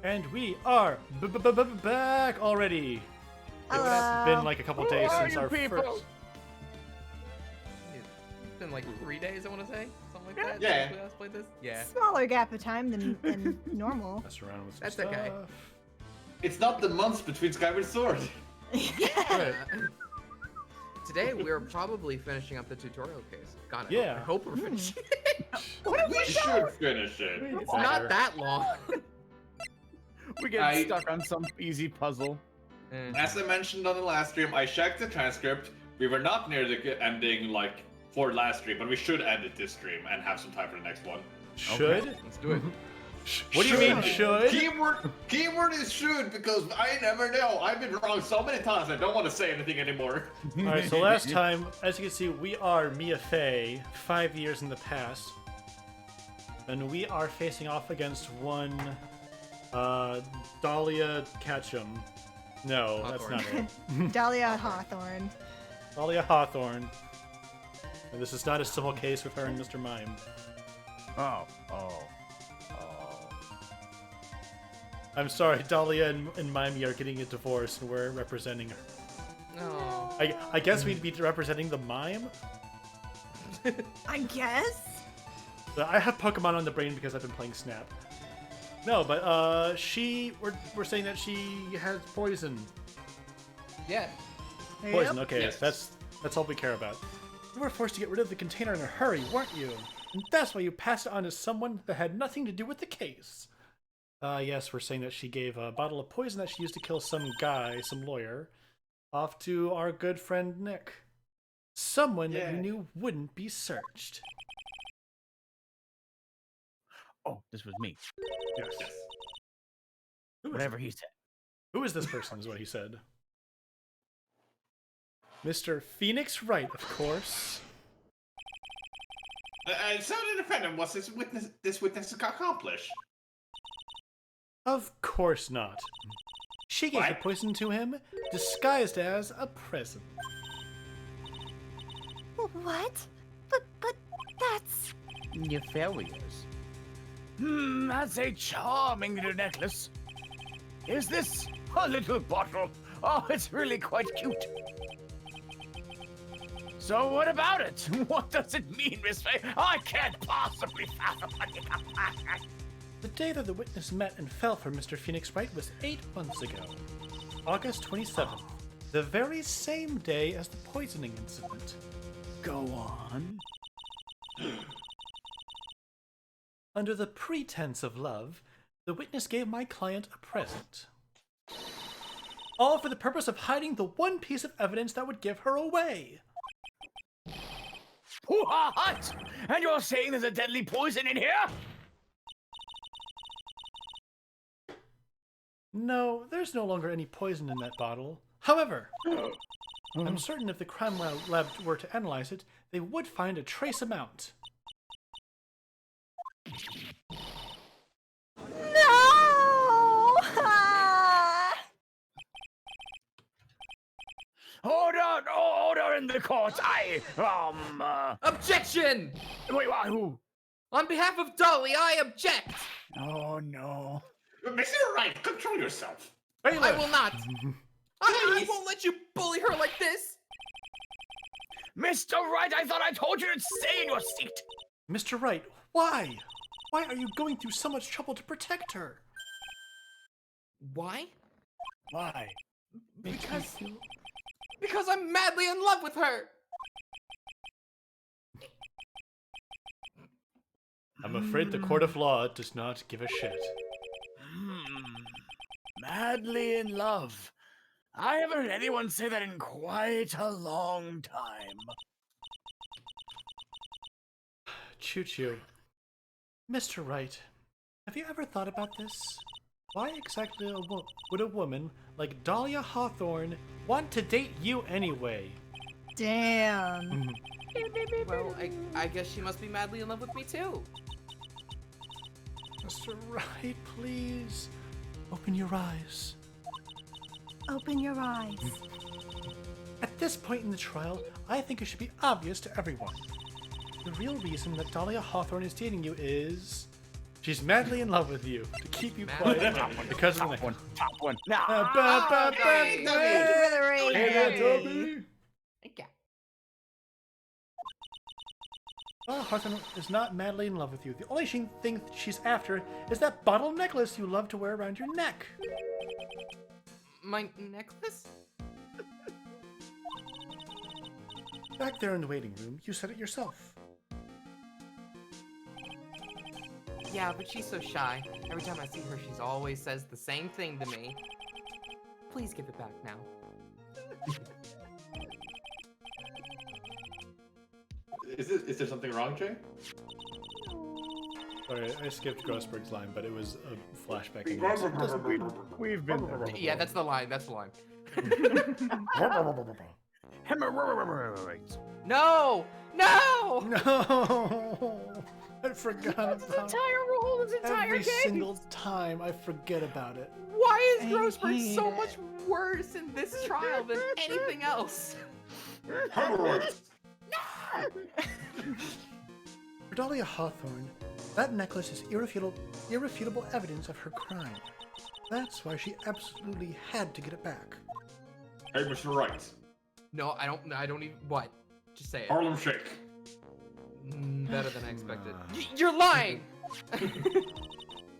And we are back already. Hello. It's been like a couple days Who are since you our people? first. It's been like 3 days, I want to say. Something like that. Yeah. Since we last played this? Yeah. Smaller gap of time than normal. Mess around with some That's stuff. okay. It's not the months between Skyward Sword. Right. Today we're probably finishing up the tutorial case. God, Yeah. I hope we're finishing. We should finish it. It's not that long. We get stuck on some easy puzzle. As I mentioned on the last stream, I checked the transcript. We were not near the ending like for last stream, but we should end it this stream and have some time for the next one. Should? Let's do it. What do you mean should? Keyword is should because I never know. I've been wrong so many times. I don't want to say anything anymore. All right. So last time, as you can see, we are Mia Fey, 5 years in the past, and we are facing off against one Dahlia Ketchum. No, that's not it. Dahlia Hawthorne. Dahlia Hawthorne. And this is not a civil case with her and Mr. Mime. Oh. I'm sorry, Dahlia and Mime are getting a divorce, and we're representing her. No. I guess we'd be representing the Mime. I guess. But I have Pokemon on the brain because I've been playing Snap. No, but we're saying that she has poison. Yeah. Poison. Okay, Yes. that's all we care about. You were forced to get rid of the container in a hurry, weren't you? And that's why you passed it on to someone that had nothing to do with the case. Yes, we're saying that she gave a bottle of poison that she used to kill some guy, some lawyer, off to our good friend Nick. Someone that you knew wouldn't be searched. Oh, this was me. Yes. Whatever he said. Who is this person, is what he said. Mr. Phoenix Wright, of course. So the defendant was this witness accomplish? Of course not. She gave the What? poison to him, disguised as a present. What? But that's... Nefarious. That's a charming little necklace. Is this a little bottle? Oh, it's really quite cute. So what about it? What does it mean, Miss Fay? I can't possibly fathom it. The day that the witness met and fell for Mr. Phoenix Wright was 8 months ago. August 27th. The very same day as the poisoning incident. Go on. Under the pretense of love, the witness gave my client a present. All for the purpose of hiding the one piece of evidence that would give her away. What? And you're saying there's a deadly poison in here? No, there's no longer any poison in that bottle. However, I'm certain if the crime lab were to analyze it, they would find a trace amount. No! Order in the court. Objection! Wait, what? Who? On behalf of Dolly, I object! Oh, no. Mr. Wright, control yourself. Bailiff! I will not! I won't let you bully her like this! Mr. Wright, I thought I told you to stay in your seat. Mr. Wright, why? Why are you going through so much trouble to protect her? Why? Why? Because I'm madly in love with her! I'm afraid the court of law does not give a shit. Madly in love. I haven't heard anyone say that in quite a long time. Choo-choo. Mr. Wright, have you ever thought about this? Why exactly would a woman like Dahlia Hawthorne want to date you anyway? Damn. Well, I guess she must be madly in love with me too. Mr. Wright, please, open your eyes. Open your eyes. At this point in the trial, I think it should be obvious to everyone. The real reason that Dahlia Hawthorne is dating you is She's madly in love with you to keep you Madly quiet in love. because of the Top one. Top one. Thank you for the raid. Hey there, Toby. Okay. Oh, Hawthorne is not madly in love with you. The only thing she's after is that bottle necklace you love to wear around your neck. My necklace? Back there in the waiting room, you said it yourself. Yeah, but she's so shy. Every time I see her, she's always says the same thing to me. Please give it back now. Is there something wrong, Jay? Sorry, I skipped Grossberg's line, but it was a flashback. Anyway, so it doesn't- We've been there. Yeah, that's the line. That's the line. Hemorrhoids. No! No! No! I forgot This about entire rule, this entire every game. single time. I forget about it. Why is I Grossberg hate so it. much worse in this trial than anything else? Hemorrhoids. For Dahlia Hawthorne, that necklace is irrefutable evidence of her crime. That's why she absolutely had to get it back. Hey, Mr. Wright. No, I don't even. What? Just say it. Harlem Shake. Better than I expected. You're lying!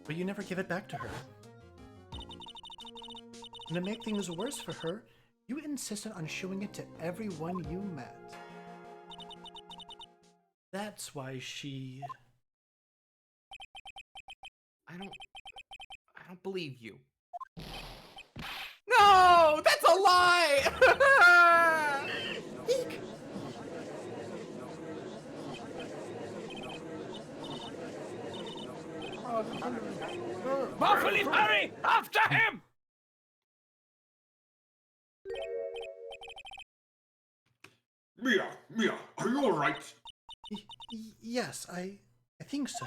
But you never give it back to her. And to make things worse for her, you insisted on showing it to everyone you met. That's why she... I don't believe you. No! That's a lie! Eek! Buffalo, hurry! After him! Mia, are you alright? Yes, I think so.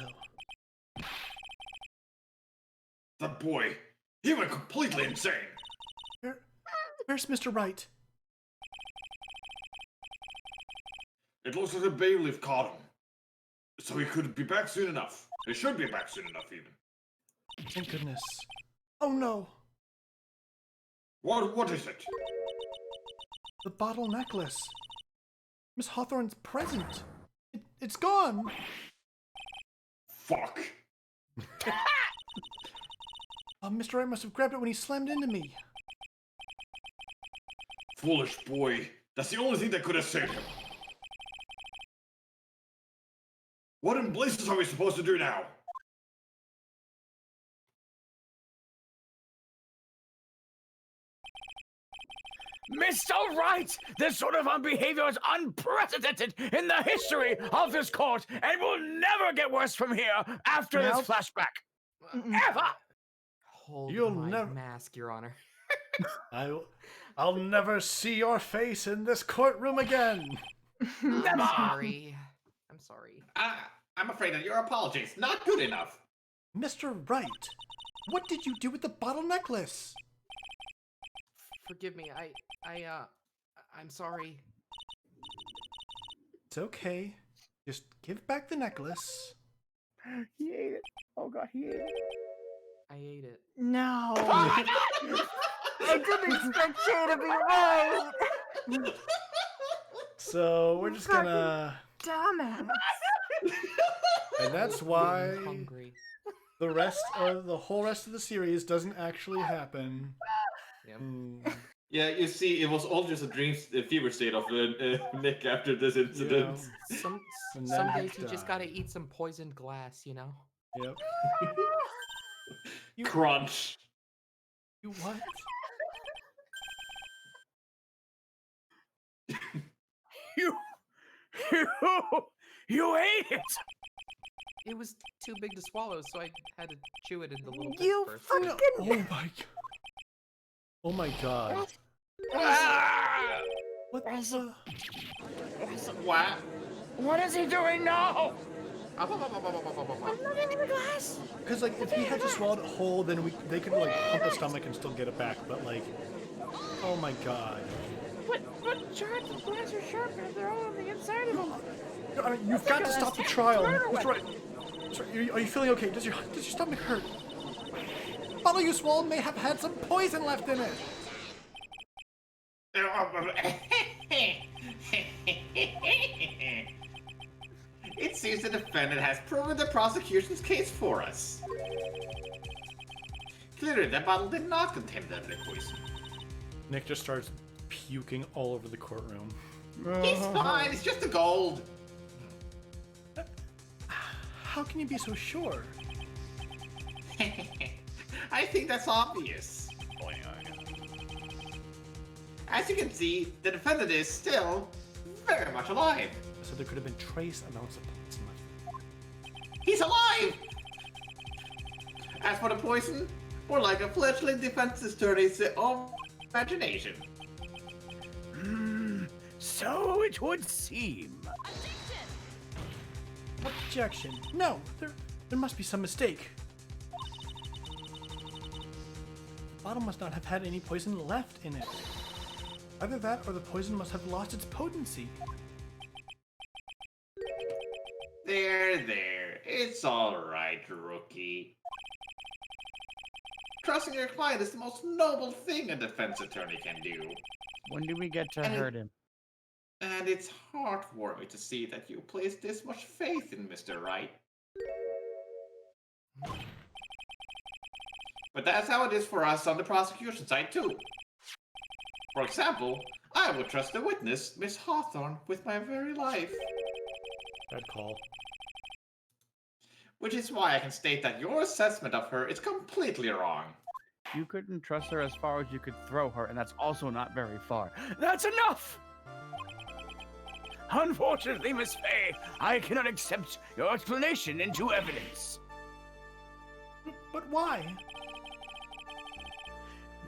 That boy, he went completely insane. Where's Mr. Wright? It looks like the bailiff caught him. So he could be back soon enough. He should be back soon enough, even. Thank goodness. Oh no! What is it? The bottle necklace. Miss Hawthorne's present. It's gone. Fuck. Mr. Wright must have grabbed it when he slammed into me. Foolish boy. That's the only thing that could have saved him. What in blazes are we supposed to do now? Mr. Wright, this sort of behavior is unprecedented in the history of this court and will never get worse from here after this Nope. flashback. Mm-mm. Ever! Hold You'll my never- mask, Your Honor. I'll never see your face in this courtroom again. Never! I'm sorry. I'm sorry. I'm afraid that your apology is not good enough. Mr. Wright, what did you do with the bottle necklace? Forgive me. I'm sorry. It's okay. Just give back the necklace. He ate it. Oh god, he ate it. I ate it. No. I didn't expect Jay to be right. So we're just gonna... Dumbass. And that's I'm why hungry. the whole rest of the series doesn't actually happen. Yep. Yeah, you see, it was all just a fever state of Nick after this incident. Some And then some he days you just died. gotta eat some poisoned glass, you know? Yep. Crunch. You what? You ate it! It was too big to swallow, so I had to chew it into little bits You first. fucking. Oh my god. Ah! What the... What? What is he doing now? I'm looking in the glass. Because like if he had to swallow it whole, then they could like pump his stomach and still get it back. But like, oh my god. But shards of glass are sharp and they're all on the inside of him. You've got to stop the trial. Mr. Wright. Sorry, are you feeling okay? Does your stomach hurt? The bottle you swallowed may have had some poison left in it. It seems the defendant has proven the prosecution's case for us. Clearly, that bottle did not contain deadly poison. Nick just starts puking all over the courtroom. He's fine, it's just the gold. How can you be so sure? I think that's obvious. As you can see, the defendant is still very much alive. So there could have been trace amounts of poison left. He's alive! As for the poison, more like a fledgling defense attorney's own imagination. So it would seem. Objection. No, there must be some mistake. The bottle must not have had any poison left in it. Either that or the poison must have lost its potency. There. It's alright, rookie. Trusting your client is the most noble thing a defense attorney can do. When do we get to hurt him? And it's heartwarming to see that you place this much faith in Mr. Wright. But that's how it is for us on the prosecution side, too. For example, I would trust the witness, Miss Hawthorne, with my very life. Bad call. Which is why I can state that your assessment of her is completely wrong. You couldn't trust her as far as you could throw her, and that's also not very far. That's enough! Unfortunately, Miss Fay, I cannot accept your explanation into evidence. But why?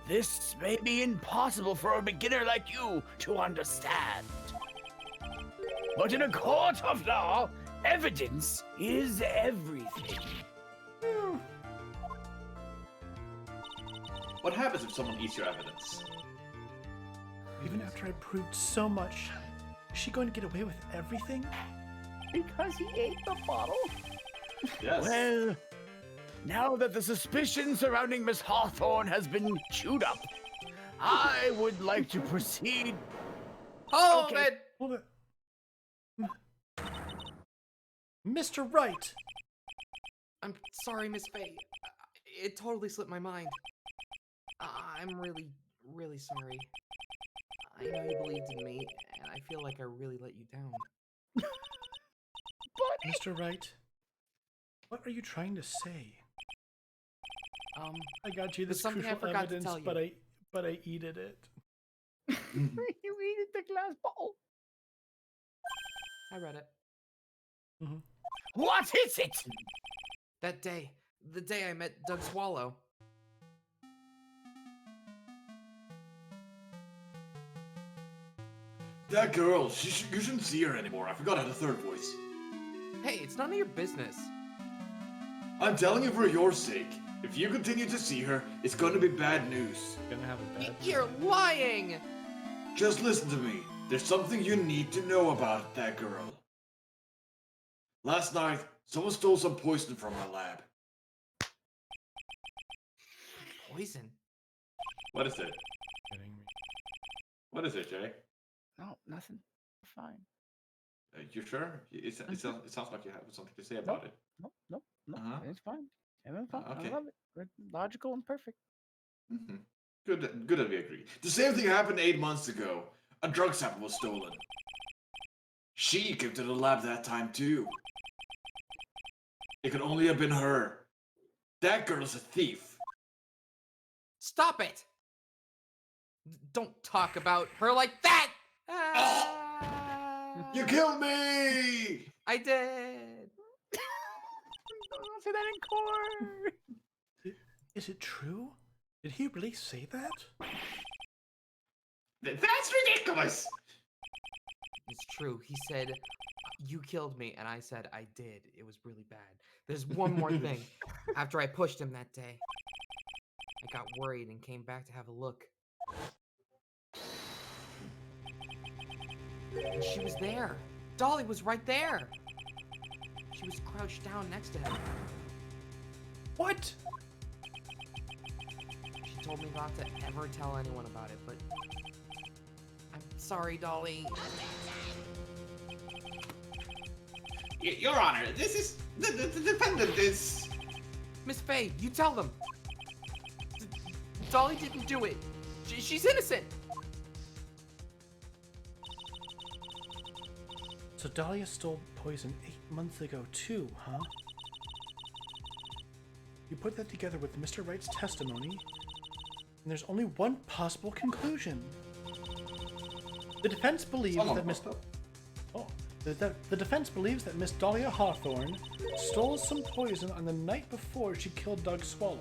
This may be impossible for a beginner like you to understand. But in a court of law, evidence is everything. What happens if someone eats your evidence? Even after I proved so much, is she going to get away with everything? Because he ate the bottle? Yes. Well, now that the suspicion surrounding Miss Hawthorne has been chewed up, I would like to proceed. Hold Okay. it! Hold it. Mr. Wright! I'm sorry, Miss Faye. It totally slipped my mind. I'm really, really sorry. I know you believed in me, and I feel like I really let you down. Mr. Wright, what are you trying to say? I got you There's this something I crucial forgot to evidence, tell you. but I eated it. You ate the glass bottle. I read it. What is it? That day. The day I met Doug Swallow. That girl, you shouldn't see her anymore. I forgot I had a third voice. Hey, it's none of your business. I'm telling you for your sake. If you continue to see her, it's going to be bad news. Gonna have a bad. You're lying! Just listen to me. There's something you need to know about that girl. Last night, someone stole some poison from our lab. Poison? What is it? Kidding me. What is it, Jay? No, nothing. Fine. You sure? It sounds like you have something to say about it. No. Uh-huh. It's fine. Everything's fine. Okay. I love it. We're logical and perfect. Mm-hmm. Good that we agree. The same thing happened 8 months ago. A drug sample was stolen. She came to the lab that time too. It could only have been her. That girl's a thief. Stop it! Don't talk about her like that! You killed me! I did! Don't say that in court. Is it true? Did he really say that? That's ridiculous! It's true. He said, you killed me, and I said, I did. It was really bad. There's one more thing. After I pushed him that day, I got worried and came back to have a look. And she was there. Dolly was right there. She was crouched down next to him. What? She told me not to ever tell anyone about it, but I'm sorry, Dolly. Your Honor, this is the defendant is. Miss Faye, you tell them. Dolly didn't do it. She's innocent. So Dahlia stole poison 8 months ago too, huh? You put that together with Mr. Wright's testimony, and there's only one possible conclusion. The defense believes that Miss... Oh, the defense believes that Miss Dahlia Hawthorne stole some poison on the night before she killed Doug Swallow.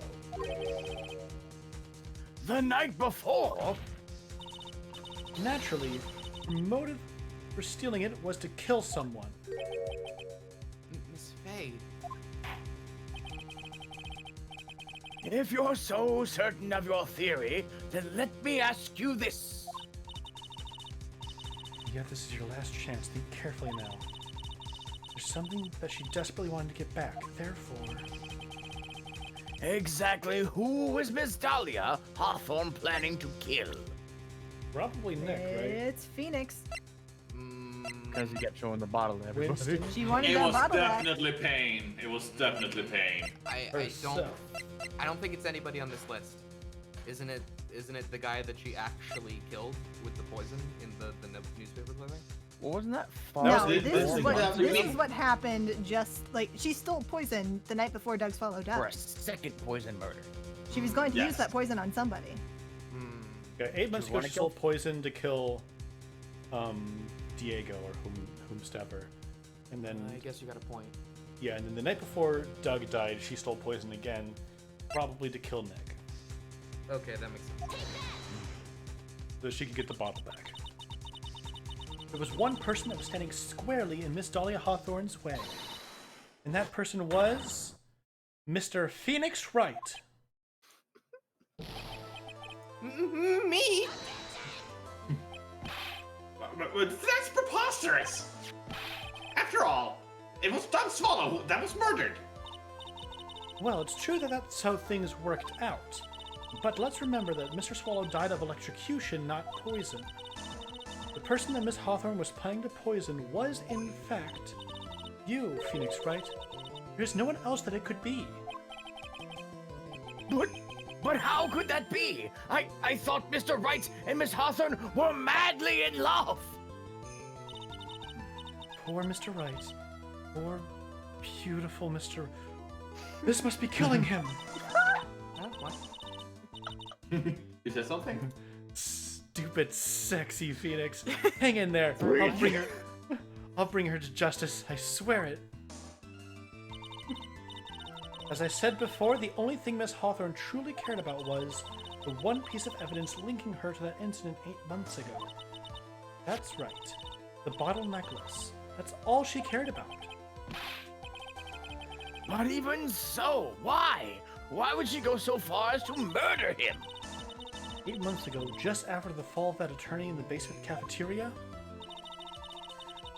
The night before? Naturally, her motive for stealing it was to kill someone. Miss Faye. If you're so certain of your theory, then let me ask you this. Yeah, this is your last chance. Think carefully now. There's something that she desperately wanted to get back. Therefore... Exactly who was Miss Dahlia Hawthorne planning to kill? Probably Nick, right? It's Phoenix. Because he kept showing the bottle to everybody. Winston. She wanted It that was bottle back. definitely pain. It was definitely pain. I don't think it's anybody on this list. Isn't it the guy that she actually killed with the poison in the newspapers, I think? Well, wasn't that far? No, was this the- is what happened. Just like she stole poison the night before Doug Swallow died. For a second poison murder. She was going to use Yes. that poison on somebody. Yeah, 8 months you ago wanna she stole kill? poison to kill Diego or whomstever. And then I guess you got a point. yeah, and then the night before Doug died, she stole poison again, probably to kill Nick. Okay, that makes sense. So she could get the bottle back. There was one person that was standing squarely in Miss Dahlia Hawthorne's way. And that person was Mr. Phoenix Wright. Me? But that's preposterous. After all, it was Doug Swallow that was murdered. Well, it's true that that's how things worked out. But let's remember that Mr. Swallow died of electrocution, not poison. The person that Miss Hawthorne was planning to poison was, in fact, you, Phoenix Wright. There's no one else that it could be. But how could that be? I thought Mr. Wright and Miss Hawthorne were madly in love. Poor Mr. Wright. Poor, beautiful Mr. This must be killing him. Huh? What? You said something? Stupid, sexy Phoenix. Hang in there. I'll bring her to justice. I swear it. As I said before, the only thing Miss Hawthorne truly cared about was the one piece of evidence linking her to that incident 8 months ago. That's right. The bottle necklace. That's all she cared about. But even so, why? Why would she go so far as to murder him? 8 months ago, just after the fall of that attorney in the basement cafeteria,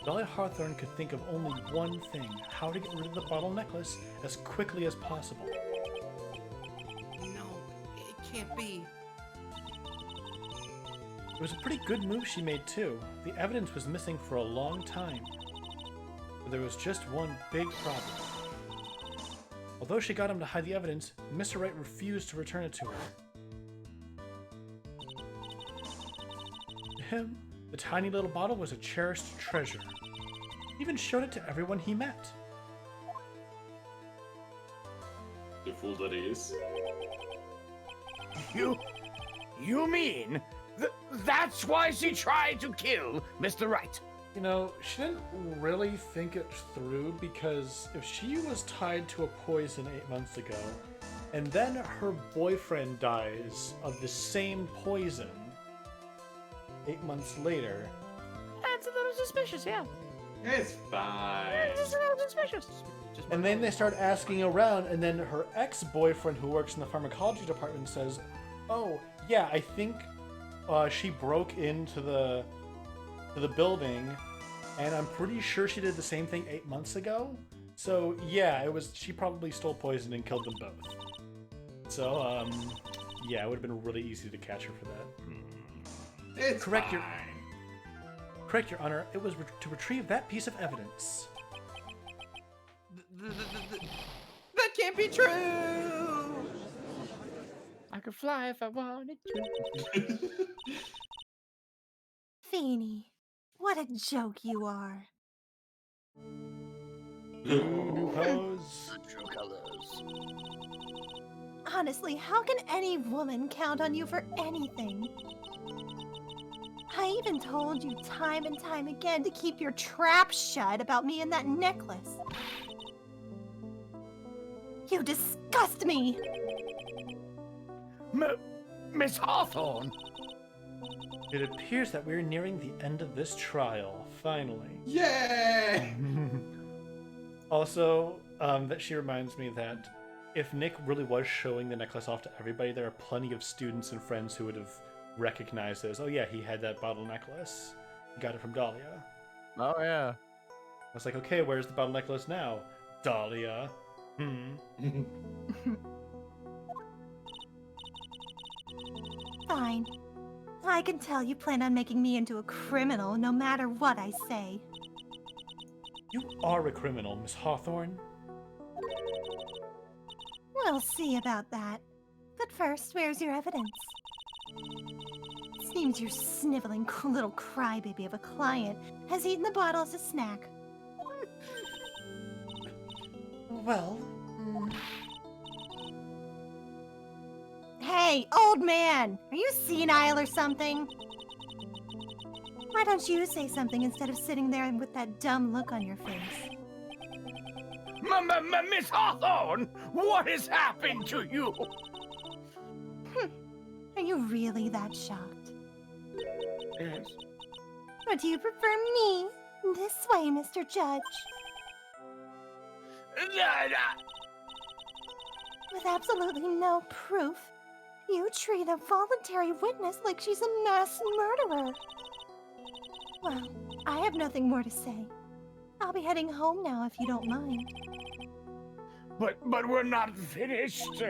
Dahlia Hawthorne could think of only one thing: how to get rid of the bottle necklace as quickly as possible. No, it can't be. It was a pretty good move she made too. The evidence was missing for a long time. But there was just one big problem. Although she got him to hide the evidence, Mr. Wright refused to return it to her. To him, the tiny little bottle was a cherished treasure. He even showed it to everyone he met. The fool that he is. You mean that's why she tried to kill Mr. Wright? You know, she didn't really think it through, because if she was tied to a poison 8 months ago, and then her boyfriend dies of the same poison 8 months later, That's a little suspicious, yeah. It's fine. It's a little suspicious. and then they start asking around, and then her ex-boyfriend who works in the pharmacology department says, oh, yeah, I think she broke into the building, and I'm pretty sure she did the same thing 8 months ago. So yeah, she probably stole poison and killed them both. So yeah, it would have been really easy to catch her for that. It's Correct fine. Correct, Your Honor. It was to retrieve that piece of evidence. That can't be true! I could fly if I wanted to. Feeny, what a joke you are. New pose. The true colors. Honestly, how can any woman count on you for anything? I even told you time and time again to keep your trap shut about me and that necklace. You disgust me! Miss Hawthorne. It appears that we're nearing the end of this trial, finally. Yay! Also, that she reminds me that if Nick really was showing the necklace off to everybody, there are plenty of students and friends who would have recognized it as, oh yeah, he had that bottle necklace. He got it from Dahlia. Oh yeah. I was like, okay, where's the bottle necklace now? Dahlia. Fine. I can tell you plan on making me into a criminal no matter what I say. You are a criminal, Miss Hawthorne. We'll see about that. But first, where's your evidence? Seems your sniveling little crybaby of a client has eaten the bottle as a snack. Well, Hey, old man! Are you senile or something? Why don't you say something instead of sitting there with that dumb look on your face? Miss Hawthorne, what has happened to you? Are you really that shocked? Yes. Or do you prefer me this way, Mr. Judge? With absolutely no proof, you treat a voluntary witness like she's a mass murderer. Well, I have nothing more to say. I'll be heading home now if you don't mind. But we're not finished.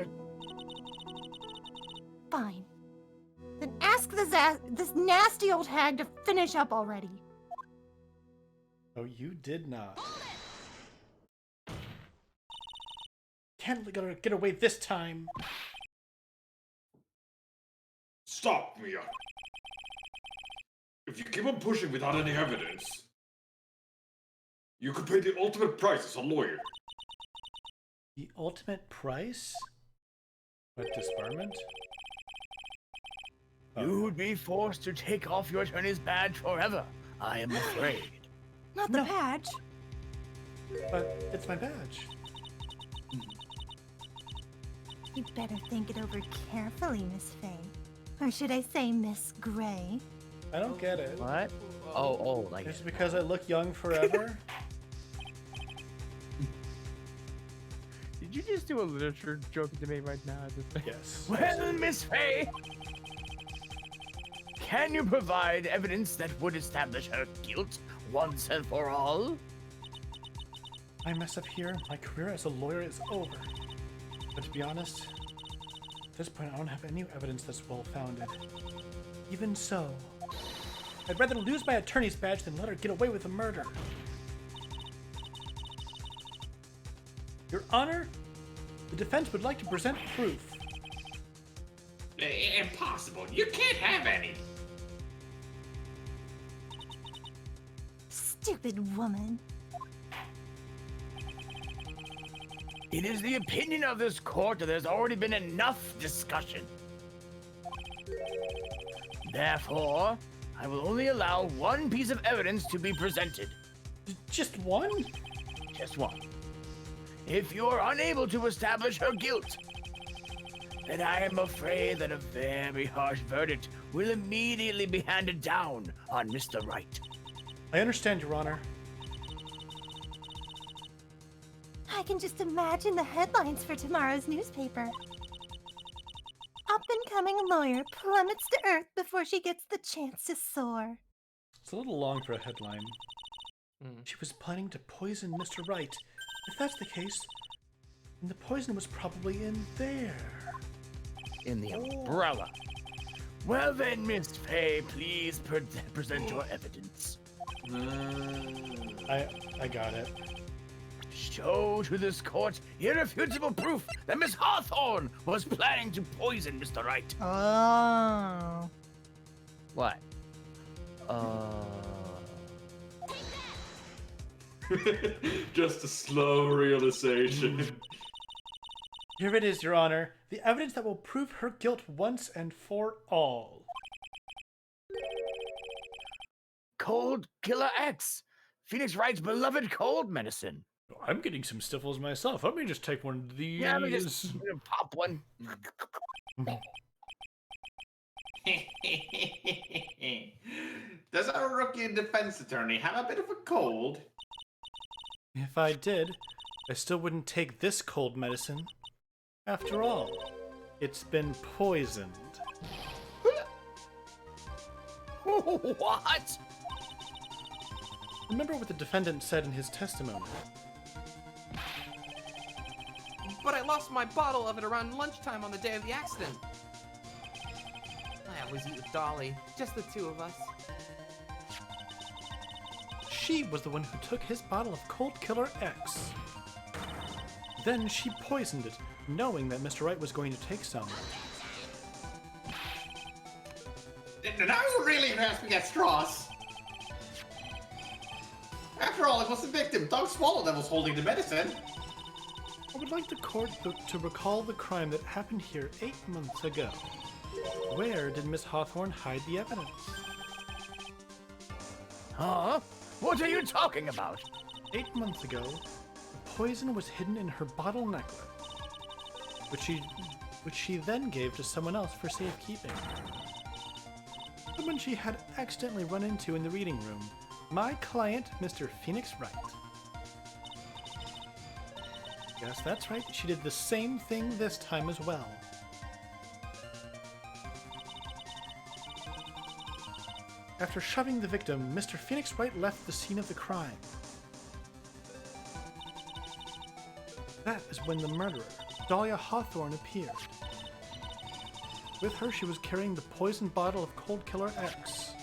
Fine. Then ask this nasty old hag to finish up already. oh, you did not. Can't let her get away this time. Stop, Mia. If you keep on pushing without any evidence, you could pay the ultimate price as a lawyer. The ultimate price? What, disbarment? You would be forced to take off your attorney's badge forever, I am afraid. Not the No. badge. But it's my badge. You'd better think it over carefully, Miss Faye. Or should I say Miss Gray? I don't get it. What? Oh, like Just because I look young forever? Did you just do a literature joke to me right now? Yes. Well, Miss Faye, can you provide evidence that would establish her guilt once and for all? I mess up here, my career as a lawyer is over. But to be honest, at this point I don't have any evidence that's well-founded. Even so, I'd rather lose my attorney's badge than let her get away with the murder. Your Honor, the defense would like to present proof. Impossible. You can't have any. Stupid woman. It is the opinion of this court that there's already been enough discussion. Therefore, I will only allow one piece of evidence to be presented. Just one? Just one. If you are unable to establish her guilt, then I am afraid that a very harsh verdict will immediately be handed down on Mr. Wright. I understand, Your Honor. I can just imagine the headlines for tomorrow's newspaper. Up-and-coming lawyer plummets to earth before she gets the chance to soar. It's a little long for a headline. Hmm. She was planning to poison Mr. Wright If that's the case, then the poison was probably in there. In the umbrella. Well then, Miss Fay, please present your evidence. I got it. Show to this court irrefutable proof that Miss Hawthorne was planning to poison Mr. Wright. Oh. What? Just a slow realization. Here it is, Your Honor. The evidence that will prove her guilt once and for all. Cold Killer X. Phoenix Wright's beloved cold medicine. I'm getting some sniffles myself. Let me just take one of these. Yeah, let me just pop one. Does our rookie defense attorney have a bit of a cold? If I did, I still wouldn't take this cold medicine. After all, it's been poisoned. What? Remember what the defendant said in his testimony. But I lost my bottle of it around lunchtime on the day of the accident. I always eat with Dolly, just the two of us. She was the one who took his bottle of Cold Killer X. Then she poisoned it, knowing that Mr. Wright was going to take some. Now you're really grasping at straws. After all, it was the victim, Doug Swallow, that was holding the medicine. I would like the court to recall the crime that happened here 8 months ago. Where did Miss Hawthorne hide the evidence? Huh? What are you talking about? 8 months ago, the poison was hidden in her bottle necklace, which she then gave to someone else for safekeeping. Someone she had accidentally run into in the reading room. My client, Mr. Phoenix Wright. Yes, that's right. She did the same thing this time as well. After shoving the victim, Mr. Phoenix Wright left the scene of the crime. That is when the murderer, Dahlia Hawthorne, appeared. With her, she was carrying the poisoned bottle of Cold Killer X.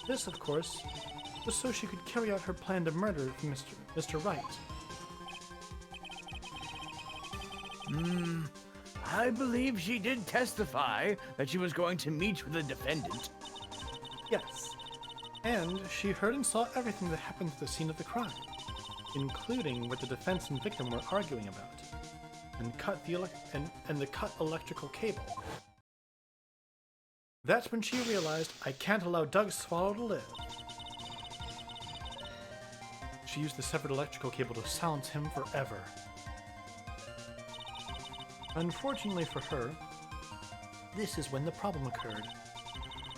This, of course, was so she could carry out her plan to murder Mr. Wright. I believe she did testify that she was going to meet with the defendant. Yes, and she heard and saw everything that happened at the scene of the crime, including what the defense and victim were arguing about, and the cut electrical cable. That's when she realized, I can't allow Doug Swallow to live. She used the severed electrical cable to silence him forever. Unfortunately for her, this is when the problem occurred.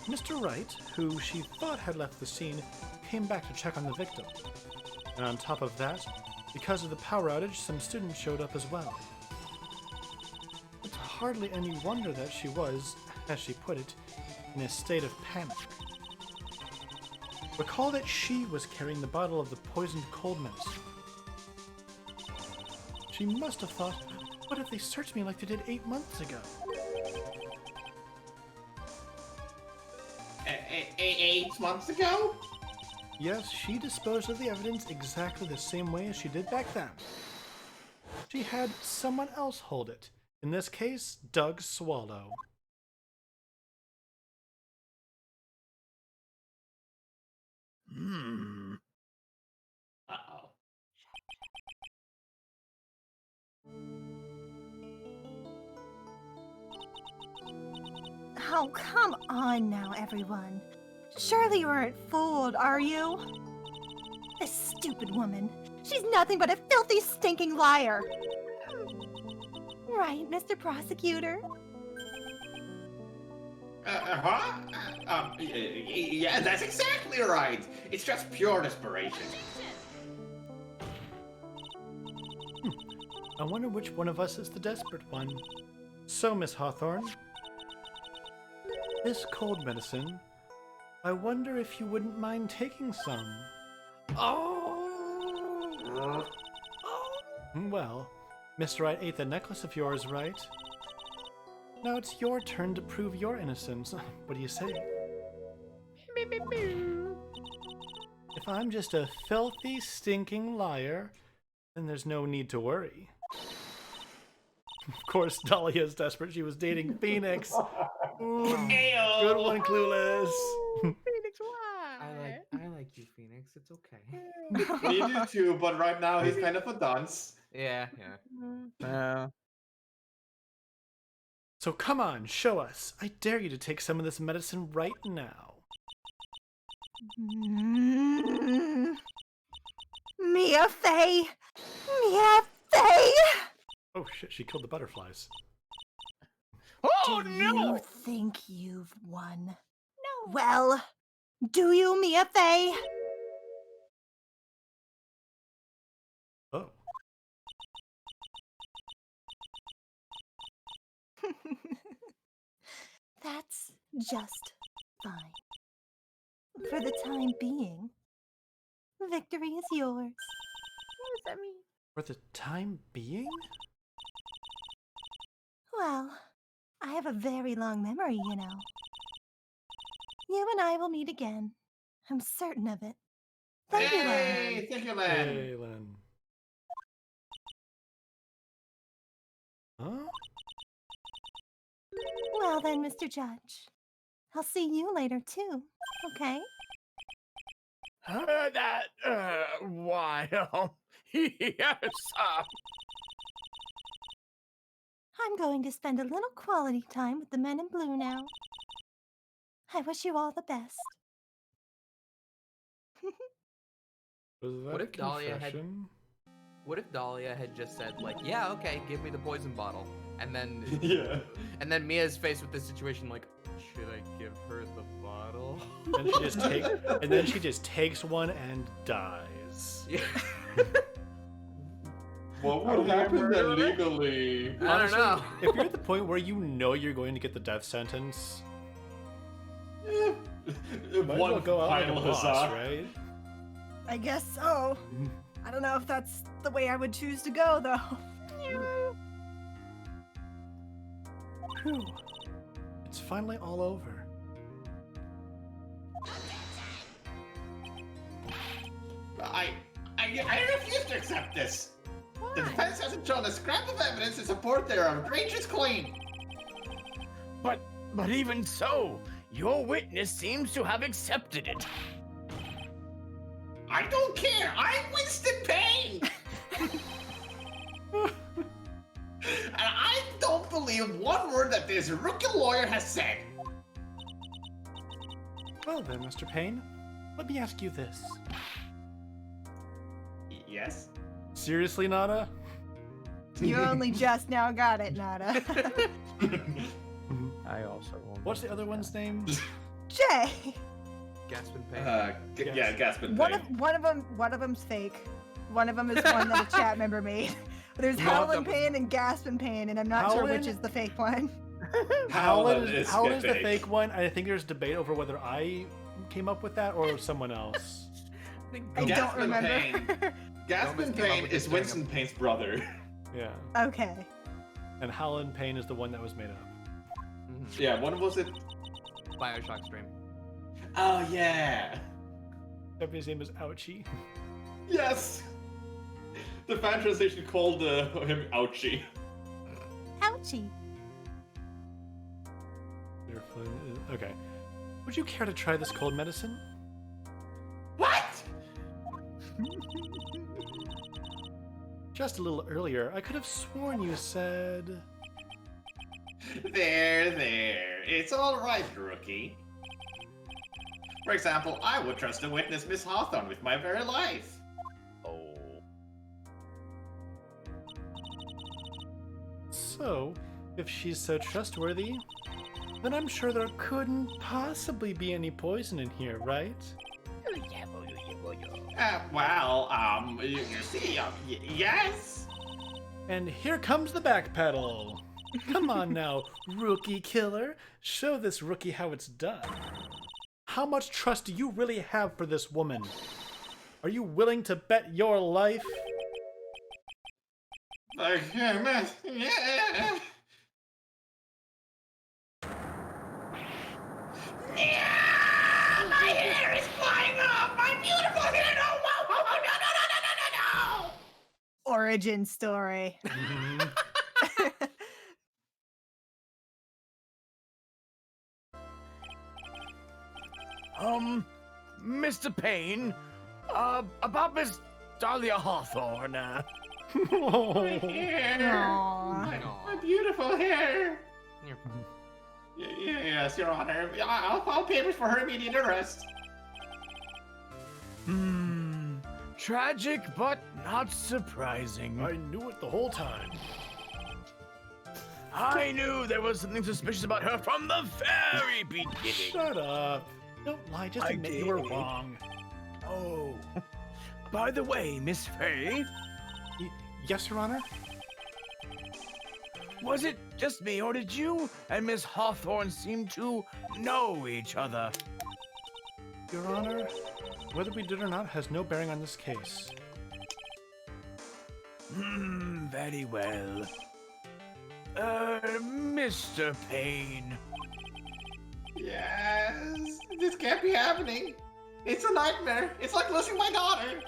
Mr. Wright, who she thought had left the scene, came back to check on the victim. And on top of that, because of the power outage, some students showed up as well. It's hardly any wonder that she was, as she put it, in a state of panic. Recall that she was carrying the bottle of the poisoned cold medicine. She must have thought, what if they searched me like they did 8 months ago? 8 months ago? Yes, she disposed of the evidence exactly the same way as she did back then. She had someone else hold it. In this case, Doug Swallow. Uh-oh. Oh, come on now, everyone. Surely you aren't fooled, are you? This stupid woman. She's nothing but a filthy, stinking liar. Right, Mr. Prosecutor? Yeah, that's exactly right. It's just pure desperation. I wonder which one of us is the desperate one. So, Miss Hawthorne, this cold medicine, I wonder if you wouldn't mind taking some. Oh Well, Mr. Right ate the necklace of yours, right? Now it's your turn to prove your innocence. What do you say? If I'm just a filthy, stinking liar, then there's no need to worry. Of course, Dahlia's desperate. She was dating Phoenix. Ooh, good one, Clueless. Phoenix, why? I like you, Phoenix. It's okay. Me do too, but right now he's kind of a dunce. Yeah. So come on, show us. I dare you to take some of this medicine right now. Mia Fey! Mia Fey! Oh shit, she killed the butterflies. Oh Do no! you think you've won? No. Well, do you, Mia Fey? Oh. That's just fine. For the time being, victory is yours. What does that mean? For the time being? Well, I have a very long memory, you know. You and I will meet again. I'm certain of it. Thank you, Len. Hey, thank you, Len. Hey, Len. Huh? Well then, Mr. Judge. I'll see you later, too. Okay? Why? Yes. I'm going to spend a little quality time with the men in blue now. I wish you all the best. Was that What a if Dahlia had- confession? What if Dahlia had just said like, "Yeah, okay, give me the poison bottle," and then Yeah. and then Mia's faced with this situation like, "Should I give her the bottle?" And then she just takes one and dies. Yeah. What Are would we a happen then murderer? legally? I don't know. If you're at the point where you know you're going to get the death sentence, might as well One go out like a final boss, huzzah. right? I guess so. I don't know if that's the way I would choose to go, though. Whew. It's finally all over. I refuse to accept this. The defense hasn't shown a scrap of evidence to support their outrageous claim. But even so, your witness seems to have accepted it. I don't care. I'm Winston Payne. And I don't believe one word that this rookie lawyer has said. Well then, Mr. Payne, let me ask you this. Yes? Seriously, Nada? You only just now got it, Nada. I also won't. What's the other one's name? Jay! Gasping pain. Yeah, Gaspin One Payne. of them's fake. One of them is one that a chat member made. There's Yeah, Howlin' that was- Pain and Gaspin' Pain, and I'm not sure which Howlin'? is the fake one. Howlin is the fake. fake one. I think there's debate over whether I came up with that or someone else. I don't Gaspin' remember. Payne. Gaspin Gomez came up Payne with is this Winston Payne's brother. Yeah. Okay. And Howlin' Payne is the one that was made up. Mhm. Yeah, one was it. Bioshock stream. Oh yeah. Japanese name is Ouchie. Yes. The fan translation called him Ouchie. Ouchie. Okay. Would you care to try this cold medicine? What? Just a little earlier, I could have sworn you said... There. It's all right, rookie. For example, I would trust a witness, Miss Hawthorne, with my very life. Oh. So, if she's so trustworthy, then I'm sure there couldn't possibly be any poison in here, right? You see, yes? And here comes the back pedal. Come on now, rookie killer. Show this rookie how it's done. How much trust do you really have for this woman? Are you willing to bet your life? like, yeah, man, yeah. Yeah, my hair is flying off. My beautiful hair. No, no. Origin story. Mhm. Mr. Payne, about Miss Dahlia Hawthorne, Oh. Aww. My beautiful hair. You're fine. Yes, Your Honor. I'll file papers for her immediate arrest. tragic but not surprising. I knew it the whole time. I knew there was something suspicious about her from the very beginning. Shut up. Don't lie, just I admit you were did. wrong. Oh, by the way, Miss Faye, Yes, Your Honor? was it just me, or did you and Miss Hawthorne seem to know each other? Your Honor, whether we did or not has no bearing on this case. Very well. Mr. Payne. Yes, this can't be happening. It's a nightmare. It's like losing my daughter.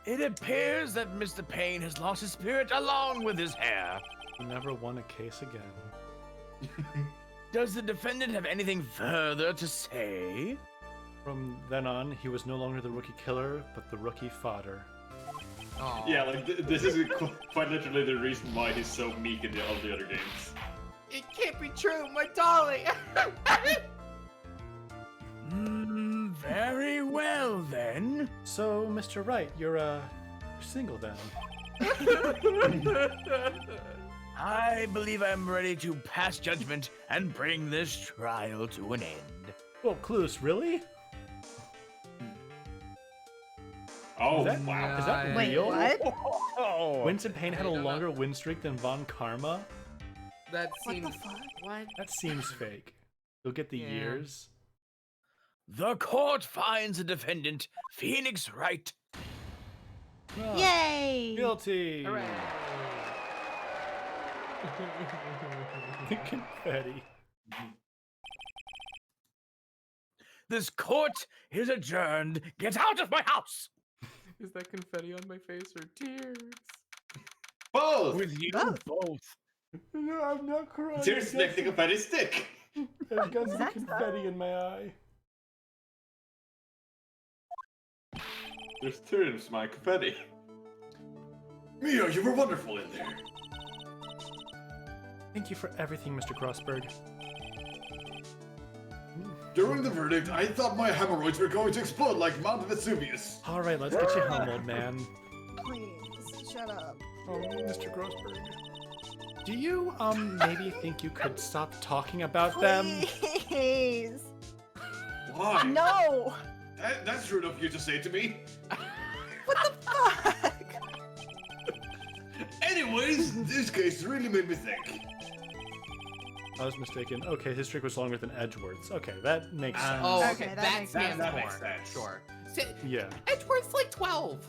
It appears that Mr. Payne has lost his spirit along with his hair. He never won a case again. Does the defendant have anything further to say? From then on, he was no longer the rookie killer, but the rookie fodder. Aw. Yeah, like this is quite literally the reason why he's so meek in all the other games. It can't be true, my dolly! Very well then. So, Mr. Wright, you're single then? I believe I'm ready to pass judgment and bring this trial to an end. Well, Clues, really? Oh, Is that- wow. Is that Wait, real? what? Oh, Winston Payne had a I don't know. longer win streak than Von Karma? That What seems... the fuck? What? That seems fake. You'll get the Yeah. years. the court finds the defendant, Phoenix Wright. Ah, Yay! Guilty! Hooray! Confetti. This court is adjourned. Get out of my house! Is that confetti on my face or tears? Both. With you Both. both. No, I'm not crying. Tears next to confetti stick. I've got some That's confetti in my eye. There's tears in my confetti. Mia, you were wonderful in there. Thank you for everything, Mr. Crossberg. During the verdict, I thought my hemorrhoids were going to explode like Mount Vesuvius. All right, let's get you home, old man. Please, shut up. Oh, Mr. Grossberg. Do you, maybe think you could stop talking about them? Please. Why? No! That's rude of you to say to me. What the fuck? Anyways, this case really made me think. I was mistaken. Okay, his streak was longer than Edgeworth's. Okay, that makes sense. Oh, Okay, okay, that that makes stands sense. That for. makes sense. Sure. Yeah. Edgeworth's like 12.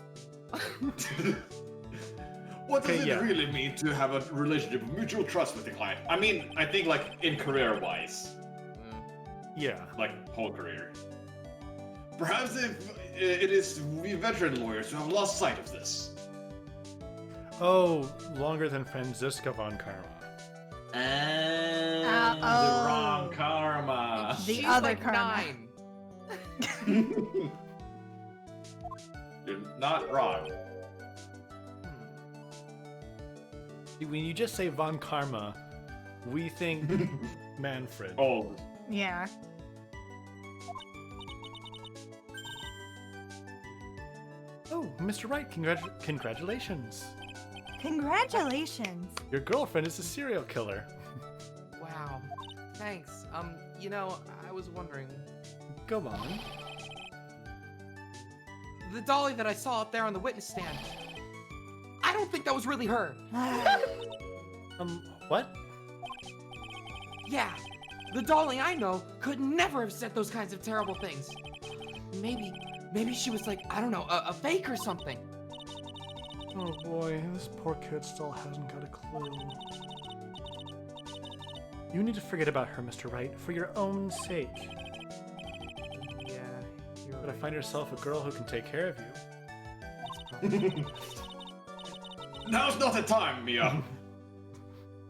What does Okay, it yeah. really mean to have a relationship of mutual trust with the client? I mean, I think like in career-wise, Yeah. like whole career. Perhaps if it is we veteran lawyers who have lost sight of this. Oh, longer than Franziska von Karma. The oh. wrong karma. The She's other like karma. 9. You're not wrong. When you just say von Karma, we think Manfred. Oh, Yeah. Oh, Mr. Wright, congratulations. Congratulations. Your girlfriend is a serial killer. Wow. Thanks. You know, I was wondering. Go on. The dolly that I saw up there on the witness stand. I don't think that was really her. What? Yeah. The dolly I know could never have said those kinds of terrible things. Maybe she was like, I don't know, a fake or something. Oh boy, this poor kid still hasn't got a clue. You need to forget about her, Mr. Wright, for your own sake. Yeah, you're Gotta right. find yourself a girl who can take care of you. That's probably- Now's not the time, Mia.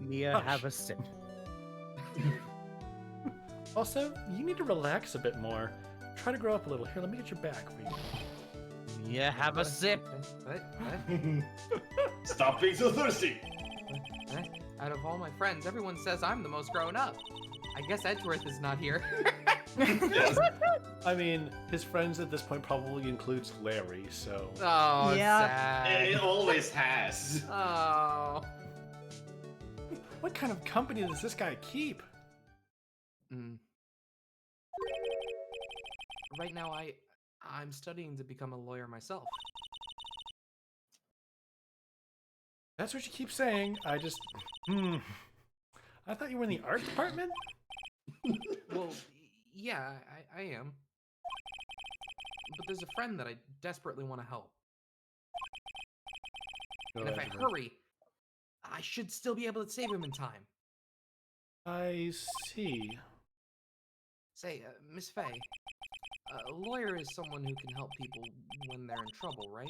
Mia, Hush. have a sip. Also, you need to relax a bit more. Try to grow up a little. Here, let me get your bag for you. Mia, have a sip. What? Stop being so thirsty. What? Out of all my friends, everyone says I'm the most grown up. I guess Edgeworth is not here. Yes. I mean, his friends at this point probably includes Larry, so... Oh, Yeah. sad. It always has. Oh. What kind of company does this guy keep? Mm. Right now, I'm studying to become a lawyer myself. That's what you keep saying. I just... I thought you were in the art department? Well, yeah, I am. But there's a friend that I desperately want to help. Go And if I ahead, hurry, I should still be able to save him in time. I see. Say, Miss Faye, a lawyer is someone who can help people when they're in trouble, right?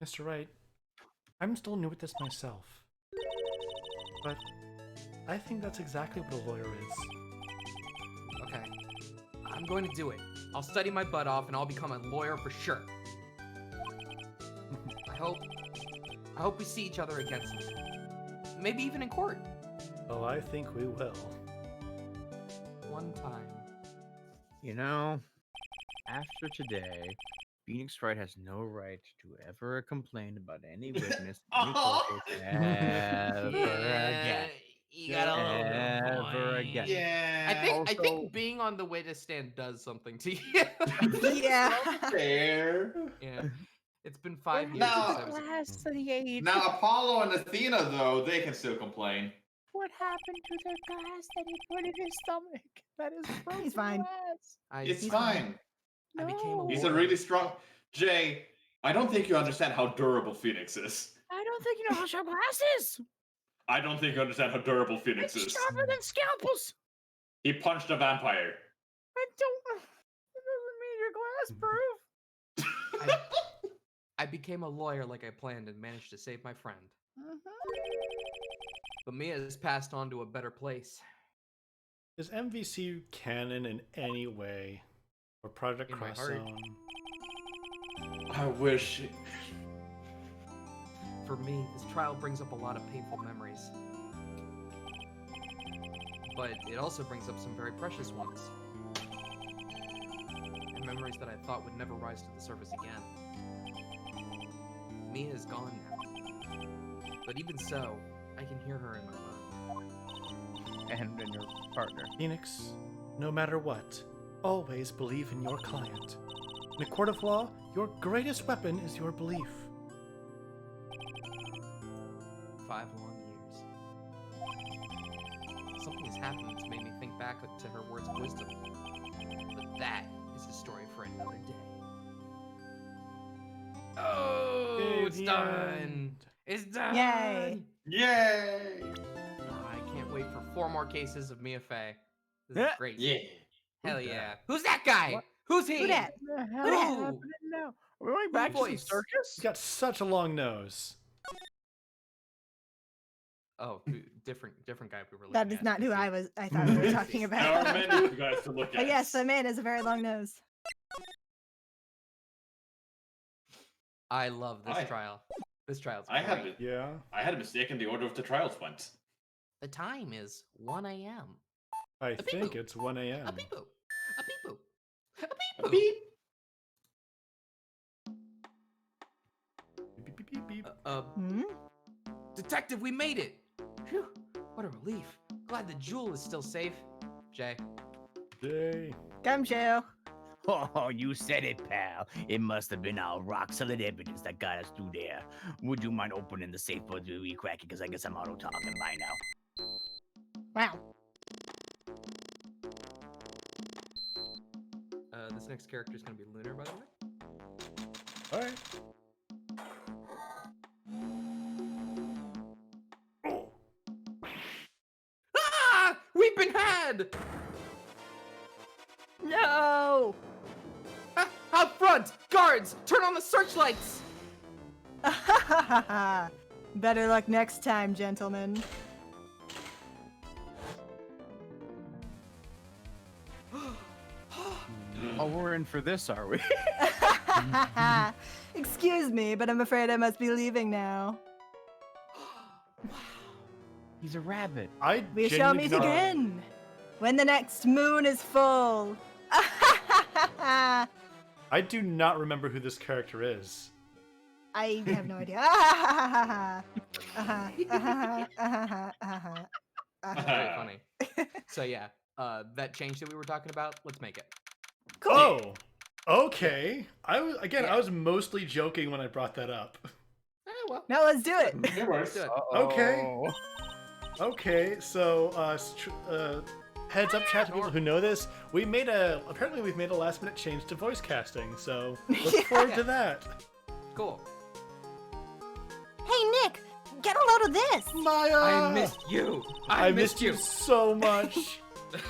Mr. Wright, I'm still new at this myself. But I think that's exactly what a lawyer is. Okay. I'm going to do it. I'll study my butt off and I'll become a lawyer for sure. I hope we see each other again someday. Maybe even in court. Well, I think we will. One time. You know, after today, Phoenix Wright has no right to ever complain about any witness in any court case ever again. You got a little bit of a Ever point. again. Yeah. I Also- think being on the witness stand does something to you. Yeah. Fair. Yeah. It's been 5 years Now- since I was. Glass of the age. Now Apollo and Athena, though, they can still complain. What happened to the glass that he put in his stomach? That is frozen He's fine. glass. It's He's fine. I became a No. He's a really strong. Jay, I don't think you understand how durable Phoenix is. I don't think you know how sharp glass is. I don't think you understand how durable Phoenix It's is. sharper than scalpels. He punched a vampire. I don't. It doesn't mean your glass proof. I became a lawyer like I planned and managed to save my friend. But Mia has passed on to a better place. Is MVC canon in any way? Or Project In my Cross heart. Zone? I wish. For me, this trial brings up a lot of painful memories. But it also brings up some very precious ones. And memories that I thought would never rise to the surface again. Mia is gone now. But even so, I can hear her in my mind. And in your partner. Phoenix, no matter what, always believe in your client. In a court of law, your greatest weapon is your belief. 5 long years. Something has happened that's made me think back to her words of wisdom. But that is a story for another day. Oh, it's The done! end. It's done! Yay. Yay! Oh, I can't wait for 4 more cases of Mia Fey. This is Yeah. great. Yeah. Hell Who's yeah. that? Who's that guy? What? Who's he? Who dat? What the hell Who is dat? happening now? Are we going back to the voice? circus? He's got such a long nose. Oh, different guy we were looking That is at. not who Let's see. I thought we were talking There are about. many of you guys to look at. But yes, the man has a very long nose. I love this I- trial. This trial's I had great. Yeah. I had a mistake in the order of the trials went. The time is 1 a.m. I beep think boop. it's 1 A a.m. beep boop. A beep boop. A beep A boop. beep. Beep, beep, beep, beep. Hmm? Detective, we made it. Phew, what a relief. Glad the jewel is still safe. Jay. Jay. Come show. Oh, you said it, pal. It must have been our rock-solid evidence that got us through there. Would you mind opening the safe for the crack it? Because I guess I'm auto-talking by now. Wow. This next character is going to be Lunar, by the way. All right. dead! No! Out front! Guards! Turn on the searchlights! Better luck next time, gentlemen. Oh, we're in for this, are we? Excuse me, but I'm afraid I must be leaving now. He's a rabbit. I We shall genuinely meet do not- again when the next moon is full. I do not remember who this character is. I have no idea. Very funny. So yeah, that change that we were talking about, let's make it. Cool. Oh, okay. I was I Yeah. was mostly joking when I brought that up. Well, Now let's do it. It works. do it. Okay. Okay, so heads up, chat to people who know this. Apparently we've made a last minute change to voice casting, so look forward to that. Cool. Hey, Nick, get a load of this. Maya, I missed you. I missed you so much.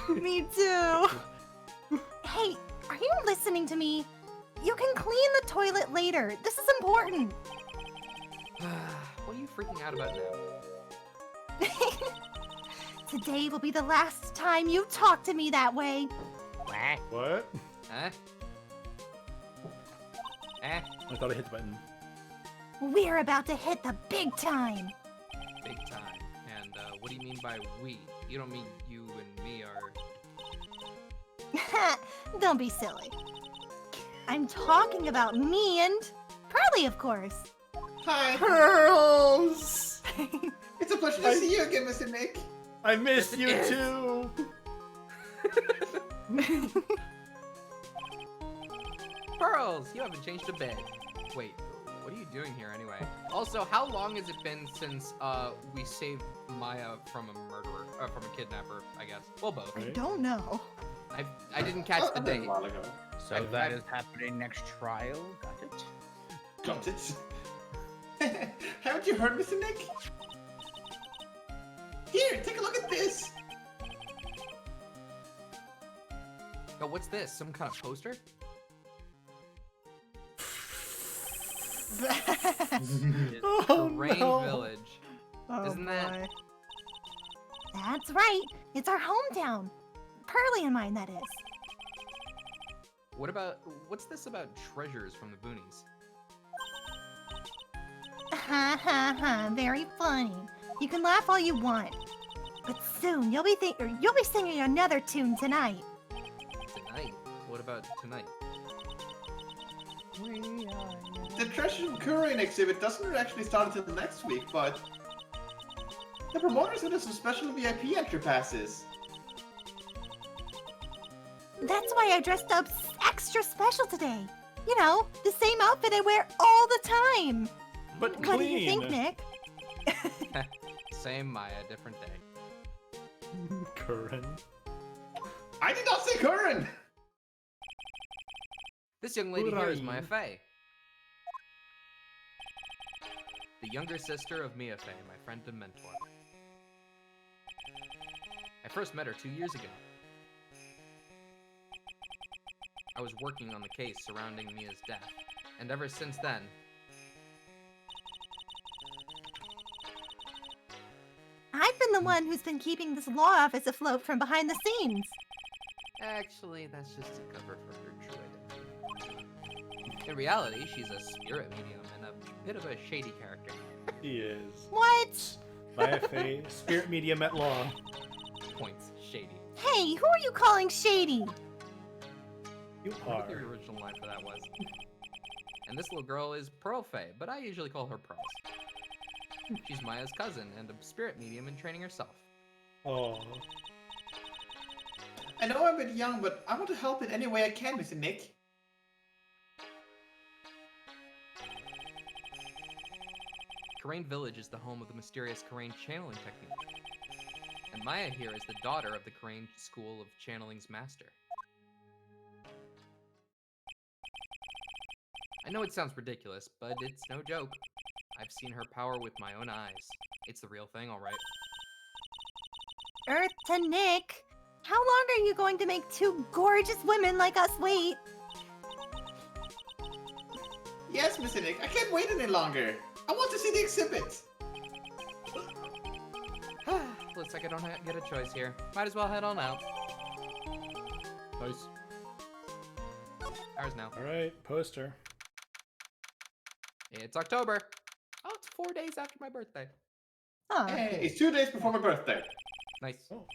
Me too. Hey, are you listening to me? You can clean the toilet later. This is important. What are you freaking out about now? Today will be the last time you talk to me that way. What? Eh? Eh? I thought I hit the button. We're about to hit the big time. Big time. And what do you mean by we? You don't mean you and me are... Don't be silly. I'm talking about me and Pearly, of course. Hi. Pearls! It's a pleasure to see you again, Mr. Nick. I missed Yes, you it is. too. Pearls, you haven't changed a bit. Wait, what are you doing here anyway? Also, how long has it been since we saved Maya from a murderer, from a kidnapper, I guess? Well, both. I don't know. I didn't catch the A date. while ago. So that is happening next trial. Got it? Got it. Haven't you heard, Mr. Nick? Here, take a look at this. Oh, what's this? Some kind of poster? Oh Rain no. Village. Oh, Isn't that- boy. That's right. It's our hometown. Pearly and mine, that is. What's this about treasures from the boonies? Ha ha ha. Very funny. You can laugh all you want, but soon you'll be singing another tune tonight. Tonight? What about tonight? The Treasure from Kurian exhibit doesn't actually start until next week, but the promoters sent us some special VIP entry passes. That's why I dressed up extra special today. You know, the same outfit I wear all the time. But What do you clean. think, Nick? Same Maya, different day. Curran. I did not say Kurian! This young lady here is Maya Hooray. Fey. The younger sister of Mia Fey, my friend and mentor. I first met her 2 years ago. I was working on the case surrounding Mia's death, and ever since then, I've been the one who's been keeping this law office afloat from behind the scenes. actually, that's just a cover for her true identity. In reality, she's a spirit medium and a bit of a shady character. He is. What? Maya Fey, spirit medium at law. Points, shady. Hey, who are you calling shady? You I wonder what the are. original line for that was. And this little girl is Pearl Fey, but I usually call her Pearls. She's Maya's cousin and a spirit medium in training herself. Oh. I know I'm a bit young, but I want to help in any way I can, Mr. Nick. Karain Village is the home of the mysterious Karain channeling technique. And Maya here is the daughter of the Karain School of Channeling's master. I know it sounds ridiculous, but it's no joke. I've seen her power with my own eyes. It's the real thing, alright. Earth to Nick. How long are you going to make two gorgeous women like us wait? Yes, Mr. Nick, I can't wait any longer. I want to see the exhibit. Looks like I don't get a choice here. Might as well head on out. Nice. Ours now. All right, poster. It's October. Oh, it's 4 days after my birthday. Huh. Hey, it's 2 days before my birthday. Nice. Oh.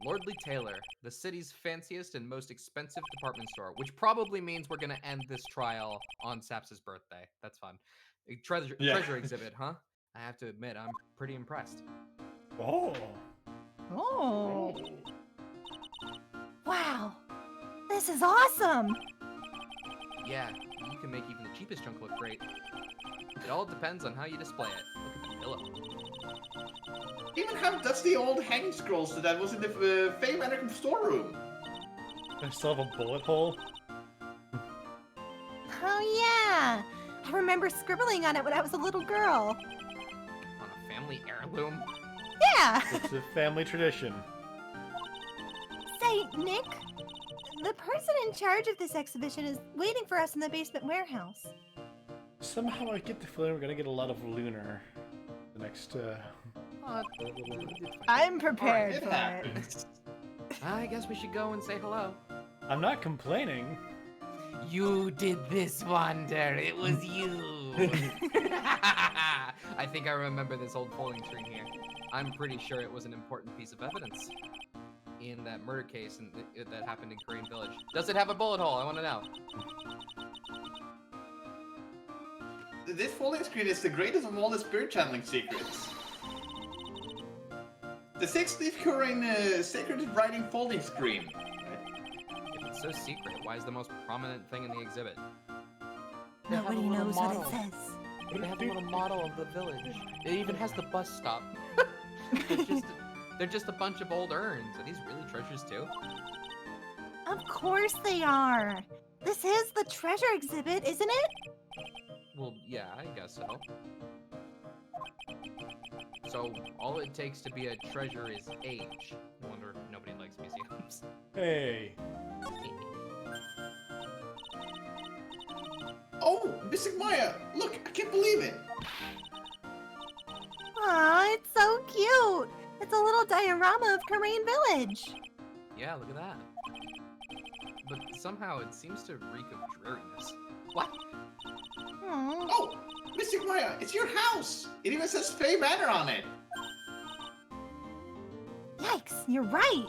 Lordly Taylor, the city's fanciest and most expensive department store, which probably means we're gonna end this trial on Saps's birthday. That's fun. A treasure exhibit, huh? I have to admit, I'm pretty impressed. Oh. Oh. Wow. This is awesome. Yeah, you can make even the cheapest junk look great. It all depends on how you display it. Look at the pillow. Even have dusty old hanging scrolls that was in the Faye Manor storeroom. I still have a bullet hole. Oh yeah. I remember scribbling on it when I was a little girl. On a family heirloom. Yeah. It's a family tradition. Say, Nick, the person in charge of this exhibition is waiting for us in the basement warehouse. Somehow I get the feeling we're gonna get a lot of lunar the next. I'm prepared It for happens. I guess we should go and say hello. I'm not complaining. You did this wonder. It was you. I think I remember this old folding screen here. I'm pretty sure it was an important piece of evidence in that murder case that happened in Korean Village. Does it have a bullet hole? I want to know. This folding screen is the greatest of all the spirit channeling secrets. The 6-leaf Korean sacred writing folding screen. If it's so secret, why is the most prominent thing in the exhibit? Nobody knows what it says. They have a little model of the village. It even has the bus stop. They're just a bunch of old urns. Are these really treasures too? Of course they are. This is the treasure exhibit, isn't it? Well, yeah, I guess so. So, all it takes to be a treasure is age. No wonder nobody likes museums. Hey. Oh, Mystic Maya! Look, I can't believe it! Aw, it's so cute. It's a little diorama of Korean Village. Yeah, look at that. But somehow it seems to reek of dreariness. What? Oh, Mystic Maya, it's your house! It even says Faye Manor on it! Yikes, you're right.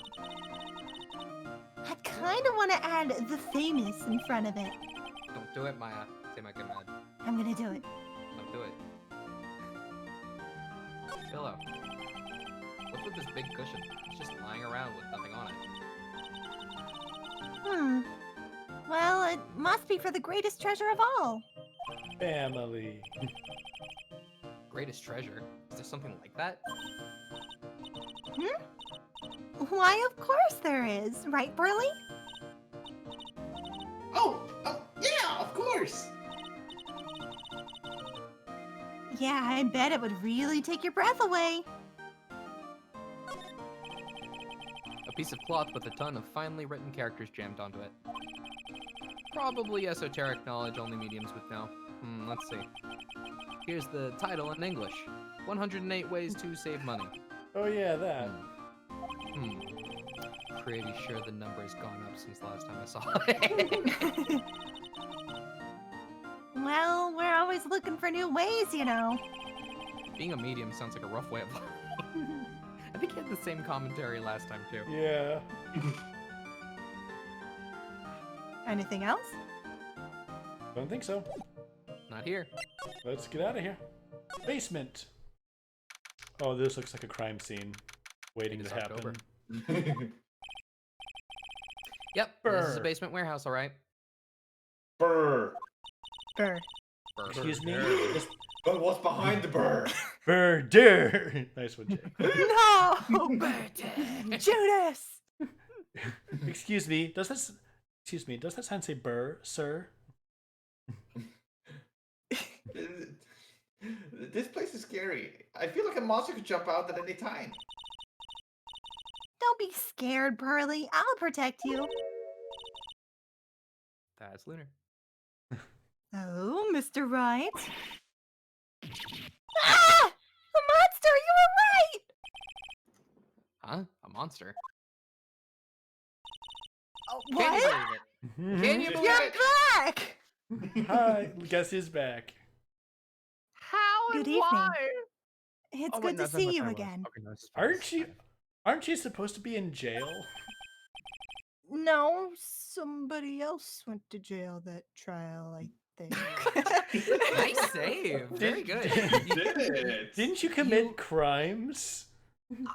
I kind of want to add the famous in front of it. Don't do it, Maya. They might get mad. I'm gonna do it. Don't do it. Pillow. What's with this big cushion? It's just lying around with nothing on it. Well, it must be for the greatest treasure of all. Family. Greatest treasure? Is there something like that? Why, of course there is, right, Burley? Oh, yeah, of course! Yeah, I bet it would really take your breath away. A piece of cloth with a ton of finely written characters jammed onto it. Probably esoteric knowledge only mediums would know. Let's see. Here's the title in English. 108 Ways to Save Money. Oh yeah, that. Pretty sure the number has gone up since the last time I saw it. Well, we're always looking for new ways, you know. Being a medium sounds like a rough way of life. I think you had the same commentary last time too. Yeah. Anything else? Don't think so. Not here. Let's get out of here. Basement. Oh, this looks like a crime scene waiting It's to happen. October. Yep, this is a basement warehouse, all right. Brr. Burr. Excuse me? But what's behind the burr? Murder! Nice one, Jake. No! Judas! Excuse me, does that sign say burr, sir? This place is scary. I feel like a monster could jump out at any time. Don't Don't be scared, Pearly. I'll protect you. That's Lunar. Oh, Mr. Right. Ah! The monster, you were right! Huh? A monster? Oh, Can you what? believe it? Can you believe You're it? back! Hi, guess who's back? How Good and evening. why? It's Oh, wait, good no, to that's not see you what it was. again. Okay, no, it's Aren't you supposed to be in jail? No, somebody else went to jail that trial, I think. Nice save. Very good. You did it. Didn't you commit crimes?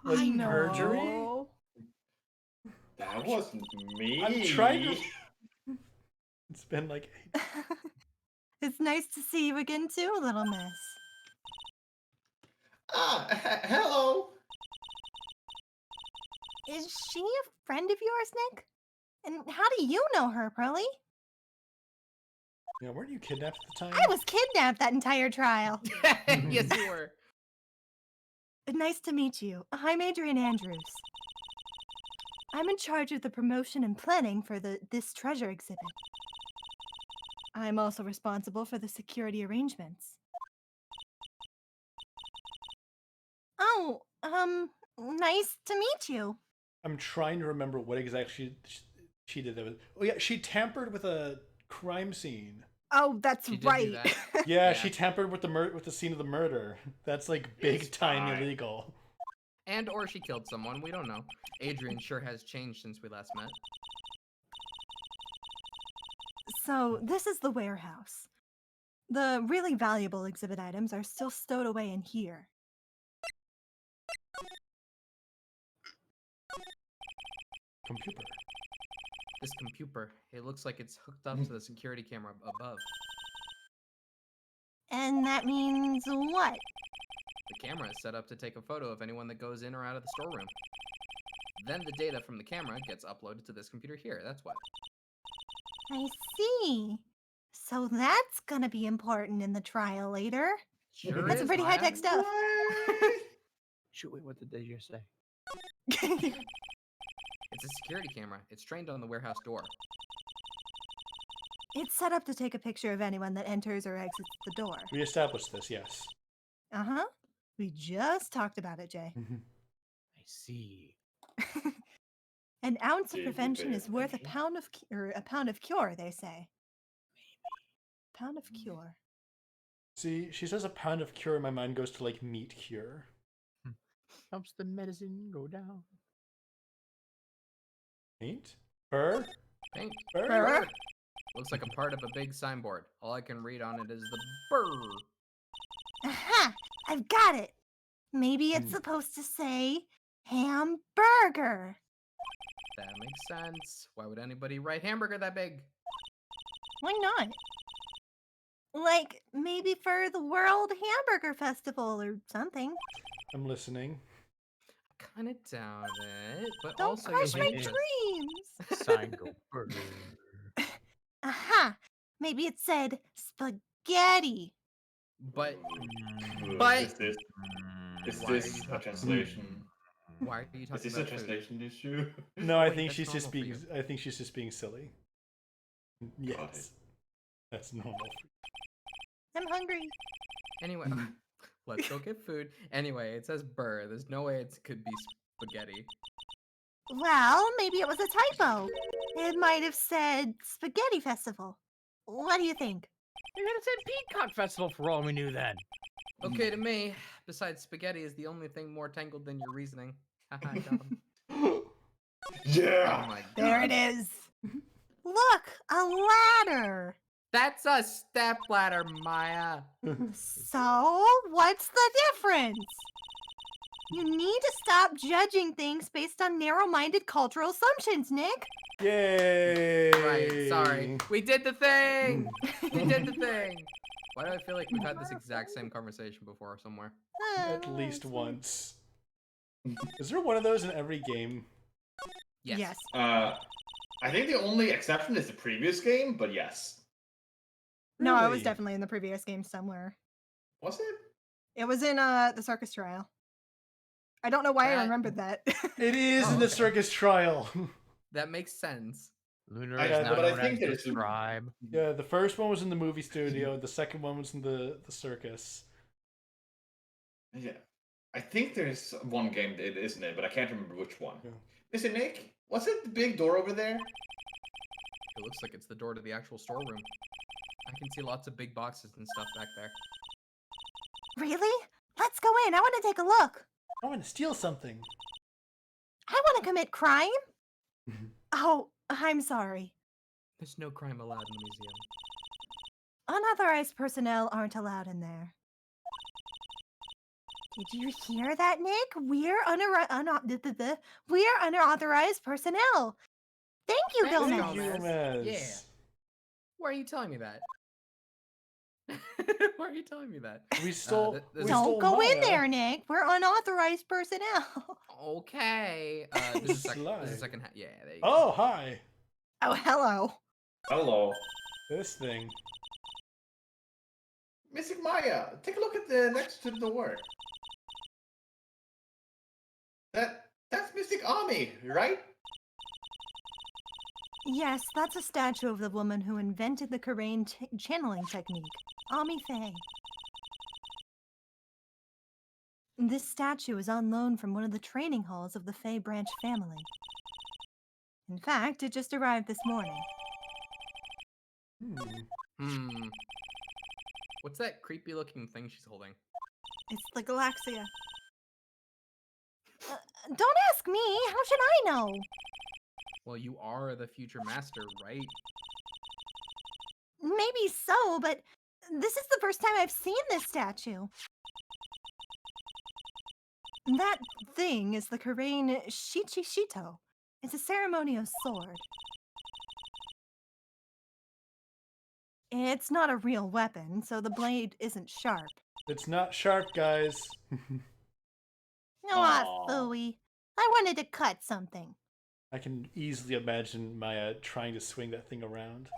Like I know. perjury? That wasn't me. I'm trying to. It's been like It's nice to see you again too, little miss. Hello. Is she a friend of yours, Nick? And how do you know her, Pearly? Yeah, weren't you kidnapped at the time? I was kidnapped that entire trial. Yes, you were. Nice to meet you. I'm Adrian Andrews. I'm in charge of the promotion and planning for this treasure exhibit. I'm also responsible for the security arrangements. Oh, nice to meet you. I'm trying to remember what exactly she did. That was. Oh yeah, she tampered with a crime scene. Oh, that's She did do right. that. Yeah, Yeah. she tampered with the scene of the murder. That's like big It's time fine. illegal. And or she killed someone. We don't know. Adrian sure has changed since we last met. So, this is the warehouse. The really valuable exhibit items are still stowed away in here. Computer. This computer, it looks like it's hooked up to the security camera above. And that means what? The camera is set up to take a photo of anyone that goes in or out of the storeroom. Then the data from the camera gets uploaded to this computer here. That's what. I see. So that's gonna be important in the trial later. Sure That's is, some pretty Maya. high-tech stuff. Shoot, wait, what did they just say? It's a security camera. It's trained on the warehouse door. It's set up to take a picture of anyone that enters or exits the door. We established this, yes. Uh-huh. We just talked about it, Jay. I see. An ounce of Did you prevention pay is worth a attention? pound of cure, they say. Pound of cure. See, she says a pound of cure, my mind goes to like meat cure. Helps the medicine go down. Paint? Fur? Paint. Fur? Fur? Looks like a part of a big signboard. All I can read on it is the burr. Aha! I've got it! Maybe it's supposed to say hamburger. That makes sense. Why would anybody write hamburger that big? Why not? Like, maybe for the World Hamburger Festival or something. I'm listening. Kind of doubt it, but Don't also crush you my might just- dreams! Sign go burger. Aha! Maybe it said spaghetti. But Is But- this Why are is you a talking- translation? why are you Is talking this a about food? translation issue? No, I Wait, think that's she's just normal for being. I think she's just being silly. Yes, that's normal. I'm hungry. Anyway, let's go get food. Anyway, it says burr. There's no way it could be spaghetti. Well, maybe it was a typo. It might have said Spaghetti Festival. What do you think? They could have said Peacock Festival for all we knew then. Okay, to me, besides spaghetti is the only thing more tangled than your reasoning. Haha, got 'em. Oh Yeah. my god. There it is. Look, a ladder. That's a step ladder, Maya. So, what's the difference? You need to stop judging things based on narrow-minded cultural assumptions, Nick. Yay! Right, sorry. We did the thing! We did the thing! Why do I feel like we've had this exact same conversation before somewhere? At least once. Is there one of those in every game? Yes. I think the only exception is the previous game, but yes. No, I was Really? definitely in the previous game somewhere. Was it? It was in the circus trial. I don't know why I That- remembered that. It is Oh, in the okay. circus trial. That makes sense. Lunar I- is now but I known think as there's the a- tribe. Yeah, the first one was in the movie studio. The second one was in the circus. Yeah. I think there's one game that isn't it, but I can't remember which one. Yeah. Mr. Nick, what's it the big door over there? It looks like it's the door to the actual storeroom. I can see lots of big boxes and stuff back there. Really? Let's go in. I want to take a look. I want to steal something. I want to commit crime. Oh, I'm sorry. There's no crime allowed in the museum. Unauthorized personnel aren't allowed in there. Did you hear that, Nick? We're unauthorized personnel. Thank you, Thanks, Gomez. Thank you, Gomez. Gomez. Yeah. Why are you telling me that? Why are you telling me that? We stole. th- we this- stole Don't go in Maya. there, Nick. We're unauthorized personnel. Okay. There's a second. There's a Slide. second. Yeah. There you Oh, hi. Oh, hello. Hello. This thing. Mr. Maya, take a look at the next to the door. That's Mystic Ami, right? Yes, that's a statue of the woman who invented the Karain channeling technique, Ami Faye. This statue is on loan from one of the training halls of the Faye branch family. In fact, it just arrived this morning. Hmm. go. What's that creepy looking thing she's holding? It's the Galaxia. Don't ask me. How should I know? Well, you are the future master, right? Maybe so, but this is the first time I've seen this statue. That thing is the Karain Shichishito. It's a ceremonial sword. It's not a real weapon, so the blade isn't sharp. It's not sharp, guys. Aw, Aw. phooey. I wanted to cut something. I can easily imagine Maya trying to swing that thing around.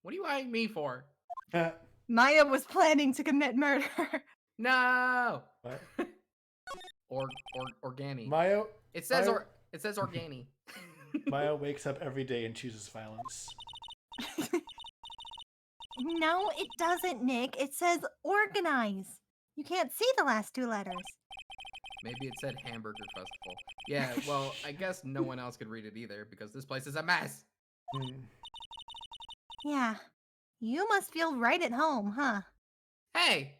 What do you eyeing me for? Maya was planning to commit murder. No. What? Organi. Maya, It says Maya- it says organi. Maya wakes up every day and chooses violence. No, it doesn't, Nick. It says organize. You can't see the last two letters. Maybe it said hamburger festival. Yeah, well, I guess no one else could read it either because this place is a mess. Hmm. Yeah. You must feel right at home, huh? Hey,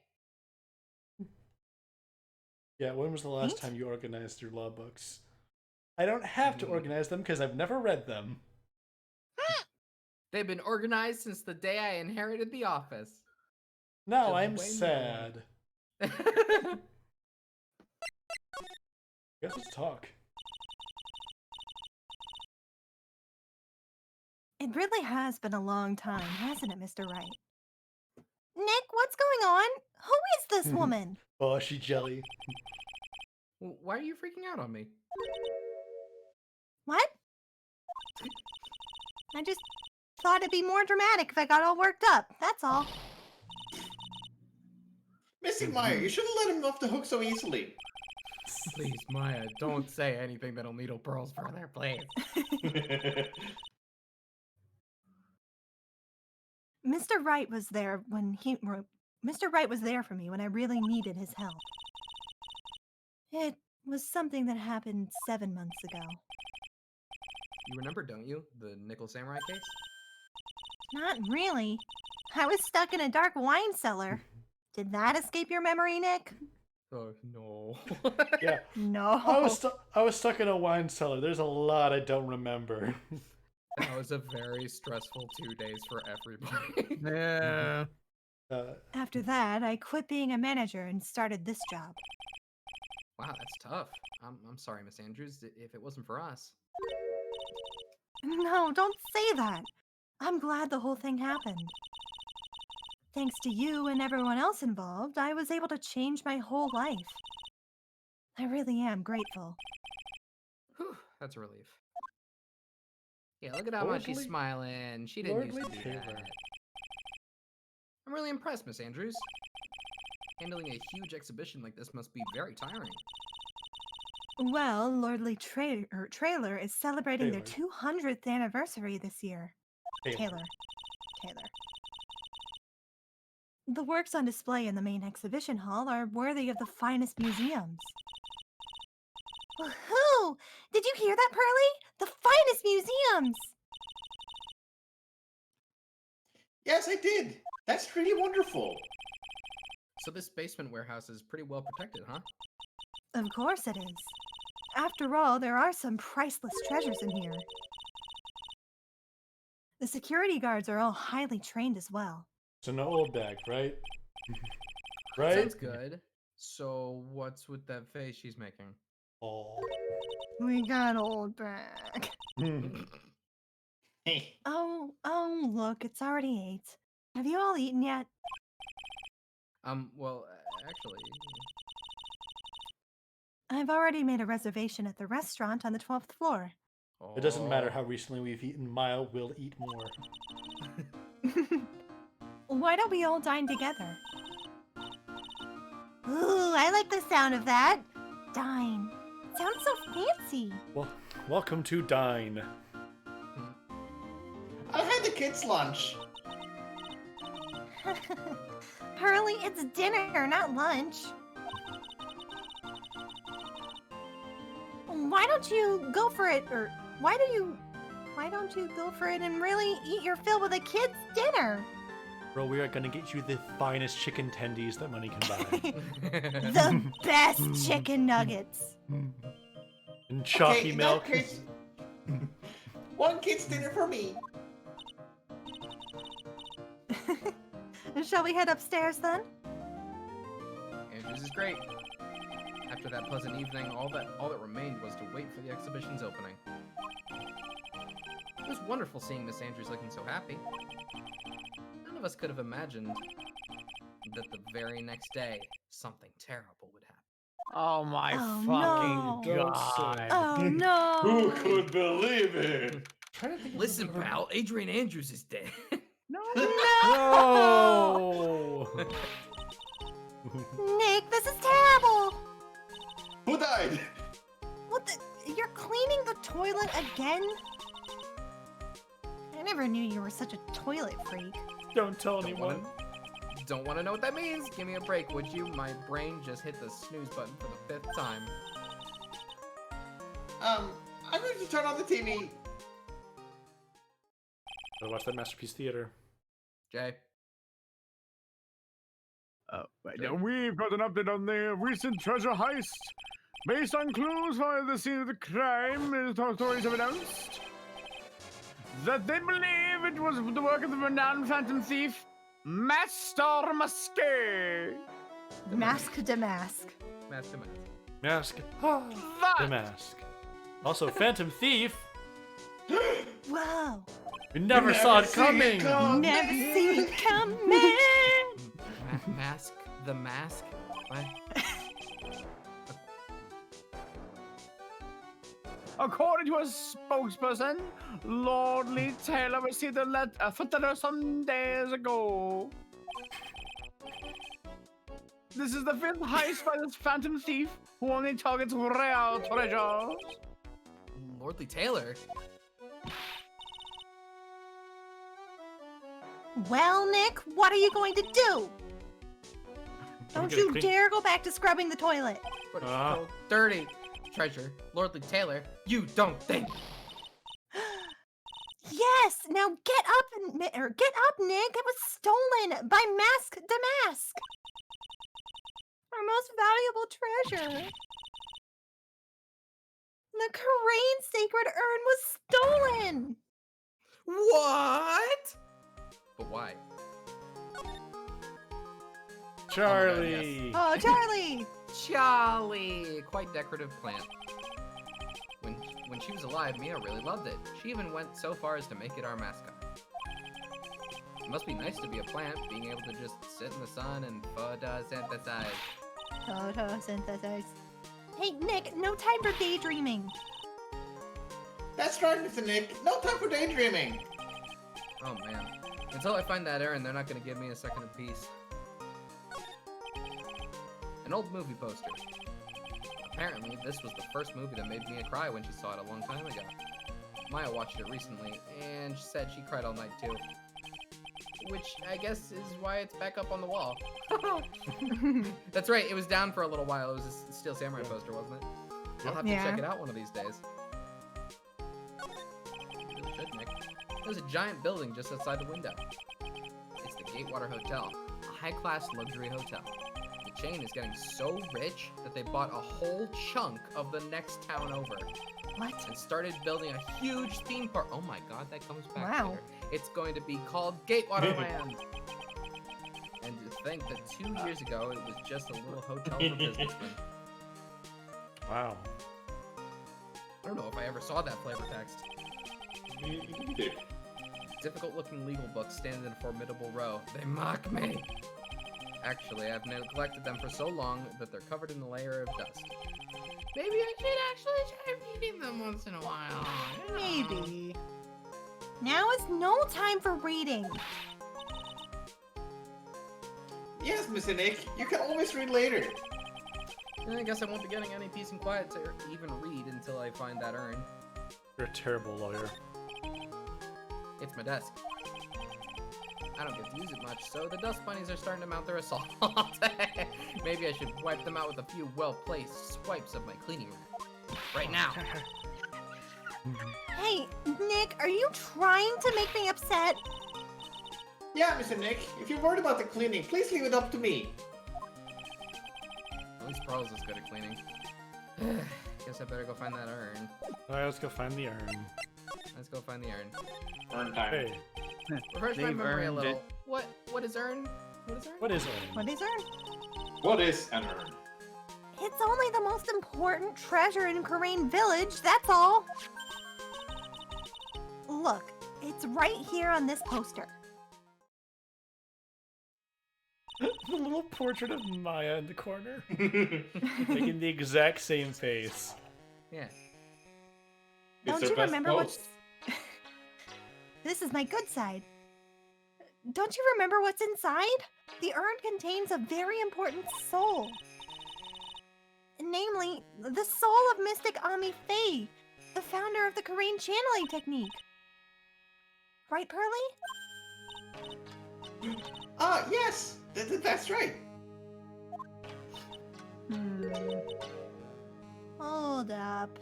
Yeah, when was the last Ain't? time you organized your law books? I don't have to organize them because I've never read them. they've been organized since the day I inherited the office. Now Just I'm way more. sad. Guess let's talk. It really has been a long time, hasn't it, Mr. Wright? Nick, what's going on? Who is this woman? Oh, she jelly. Why are you freaking out on me? What? I just thought it'd be more dramatic if I got all worked up. That's all. Mystic Maya, you shouldn't let him off the hook so easily. Please, Maya, don't say anything that'll needle pearls further, please. Mr. Wright was there when Mr. Wright was there for me when I really needed his help. It was something that happened 7 months ago. You remember, don't you? The Nickel Samurai case? Not really. I was stuck in a dark wine cellar. Did that escape your memory, Nick? Oh, no. Yeah, No. I was stuck in a wine cellar. There's a lot I don't remember. That was a very stressful 2 days for everybody. Yeah. After that, I quit being a manager and started this job. Wow, that's tough. I'm sorry, Miss Andrews, if it wasn't for us. No, don't say that. I'm glad the whole thing happened. Thanks to you and everyone else involved, I was able to change my whole life. I really am grateful. Whew, that's a relief. Yeah, look at how much she's Lordly- smiling. She didn't used to Lordly do Taylor. that. I'm really impressed, Miss Andrews. Handling a huge exhibition like this must be very tiring. Well, Lordly Trailer is celebrating their Taylor. 200th anniversary this year. Taylor. The works on display in the main exhibition hall are worthy of the finest museums. Woohoo! Did you hear that, Pearly? The finest museums! Yes, I did. That's pretty wonderful. So this basement warehouse is pretty well protected, huh? Of course it is. After all, there are some priceless treasures in here. The security guards are all highly trained as well. So no old bag, right? Right? Sounds good. So what's with that face she's making? Oh. We got old back. Hey. Oh, look, it's already 8. Have you all eaten yet? Well, actually, I've already made a reservation at the restaurant on the 12th floor. It doesn't matter Oh. how recently we've eaten. Mile will eat more. Why don't we all dine together? Ooh, I like the sound of that. Dine. Sounds so fancy. Well, welcome to Dine. I had the kids' lunch. Pearly, it's dinner, not lunch. Why don't you go for it, or why don't you go for it and really eat your fill with a kid's dinner? Bro, we are gonna get you the finest chicken tendies that money can buy. The best chicken nuggets. And chalky in milk. that case, one kid's dinner for me. Shall we head upstairs then? Andrews is great. After that pleasant evening, all that remained was to wait for the exhibition's opening. It was wonderful seeing Miss Andrews looking so happy. None of us could have imagined that the very next day, something terrible would happen. Oh my Oh, fucking no. god. Oh no! Who could believe it? Trying to think of Listen, another- pal, Adrian Andrews is dead. No. No! Nick, this is terrible. Who died? What the? You're cleaning the toilet again? I never knew you were such a toilet freak. Don't tell Don't anyone. Don't want to know what that means. Give me a break, would you? My brain just hit the snooze button for the 5th time. I'm going to turn on the TV. Gotta watch that Masterpiece Theater. Jay. We've got an update on the recent treasure heist. Based on clues found at the scene of the crime, authorities have announced that they believe it was the work of the renowned phantom thief, Master Masqué. Mask to mask. Mask to mask. Mask. The But mask. Also, Phantom Thief. Whoa! We never saw it coming. Never seen it coming. Mask? The mask? What? according to a spokesperson, Lordly Taylor received a letter some days ago. This is the 5th heist by this phantom thief who only targets rare treasures. Lordly Taylor? Well, Nick, what are you going to do? Don't gonna you clean- dare go back to scrubbing the toilet. But it's Ah. so dirty. Treasure. Lordly Taylor, you don't think. Yes, now get up, Nick. It was stolen by Mask to Mask. Our most valuable treasure. The Crane Sacred Urn was stolen. What? But why? Charlie. Oh, Charlie. Charlie! Quite decorative plant. When she was alive, Mia really loved it. She even went so far as to make it our mascot. It must be nice to be a plant, being able to just sit in the sun and photosynthesize. Photosynthesis. Hey, Nick, no time for daydreaming. That's right, Mr. Nick. No time for daydreaming. Oh man. Until I find that urn, they're not gonna give me a second apiece. An old movie poster. Apparently, this was the first movie that made Mia cry when she saw it a long time ago. Maya watched it recently, and she said she cried all night too. Which I guess is why it's back up on the wall. That's right, it was down for a little while. It was a Steel Samurai poster, wasn't it? I'll have to check it out one of these days. You really should, Nick. There's a giant building just outside the window. It's the Gatewater Hotel, a high-class luxury hotel. The chain is getting so rich that they bought a whole chunk of the next town over. What? And started building a huge theme park. Oh my god, that comes back Wow. later. It's going to be called Gatewater Land. And to think that 2 years ago, it was just a little hotel for businessmen. Wow. I don't know if I ever saw that flavor text. Me neither. Difficult-looking legal books stand in a formidable row. They mock me. Actually, I've neglected them for so long that they're covered in a layer of dust. Maybe I should actually try reading them once in a while. Maybe. Now is no time for reading. Yes, Mr. Nick, you can always read later. I guess I won't be getting any peace and quiet to even read until I find that urn. You're a terrible lawyer. It's my desk. I don't get to use it much, so the dust bunnies are starting to mount their assault. Maybe I should wipe them out with a few well-placed swipes of my cleaning rack. Right now. Hey, Nick, are you trying to make me upset? Yeah, Mr. Nick, if you're worried about the cleaning, please leave it up to me. At least Pearl's is good at cleaning. Guess I better go find that urn. Alright, let's go find the urn. Let's go find the urn. Earn time. Hey, Refresh my They've memory a earned little. it. What is urn? What is urn? what is urn? What is urn? What is an urn? It's only the most important treasure in Karain Village, that's all. Look, it's right here on this poster. The little portrait of Maya in the corner. Making the exact same face. Yeah. Don't her you best remember what's... post. This is my good side. Don't you remember what's inside? The urn contains a very important soul. Namely, the soul of Mystic Ami Faye, the founder of the Karain channeling technique. Right, Pearly? Yes, that's right. Hold up.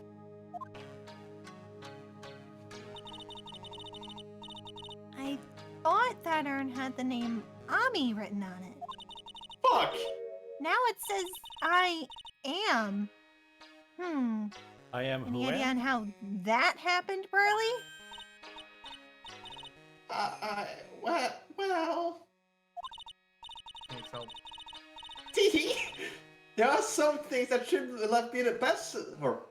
I thought that urn had the name Ami written on it. Fuck. Now it says I am. I am Any who idea am? on how that happened, Pearly? Well, Thanks, help. there are some things that should left be the best, or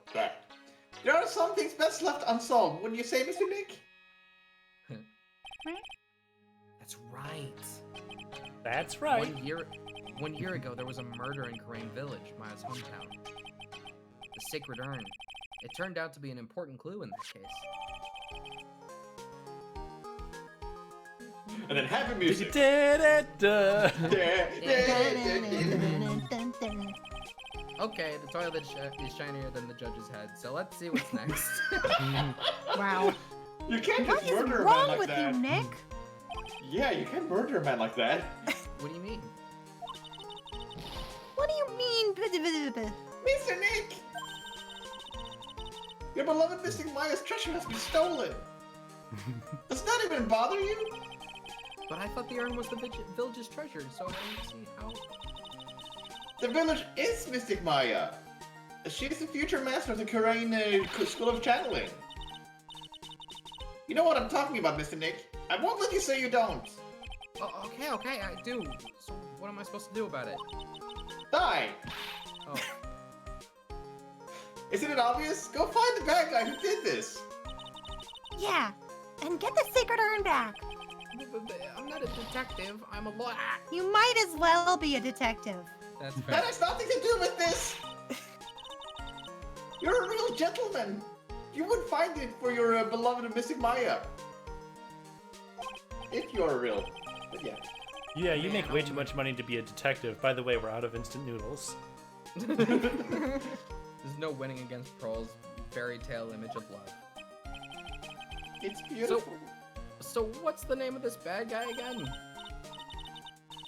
there are some things best left unsolved. Wouldn't you say, Mr. Nick? That's right. That's right. 1 year ago, there was a murder in Karain Village, Maya's hometown. The sacred urn. It turned out to be an important clue in that case. And then happy music. Da-da-da. Okay, the toilet is shinier than the judge's head, so let's see what's next. Wow. You can't What just is murder a man wrong like with that. you, Nick? Yeah, you can't murder a man like that. What do you mean? What do you mean? Mr. Nick! Your beloved Mystic Maya's treasure has been stolen. Does that even bother you? But I thought the urn was the village's treasure, so I don't see how... The village is Mystic Maya. She is the future master of the Karain School of Channeling. You know what I'm talking about, Mr. Nick. I won't let you say you don't. Oh, okay, I do. So what am I supposed to do about it? Die! Oh, Isn't it obvious? Go find the bad guy who did this. Yeah, and get the sacred urn back. but I'm not a detective. I'm a lawyer. You might as well be a detective. That's That fair. has nothing to do with this. You're a real gentleman. You would find it for your beloved Mystic Maya. If you're real. But yeah. Yeah, you Man, make way oh too much money to be a detective. By the way, we're out of instant noodles. There's no winning against Pearl's fairy tale image of love. It's beautiful. So what's the name of this bad guy again?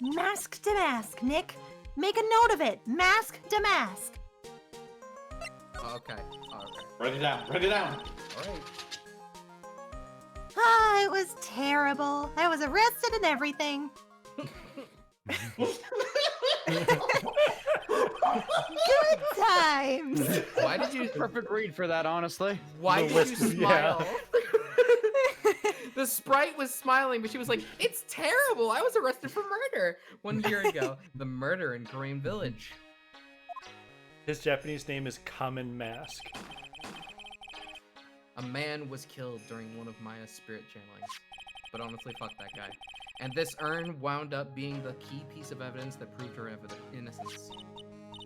Mask to mask, Nick. Make a note of it. Mask to mask. Okay. Write it down. Write it down. Alright. Ah, it was terrible. I was arrested and everything. Good times. Why did you Perfect read for that, honestly. Why The did list- you yeah. smile? The sprite was smiling, but she was like, "It's terrible. I was arrested for murder 1 year ago. The murder in Korean Village." His Japanese name is Common Mask. A man was killed during one of Maya's spirit channelings. But honestly, fuck that guy. And this urn wound up being the key piece of evidence that proved her innocence.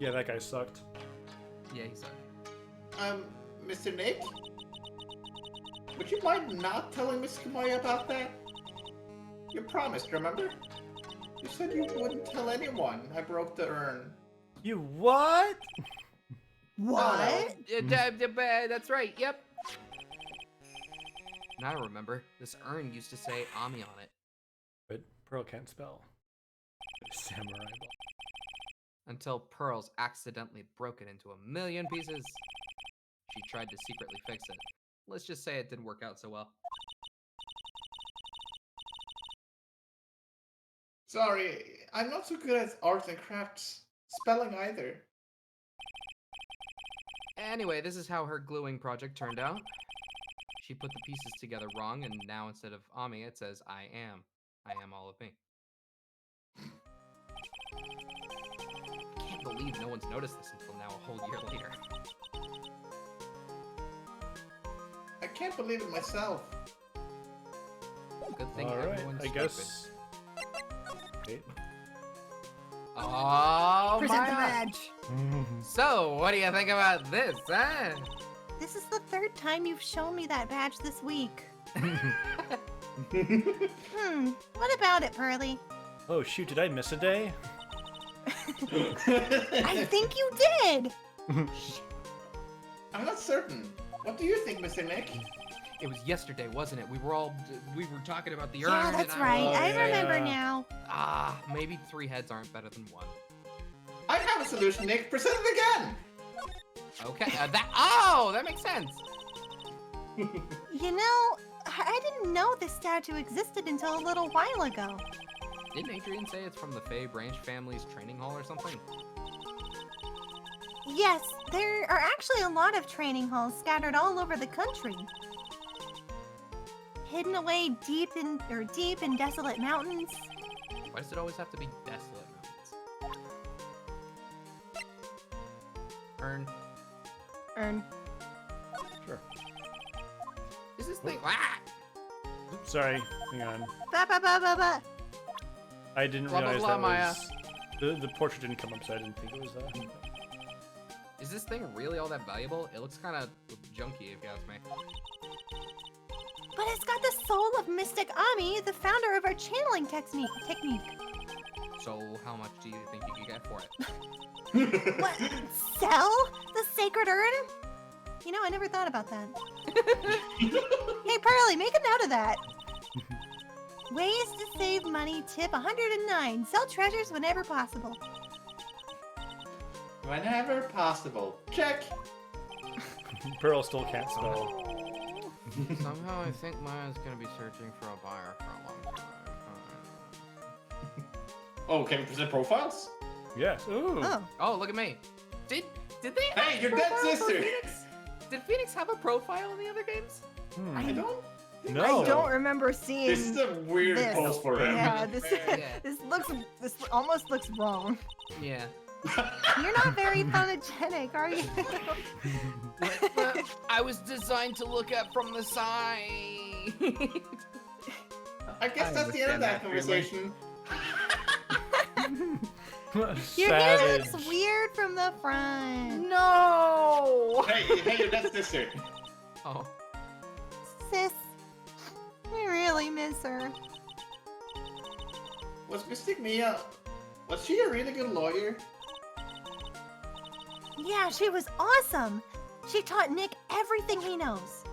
Yeah, that guy sucked. Yeah, he sucked. Mr. Nick? Would you mind not telling Miss Kamaya about that? You promised, remember? You said you wouldn't tell anyone I broke the urn. You what? What? That's right. Yep. Now I remember. This urn used to say Ami on it. But Pearl can't spell. Samurai ball. Until Pearls accidentally broke it into a million pieces. She tried to secretly fix it. Let's just say it didn't work out so well. Sorry, I'm not so good at arts and crafts. Spelling either. Anyway, this is how her gluing project turned out. She put the pieces together wrong, and now instead of Ami, it says I am. I am all of me. Can't believe no one's noticed this until now, a whole year later. I can't believe it myself. Good thing Alright, everyone's I stupid. guess. Wait. Oh, Present the Maya. badge. So, what do you think about this, huh? This is the third time you've shown me that badge this week. What about it, Pearly? Oh shoot, did I miss a day? I think you did. I'm not certain. What do you think, Mr. Nick? It was yesterday, wasn't it? We were talking about the urn. Yeah, that's and right. I yeah, remember yeah. now. Maybe 3 heads aren't better than 1. I have a solution, Nick. Present it again. Okay, that makes sense. You know, I didn't know this statue existed until a little while ago. Didn't Adrian say it's from the Fae Branch family's training hall or something? Yes, there are actually a lot of training halls scattered all over the country. Hidden away deep in desolate mountains. Why does it always have to be desolate mountains? Urn. Sure. Is this thing? Ah! Oops, sorry. Hang on. Ba ba ba ba ba. I didn't Blah, blah, realize blah, that Maya. was... The portrait didn't come up, so I didn't think it was that. Is this thing really all that valuable? It looks kind of junky, if you ask me. But it's got the soul of Mystic Ami, the founder of our channeling technique. So, how much do you think you could get for it? What? Sell the sacred urn? You know, I never thought about that. Hey, Pearly, make a note of that. Ways to save money, tip 109. Sell treasures whenever possible. Whenever possible. Check. Pearl still can't spell. Somehow I think Maya's gonna be searching for a buyer for a long time. Oh, can we present profiles? Yes. Ooh. Oh, Oh, look at me. Did they Hey, have your a dead profile for sister. Phoenix? Did Phoenix have a profile in the other games? Hmm. I don't. No. I don't remember seeing This is a weird this. post for him. Yeah, this Yeah. this almost looks wrong. Yeah. You're not very photogenic, are you? But I was designed to look at from the side. I guess that's the end of that conversation. Your hair Savage. looks weird from the front. No! Hey, your dead sister. Oh. Sis, we really miss her. Was Mystic Mia... Was she a really good lawyer? Yeah, she was awesome. She taught Nick everything he knows.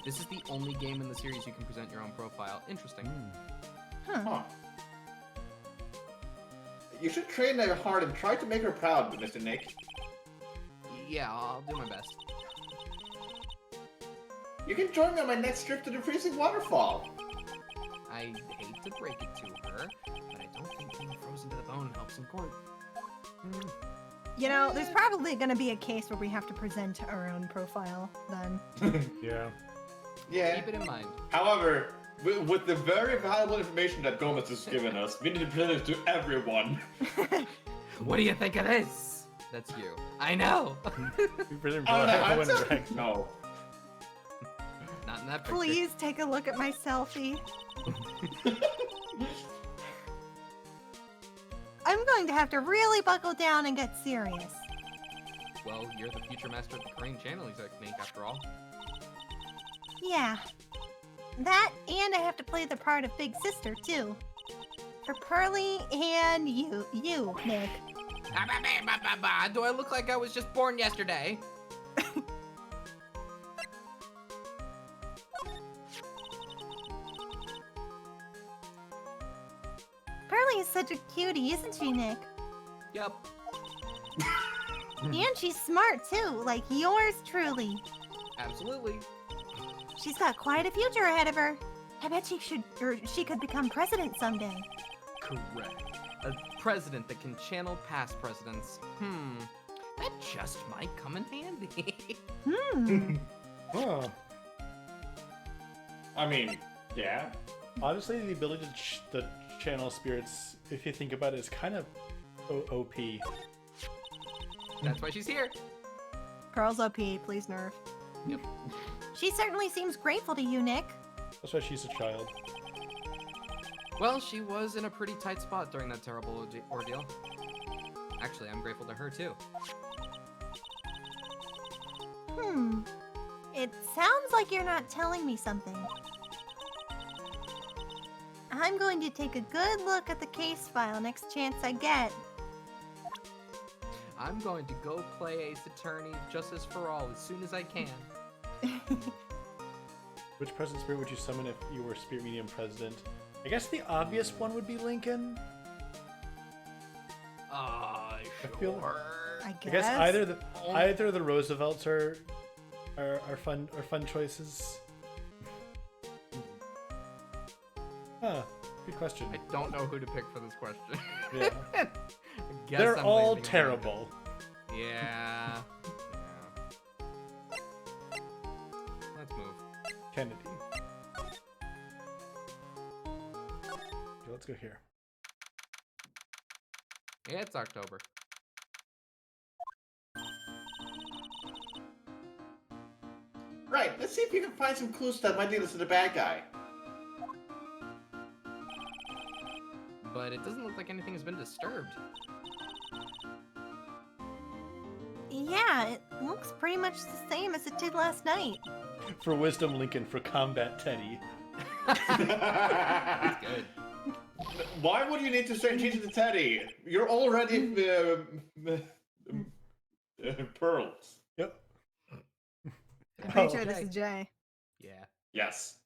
This is the only game in the series you can present your own profile. Interesting. Huh. You should train her hard and try to make her proud, Mr. Nick. Yeah, I'll do my best. You can join me on my next trip to the freezing waterfall. I hate to break it to her, but I don't think being frozen to the bone helps in court. You know, there's probably going to be a case where we have to present our own profile then. Yeah. Yeah. Keep it in mind. However, with the very valuable information that Gomez has given us, we need to present it to everyone. What do you think of this? That's you. I know. You present Oh, no, everyone I'm direct. no. Not in that picture. Please take a look at my selfie. I'm going to have to really buckle down and get serious. Well, you're the future master of the crane channeling technique, after all. Yeah. That, and I have to play the part of Big Sister, too. For Pearly and you, Nick. Do I look like I was just born yesterday? Pearly is such a cutie, isn't she, Nick? Yep. And she's smart, too, like yours truly. Absolutely. She's got quite a future ahead of her. I bet she could become president someday. Correct. A president that can channel past presidents. That just might come in handy. Huh. I mean, yeah. Honestly, the ability to channel spirits, if you think about it, is kind of OP. That's why she's here. Girls OP, please nerf. Yep. She certainly seems grateful to you, Nick. That's why she's a child. Well, she was in a pretty tight spot during that terrible ordeal. Actually, I'm grateful to her too. It sounds like you're not telling me something. I'm going to take a good look at the case file next chance I get. I'm going to go play Ace Attorney Justice for All as soon as I can. Which president spirit would you summon if you were Spirit Medium president? I guess the obvious one would be Lincoln. Sure. I I guess either the Roosevelts are fun choices. Huh. Good question. I don't know who to pick for this question. Yeah. I guess They're I'm all landing on terrible. Lincoln. Yeah. Let's move. Kennedy. Okay, let's go here. Yeah, it's October. Right, let's see if you can find some clues that might lead us to the bad guy. But it doesn't look like anything has been disturbed. Yeah, it looks pretty much the same as it did last night. For wisdom, Lincoln. For combat, Teddy. Good. Why would you need to start changing to Teddy? You're already pearls. Yep. I'm pretty Oh. sure this is Jay. Yeah. Yes.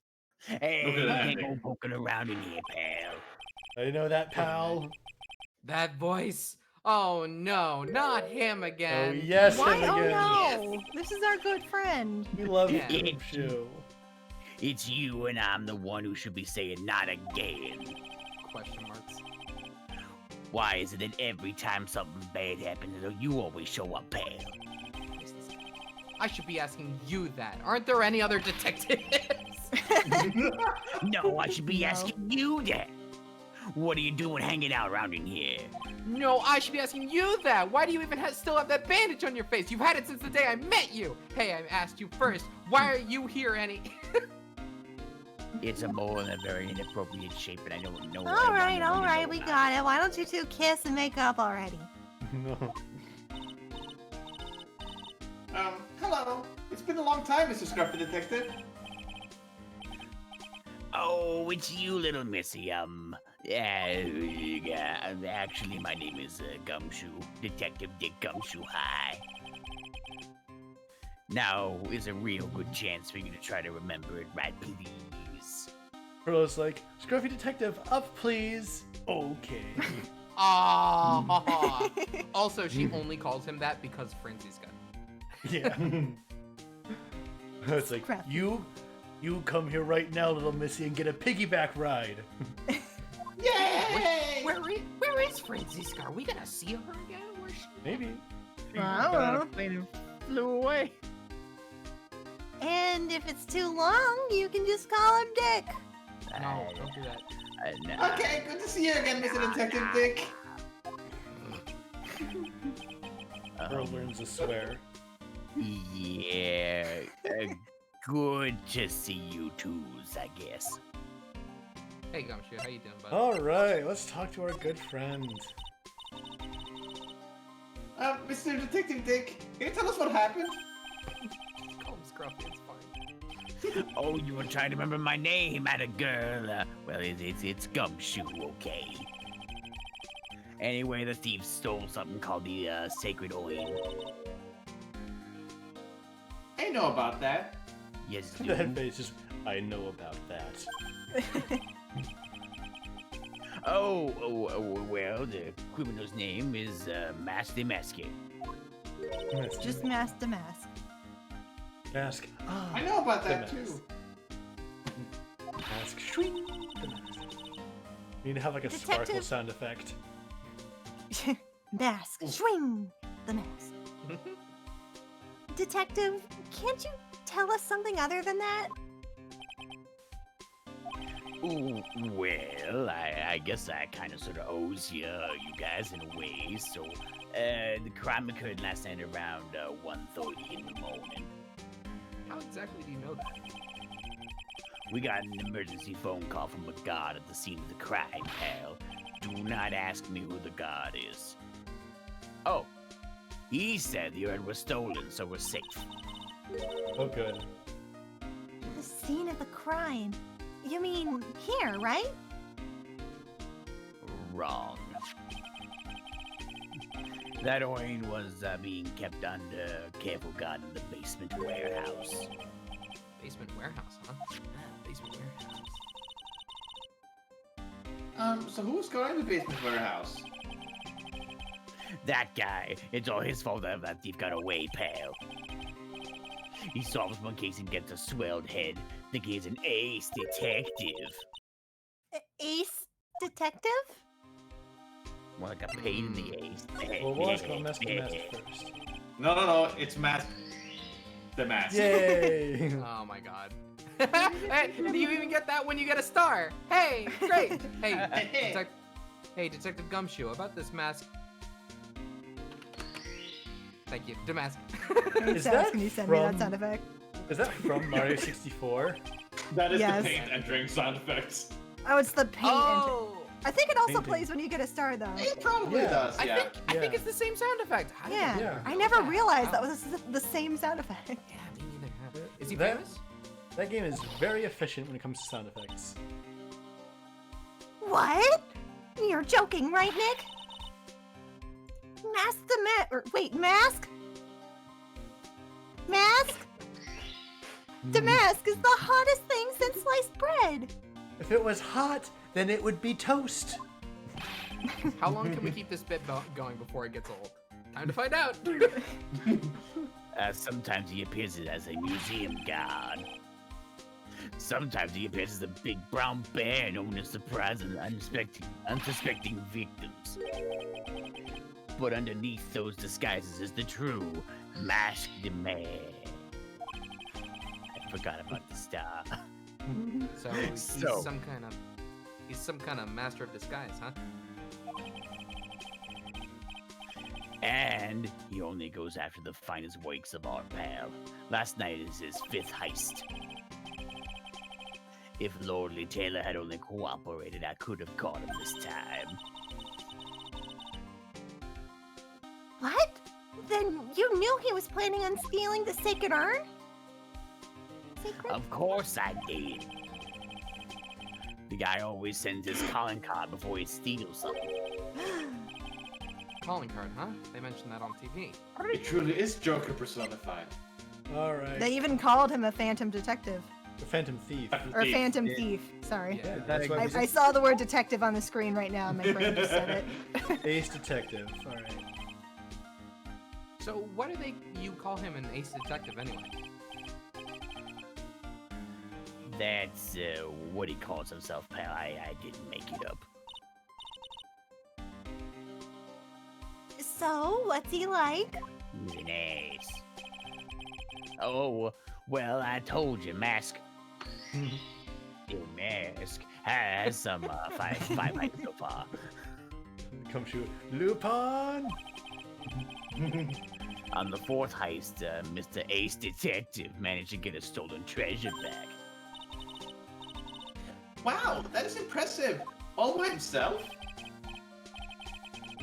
Hey, Look at you that can't thing. go poking around in here, pal. I know that, pal. That voice. Oh no, not him Oh, again. yes, Why? him Oh again. no! This is our good friend. We love Yeah. Groove Shoe. It's you and I'm the one who should be saying not again. Question marks. Why is it that every time something bad happens, you always show up, pal? I should be asking you that. Aren't there any other detectives? No, I should be No. asking you that. What are you doing hanging out around in here? No, I should be asking you that. Why do you even still have that bandage on your face? You've had it since the day I met you. Hey, I asked you first. Why are you here, Annie? It's a mole in a very inappropriate shape, and I don't know. All right, we got it. Why don't you two kiss and make up already? No. Hello. It's been a long time, Mr. Scruffy Detective. Oh, it's you, little missy. Yeah, actually, my name is Gumshoe. Detective Dick Gumshoe. Hi. Now is a real good chance for you to try to remember it, right, please? Furlow's like, Scruffy Detective, up please. Okay. Ah. Also, she only calls him that because Frenzy's got. Yeah. It's like, Scruffy. you come here right now, little missy, and get a piggyback ride. Yay! Where is Frenzy Scar? We gonna see her again? Where's she? Maybe. He I got don't on a know. plane and flew away. And if it's too long, you can just call him Dick. No, don't do that. No. Okay, good to see you again, Mr. Detective Dick. Earl learns to swear. Yeah, good to see you twos, I guess. Hey Gumshoe, how you doing, bud? Alright, let's talk to our good friend. Mr. Detective Dick, can you tell us what happened? Call him Scruffy, it's fine. Oh, you were trying to remember my name, at a girl. Well, it's Gumshoe, okay? Anyway, the thief stole something called the sacred oil. I know about that. Yes, The you. head face just, I know about that. Oh, well, the criminal's name is Master Maske. Just mask to mask. Mask. Ah, I know about the that mask. too. Mask. Shwing. The mask. You need to have like a sparkle Detective. sound effect. Mask. Swing. The mask. Detective, can't you tell us something other than that? Ooh, well, I guess I kind of sort of owes you guys in a way. So, the crime occurred last night around 1:30 in the morning. How exactly do you know that? We got an emergency phone call from a guard at the scene of the crime, pal. Do not ask me who the guard is. Oh, he said the urn was stolen, so we're safe. Oh, good. The scene of the crime. You mean here, right? Wrong. That oil was being kept under careful guard in the basement warehouse. Basement warehouse, huh? Basement warehouse. So who's guarding the basement warehouse? That guy. It's all his fault that that thief got away, pal. He solves one case and gets a swelled head, thinking he's an ace detective. Ace Detective? More like a pain in the ace. Well, we'll ask about Mask the Mask first. No, it's Mask. The Mask. Yay! Oh my god. Hey, do you even get that when you get a star? Hey, great. Hey, Detective Gumshoe, about this mask. Thank you, Damask. Is that Can you send me that from- sound effect? Is that from Mario 64? That is Yes. the paint entering sound effects. Oh, it's the paint engine. Oh, I think it also Painting. plays when you get a star, though. It probably Yeah. does, I yeah. think Yeah. it's the same sound effect. How did Yeah, you Yeah. I know never that? realized that Wow. was the same sound effect. Yeah, me neither. Is he That- famous? That game is very efficient when it comes to sound effects. What? You're joking, right, Nick? Mask the wait, Mask? Mask? Damask is the hottest thing since sliced bread. If it was hot, then it would be toast. How long can we keep this bit going before it gets old? Time to find out. Sometimes he appears as a museum guard. Sometimes he appears as a big brown bear known to surprise and unsuspecting victims. But underneath those disguises is the true masked man. I forgot about the star. So he's So- some kind of master of disguise, huh? And he only goes after the finest works of art, pal. Last night is his 5th heist. If Lordly Taylor had only cooperated, I could have caught him this time. What? Then you knew he was planning on stealing the sacred urn? Sacred? Of course I did. The guy always sends his calling card before he steals something. Calling card, huh? They mentioned that on TV. It truly is Joker personified. All right. They even called him a phantom detective. The Phantom Thief. Or phantom thief, sorry. Yeah, that's why I saw the word detective on the screen right now, and my brain just said it. Ace Detective. All right. So why do you call him an ace detective anyway? That's what he calls himself, pal. I didn't make it up. So, what's he like? He's an ace. Oh, well, I told you, Mask. Your Mask has some five heights so far. Come shoot. Lupin! On the fourth heist, Mr. Ace Detective managed to get a stolen treasure back. Wow, that is impressive. All by himself?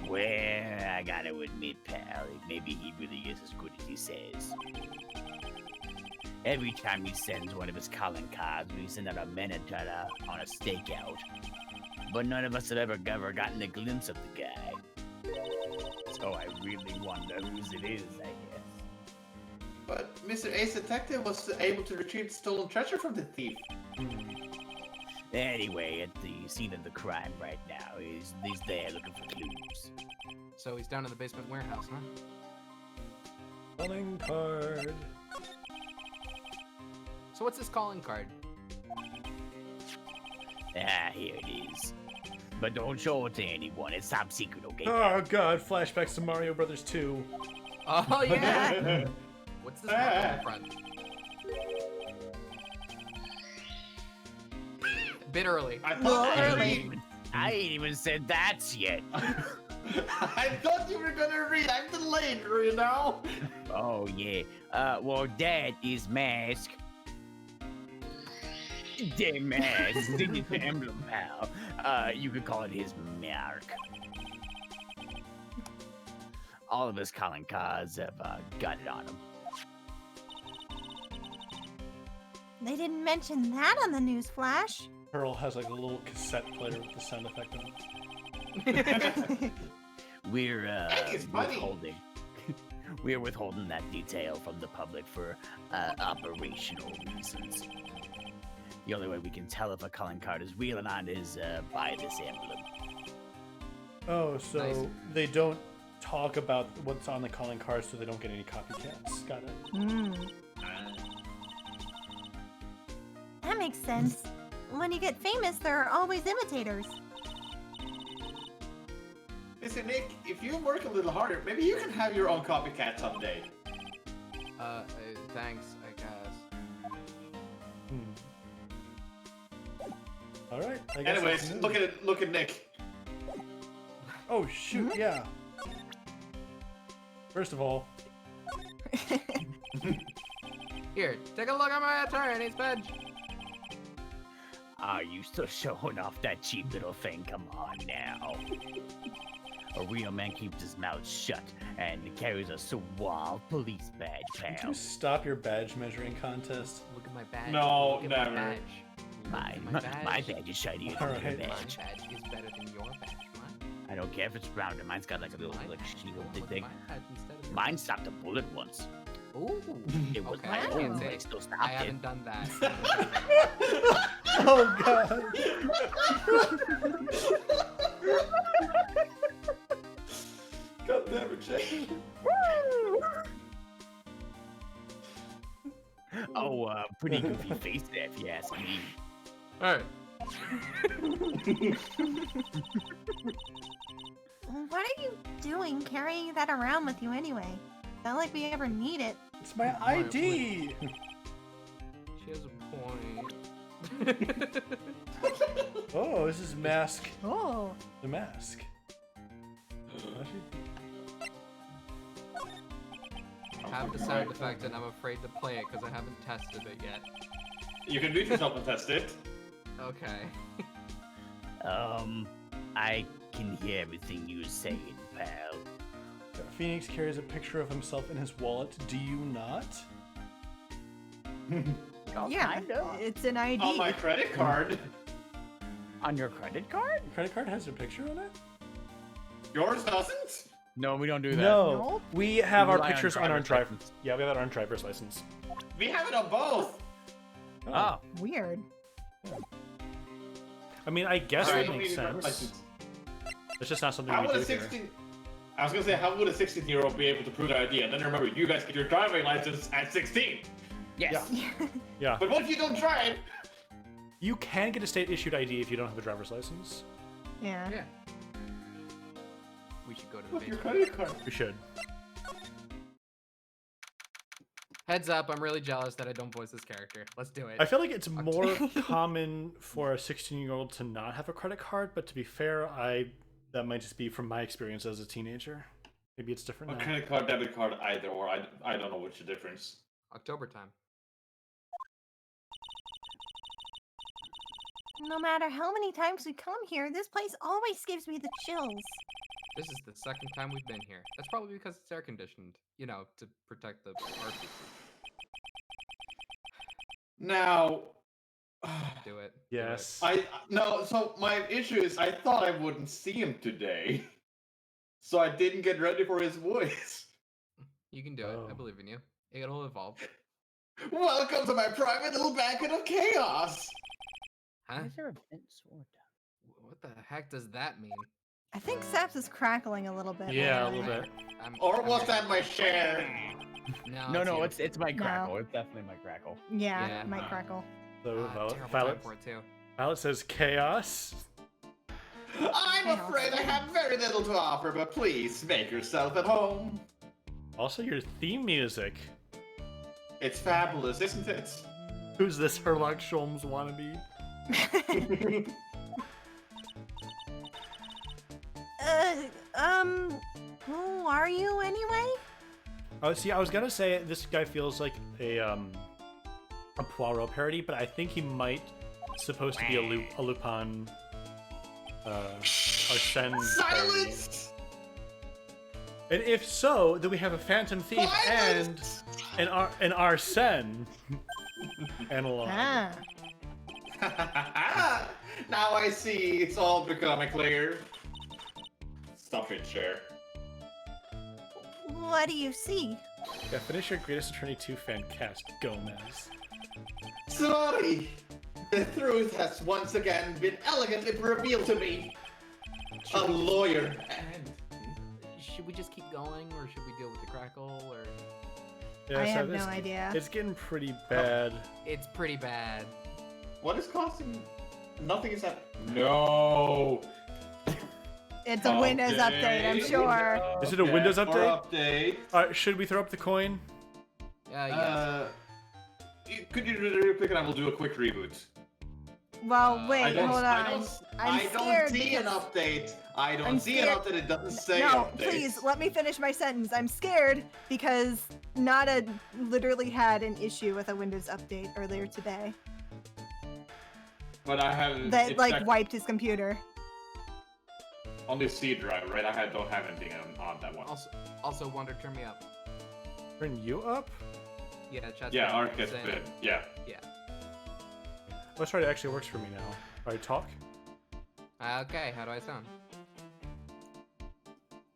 Well, I gotta admit, pal, maybe he really is as good as he says. Every time he sends one of his calling cards, we send out a men and try to on a stakeout. But none of us have ever gotten a glimpse of the guy. So I really wonder whose it is, I guess. But Mr. Ace Detective was able to retrieve the stolen treasure from the thief. Anyway, at the scene of the crime right now, he's there looking for clues. So he's down in the basement warehouse, huh? Calling card. So what's his calling card? Ah, here it is. But don't show it to anyone. It's top secret, okay? Oh god, flashbacks to Mario Brothers 2. Oh yeah! What's this mark on the front? Bit early. I thought I ain't even said that yet. I thought you were gonna read. I'm delayed, you know. Oh yeah. Well, that is Mask. The Mask. It's the emblem, pal. You could call it his mark. All of his calling cards have got it on them. They didn't mention that on the news flash. Pearl has like a little cassette player with the sound effect on it. We're it's funny. withholding that detail from the public for operational reasons. The only way we can tell if a calling card is real or not is by this emblem. Oh, so Nice. they don't talk about what's on the calling card so they don't get any copycats. Got it. That makes sense. When you get famous, there are always imitators. Listen, Nick, if you work a little harder, maybe you can have your own copycat someday. Thanks, I guess. All right. I guess Anyways, that's look at Nick. Oh shoot! Yeah. First of all, Here, take a look at my attorney's badge. Are you still showing off that cheap little thing? Come on now. A real man keeps his mouth shut and carries a suave police badge, did pal. you stop your badge measuring contest? Look at my badge. No, Look at never. My badge. Look at My badge is shinier All than your right. My badge. badge is better than your badge. I don't care if it's round. Mine's got like a little My like badge. shield Look at thing. my badge instead of your Mine stopped a bullet once. Ooh. It was Okay, my I own, can't but say it still I stopped it. haven't done that. Oh god. God damn it, Jay. Oh, pretty goofy face there, if you ask me. Alright. What are you doing carrying that around with you anyway? Not like we ever need it. It's my ID. She has a point. Oh, this is Mask. Oh. The Mask. I have the sound effect and I'm afraid to play it because I haven't tested it yet. You can mute yourself and test it. Okay. I can hear everything you're saying, pal. Phoenix carries a picture of himself in his wallet. Do you not? Yeah, it's an ID. On my credit card. On your credit card? Your credit card has a picture on it? Yours doesn't? No, we don't do that. No. We have We our rely on pictures on our driver's driver. license. Yeah, we have that on our driver's license. We have it on both. Oh. Weird. I mean, I guess Alright, that we makes need a driver's sense. license. It's just not something How we would do a here. 16? I was gonna say, how would a 16-year-old be able to prove their ID? And then remember, you guys get your driving license at 16. Yes. Yeah. But what if you don't drive? You can get a state-issued ID if you don't have a driver's license. Yeah. Yeah. We should go to the What's your basement. credit card? We should. Heads up, I'm really jealous that I don't voice this character. Let's do it. I feel like it's more common for a 16-year-old to not have a credit card, but to be fair, that might just be from my experience as a teenager. Maybe it's different A now. credit card, debit card, either or. I don't know which the difference. October time. No matter how many times we come here, this place always gives me the chills. This is the second time we've been here. That's probably because it's air conditioned. You know, to protect the art pieces. Now, Do it. Yes. no. So my issue is, I thought I wouldn't see him today, so I didn't get ready for his voice. You can do it. I Oh. believe in you. It'll evolve. Welcome to my private little banquet of chaos. Huh? Why is there a bent sword? What the heck does that mean? I think Saps is crackling a little bit. Yeah, a lately. little bit. Or was that my share? No, you. it's my crackle. It's definitely my crackle. Yeah, Yeah. might crackle. So Terrible Violet, time for it too. Violet says chaos. I'm afraid I have very little to offer, but please make yourself at home. Also, your theme music. It's fabulous, isn't it? Who's this Herlock Sholmes wannabe? Who are you anyway? Oh, see, I was gonna say this guy feels like a Poirot parody, but I think he might supposed to be a Lupin, Arsène parody. Silence! And if so, then we have a Phantom Thief Silence! and an Arsène analog. Ah. Now I see, it's all becoming clear. Stop it, Cher. What do you see? Yeah, finish your Greatest Attorney 2 fan cast, Gomez. Sorry! The truth has once again been elegantly revealed to me. A lawyer and... Should we just keep going, or should we deal with the crackle, or... Yeah, I so have this- no idea. It's getting pretty bad. It's pretty bad. What is costing? Nothing is that. No! It's a Windows update, I'm Update. sure. Is it a Windows Or update? update. Alright, should we throw up the coin? Yes. Could you do it real quick and I will do a quick reboot? Well, I wait, don't, hold I on. don't, I'm I don't scared see an because- update. I don't I'm see an scared- update. It doesn't say No, update. please, let me finish my sentence. I'm scared because Nada literally had an issue with a Windows update earlier today But I have that it's like back wiped his computer. on the C drive, right? Don't have anything on that one. Also, Wonder, turn me up. Bring you up? Yeah, chat's Yeah, been Art gets saying- bit. Yeah. Yeah. Let's try it actually works for me now. Alright, talk. Okay, how do I sound?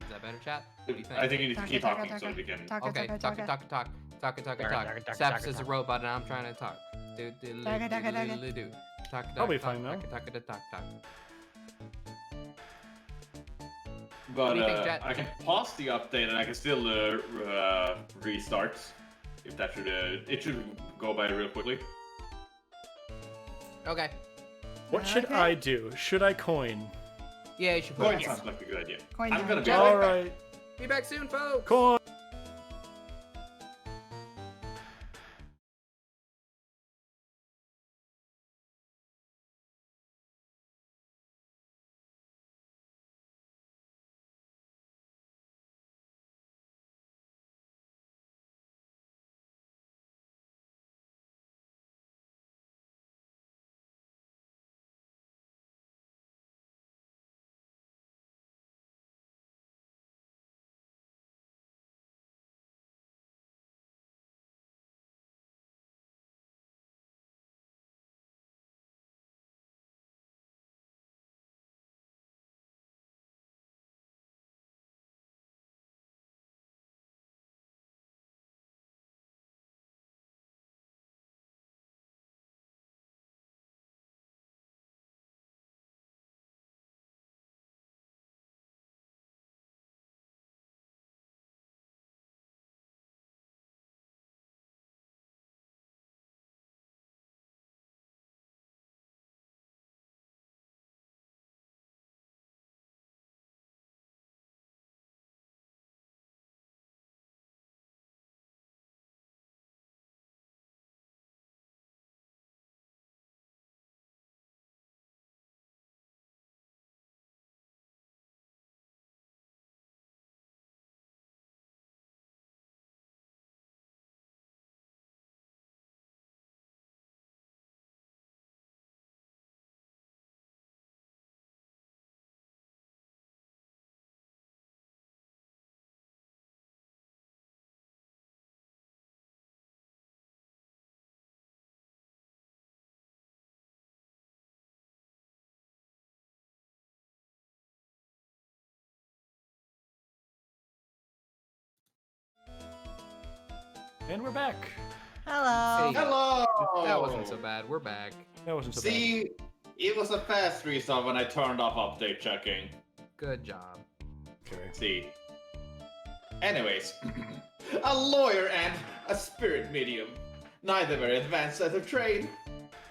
Is that better, chat? What do you think? I think you need to Talk, keep talk, talking talk, so we can. Talk, Okay, talk, talk, talk, talk, talk, talk, talk, Talk, talk. talk, Saps is a talk. robot, and I'm trying to talk. Do do Talk, talk, talk, talk. do do. Talk, I'll be talk, fine now. talk, talk, talk, talk. But do you think, Jet? I can pause the update and I can still restart. If that should it should go by real quickly. Okay. What should Okay. I do? Should I coin? Yeah, you should put Coin it. sounds like a good idea. Coin I'm time. gonna be Jet, right back. Alright, Be back soon, folks. coin! And we're back. Hello. Hey. Hello! That wasn't so bad. We're back. That wasn't so See, it was a fast restart when I turned off update checking. Good job. bad. Okay. See. Anyways, a lawyer and a spirit medium. Neither very advanced at their trade.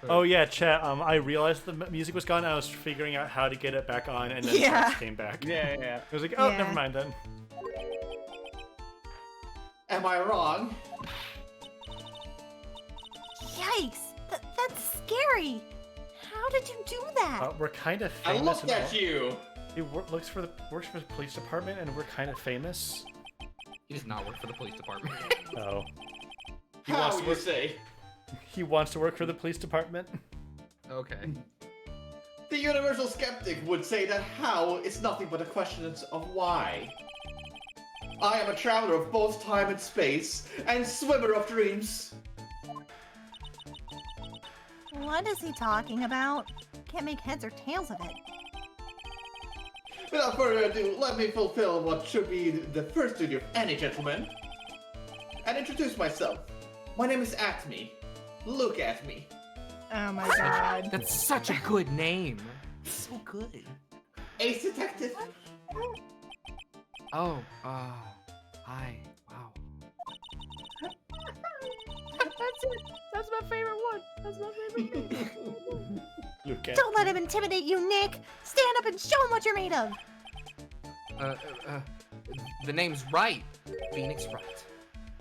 Oh yeah, chat. I realized the music was gone. I was figuring out how to get it back on, and then Yeah. it came back. Yeah. I was like, oh, Yeah. never mind then. Am I wrong? Yikes! That's scary. How did you do that? We're kind of I famous. looked at you. He works for the police department, and we're kind of famous. He does not work for the police department. Oh, he How wants to you work. say? He wants to work for the police department. Okay. The universal skeptic would say that how is nothing but a question of why. I am a traveler of both time and space, and swimmer of dreams. What is he talking about? Can't make heads or tails of it. Without further ado, let me fulfill what should be the first duty of any gentleman, and introduce myself. My name is Acme. Look at me. Oh my god. That's such a good name. So good. Ace detective. Oh, hi. Wow. That's it. That's my favorite one. That's my favorite thing. Look at. Don't let him intimidate you, Nick! Stand up and show him what you're made of! The name's right. Phoenix Wright.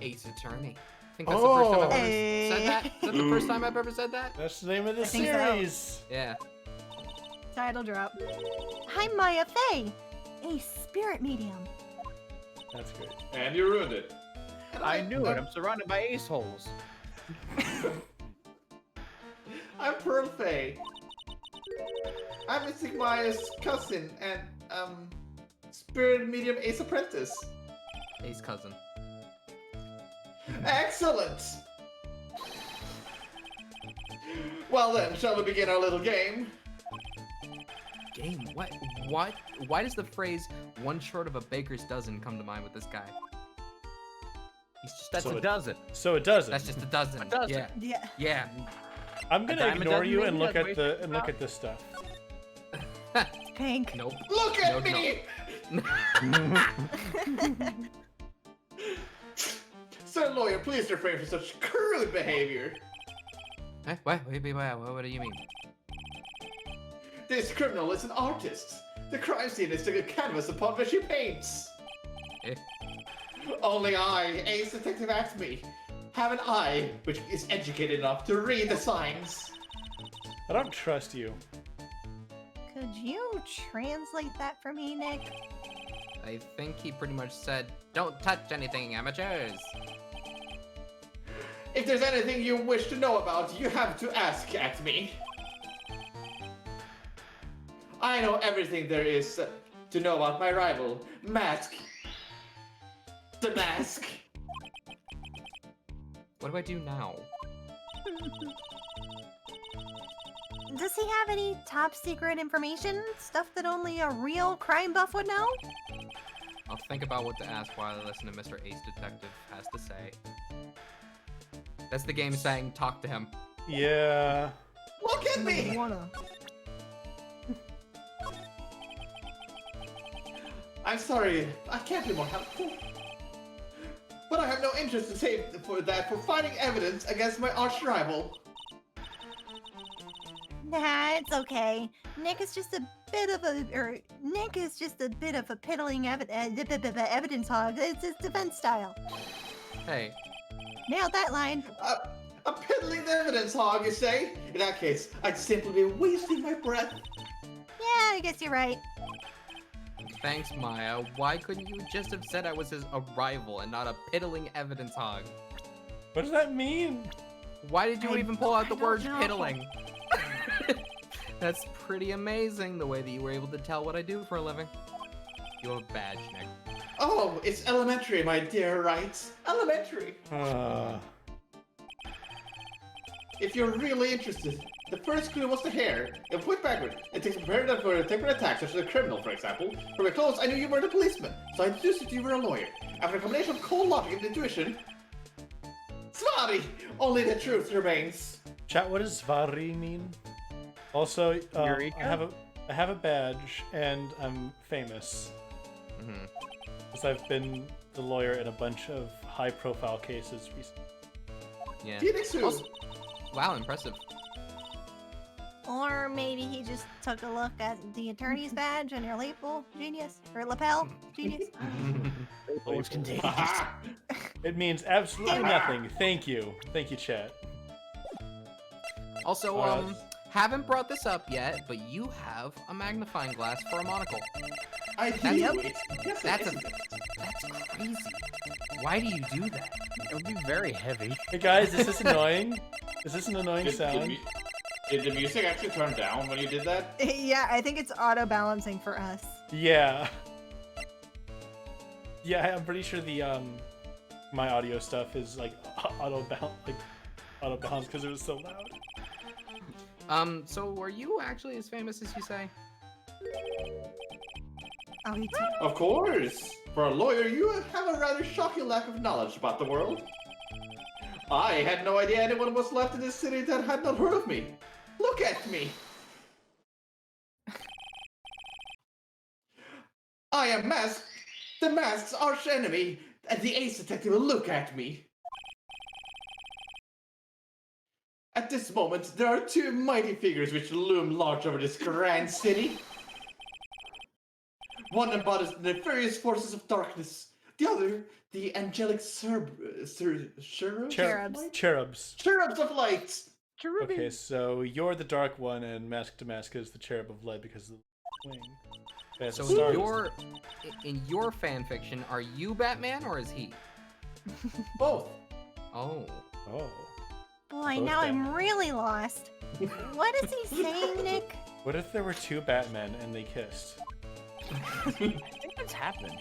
Ace Attorney. I think that's the first time I've ever said that. Is that the first time I've ever said that? That's the name of the I think so. series. Yeah. Title drop. I'm Maya Fey, a spirit medium. That's good. And you ruined it. I knew it. I'm surrounded by ace holes. I'm Pearl Fey. I'm Mystic Maya's cousin and, spirit medium Ace apprentice. Ace cousin. Excellent! Well then, shall we begin our little game? Game? What? What? Why does the phrase "one short of a baker's dozen" come to mind with this guy? He's just That's So a it- dozen. So it doesn't. that's just a dozen. A dozen. Yeah. Yeah. Yeah. I'm gonna dime a ignore dozen, you maybe? and look That's at way the too and look much. at this stuff. Pink. Nope. Look at No, no. me! Sir lawyer, please refrain from such crude behavior. Eh, what? What do you mean? This criminal is an artist. The crime scene is a canvas upon which he paints. Eh? Only I, Ace Detective Acme, have an eye which is educated enough to read the signs. I don't trust you. Could you translate that for me, Nick? I think he pretty much said, "Don't touch anything, amateurs." If there's anything you wish to know about, you have to ask Acme. I know everything there is to know about my rival, Mask. The Mask. What do I do now? Does he have any top secret information? Stuff that only a real crime buff would know? I'll think about what to ask while I listen to Mr. Ace Detective has to say. That's the game saying, talk to him. Yeah. Look at me! Wanna. I'm sorry, I can't be more helpful. But I have no interest in saying for finding evidence against my arch rival. Nah, it's okay. Nick is just a bit of a piddling evidence hog. It's his defense style. Hey, Nailed that line. A piddling evidence hog, you say? In that case, I'd simply be wasting my breath. Yeah, I guess you're right. thanks, Maya. Why couldn't you just have said I was his rival and not a piddling evidence hog? What does that mean? Why did you even pull out the I don't word know. piddling? That's pretty amazing, the way that you were able to tell what I do for a living. You have a badge, Nick. Oh, it's elementary, my dear Wright. Elementary. If you're really interested, the first clue was the hair. It went backward. It takes prepared for a temporary attack, such as a criminal, for example. From your clothes, I knew you were a policeman, so I deduced that you were a lawyer. After a combination of cold logic and intuition, sorry. Only the truth remains. Chat, what does Svari mean? Also, Eureka? I have a badge and I'm famous Hmm. because I've been the lawyer in a bunch of high-profile cases recently. Yeah. Phoenix who? Also- wow, impressive. Or maybe he just took a look at the attorney's badge on your lapel, genius. Or lapel, genius. It's contagious. Aha! It means absolutely nothing. Thank you, chat. Also, Alright. haven't brought this up yet, but you have a magnifying glass for a monocle. I That's- do. Yes, that's it is. That's crazy. Why do you do that? It would be very heavy. Hey guys, is this annoying? Is this an annoying Did, sound? did the music actually turn down when you did that? Yeah, I think it's auto balancing for us. Yeah. Yeah, I'm pretty sure the my audio stuff is like auto balance because it was so loud. So are you actually as famous as you say? Oh, he took. Of course. For a lawyer, you have a rather shocking lack of knowledge about the world. I had no idea anyone was left in this city that had not heard of me. Look at me. I am Mask, the Mask's arch enemy, and the ace detective will look at me. At this moment, there are two mighty figures which loom large over this grand city. One embodies the nefarious forces of darkness. The other, the angelic cherubs? Cherubs. Cherubs of light. Okay, so you're the dark one, and Mask to Mask is the cherub of light because of the wing. Okay, So Star- in your fan fiction, are you Batman or is he? Both. Oh. Oh. Boy, Both now them. I'm really lost. What is he saying, Nick? What if there were two Batmen and they kissed? I think that's happened.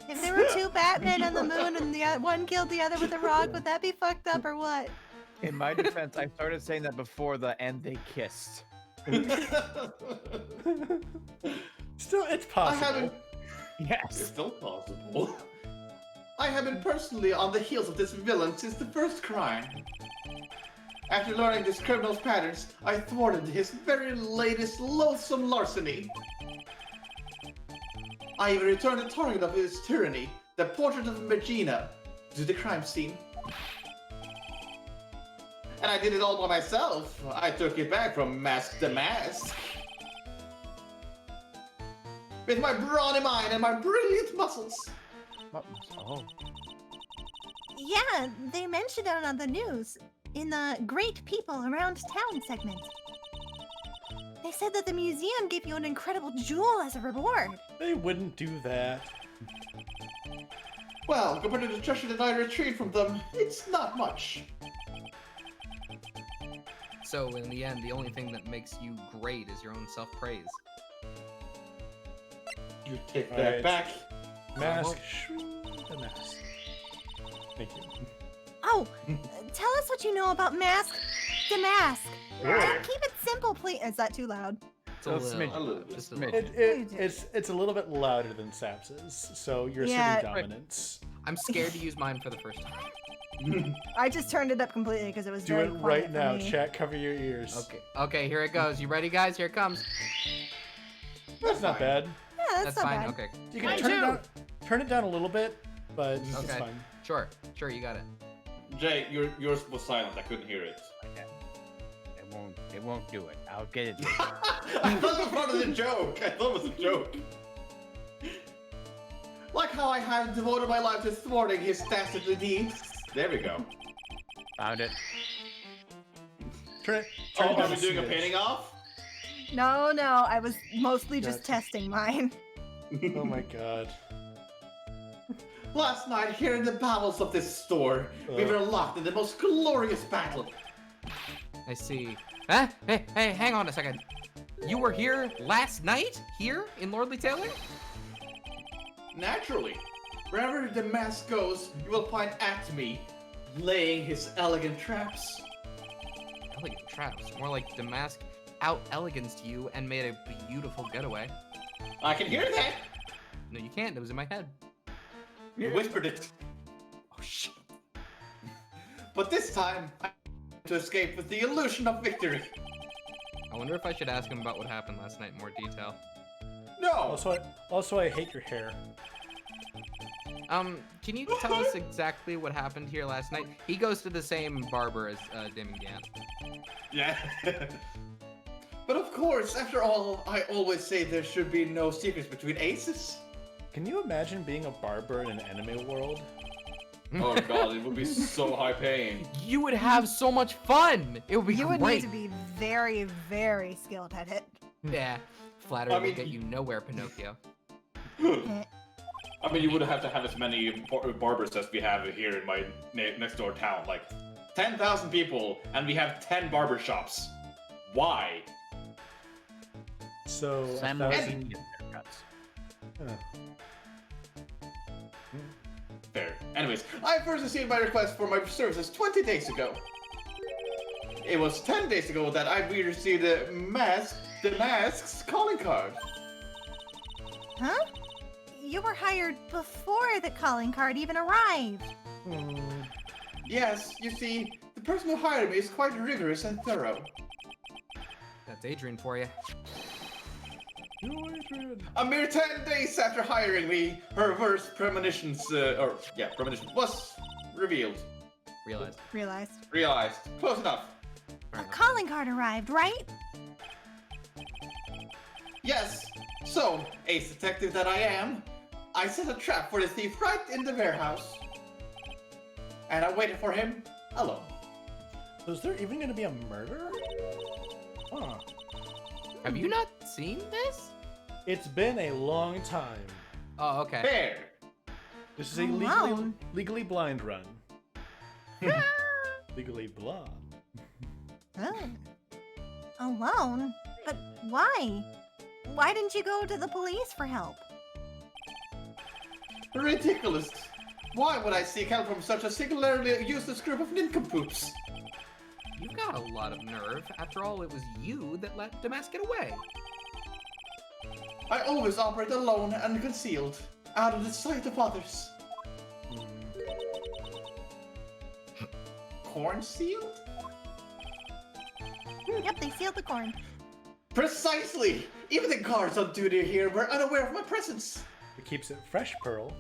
If there were two Batmen on the moon and the one killed the other with a rock, would that be fucked up or what? In my defense, I started saying that before the "and they kissed." Still, it's I possible. haven't. It's Yes. still possible. I have been personally on the heels of this villain since the first crime. After learning this criminal's patterns, I thwarted his very latest loathsome larceny. I even returned the target of his tyranny, the portrait of Regina, to the crime scene. And I did it all by myself. I took it back from Mask to Mask. With my brawny mind and my brilliant muscles. Oh. Yeah, they mentioned it on the news in the Great People Around Town segment. They said that the museum gave you an incredible jewel as a reward. They wouldn't do that. Well, compared to the treasure that I retrieved from them, it's not much. So in the end, the only thing that makes you great is your own self-praise. You take All that right. back. Mask. well- The mask. Thank you. Oh, tell us what you know about Mask to Mask. And keep it simple, please. Is that too loud? It's a So little, smidgen. just a Smidgen. little. It's a little bit louder than Saps's, so you're Yeah. asserting dominance. I'm scared to use mine for the first time. I just turned it up completely because it was Do very it quiet right for now. me. Chat, cover your ears. Okay. Okay, here it goes. You ready, guys? Here it comes. That's not bad. Yeah, that's, That's not fine. bad. Okay. You can Mine turn it down a little bit, but it's Okay. fine. Sure. Sure, you got it. Jay, yours was silent. I couldn't hear it. It won't do it. I'll get it. I thought it was part of the joke. I thought it was a joke. Like how I have devoted my life to thwarting his dastardly deeds. There we go. Found it. Turn it Oh, down are we doing a smidge. painting off? No, no, I was mostly just Gotcha. testing mine. Oh my god. Last night, here in the bowels of this store, we were locked in the most glorious battle. I see. Huh? Hey, hang on a second. You were here last night? Here in Lordly Taylor? Naturally, wherever the mask goes, you will find Acme laying his elegant traps. Elegant traps. More like Damask out-eleganced you and made a beautiful getaway. I can hear that. No, you can't. It was in my head. You whispered it. Oh, shit. but this time I to escape with the illusion of victory. I wonder if I should ask him about what happened last night in more detail. No! Also, I hate your hair. Can you tell us exactly what happened here last night? He goes to the same barber as Dim and Gan. Yeah. But of course, after all, I always say there should be no secrets between aces. Can you imagine being a barber in an anime world? Oh god, it would be so high paying. You would have so much fun. It would be You would great. need to be very, very skilled at it. Yeah, flattery I will mean- get you nowhere, Pinocchio. I mean, you would have to have as many barbers as we have here in my next door town. Like, 10,000 people, and we have 10 barber shops. Why? So, Sam 1,000... Wilson haircuts. Fair. Anyways, I first received my request for my services 20 days ago. It was 10 days ago that we received the mask's calling card. Huh? You were hired before the calling card even arrived. Yes, you see, the person who hired me is quite rigorous and thorough. That's Adrian for you. A mere 10 days after hiring me, her worst premonition was revealed. Realized. Close enough. Fair A enough. calling card arrived, right? Yes. So, ace detective that I am, I set a trap for the thief right in the warehouse. And I waited for him alone. So is there even going to be a murder? Huh. Have you not seen this? It's been a long time. Oh, okay. Fair. This is a Alone? legally blind run. Legally blonde. Oh. Alone? But why? Why didn't you go to the police for help? Ridiculous. Why would I seek help from such a singularly useless group of nincompoops? You've got a lot of nerve. After all, it was you that let Damas get away. I always operate alone and concealed, out of the sight of others. Corn sealed? Yep, they sealed the corn. Precisely! Even the guards on duty here were unaware of my presence. It keeps it fresh, Pearl.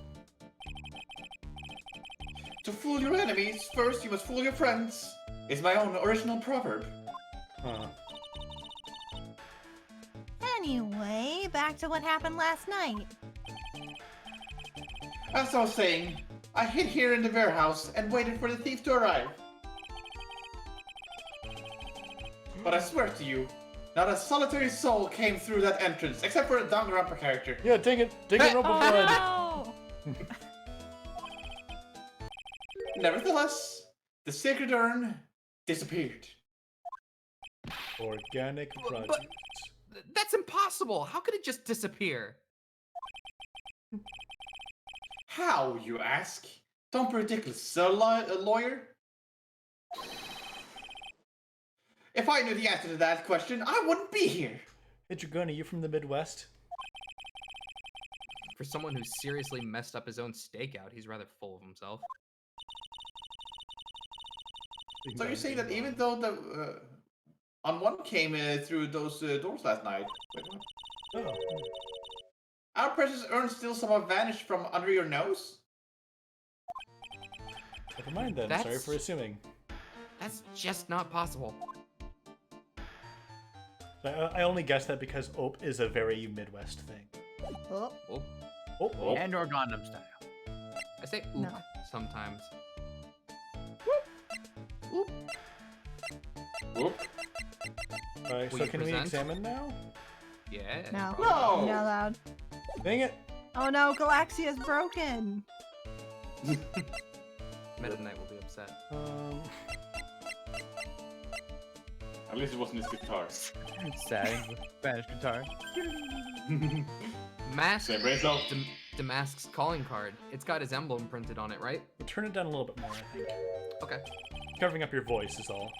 To fool your enemies, first you must fool your friends, is my own original proverb. Huh. Anyway, back to what happened last night. As I was saying, I hid here in the warehouse and waited for the thief to arrive. But I swear to you, not a solitary soul came through that entrance, except for a Danganronpa character. Yeah, dang it. Dig it, Robo Blood. no! Nevertheless, the sacred urn disappeared. Organic But- produce. That's impossible. How could it just disappear? How, you ask? Don't be ridiculous, a lawyer? If I knew the answer to that question, I wouldn't be here. Hey, Dragona, you from the Midwest? For someone who seriously messed up his own stakeout, he's rather full of himself. So you're saying that even though the on one came through those doors last night, wait, what? Oh. Our precious urn still somehow vanished from under your nose? Never mind then. Sorry That's- for assuming. That's just not possible. I only guessed that because Ope is a very Midwest thing. Oh, Oh, Oh. And or Gundam style. I say oop No. sometimes. Whoop. Alright, Will so you can we present? examine now? Yeah. no. probably. No! Not allowed. Dang it! Oh no, Galaxia's broken. Meta Knight will be upset. At least it wasn't his guitar. Sad with Spanish guitar. Mask Same brain cell. Damask's calling card. It's got his emblem printed on it, right? We'll turn it down a little bit more, I think. Okay. Covering up your voice is all.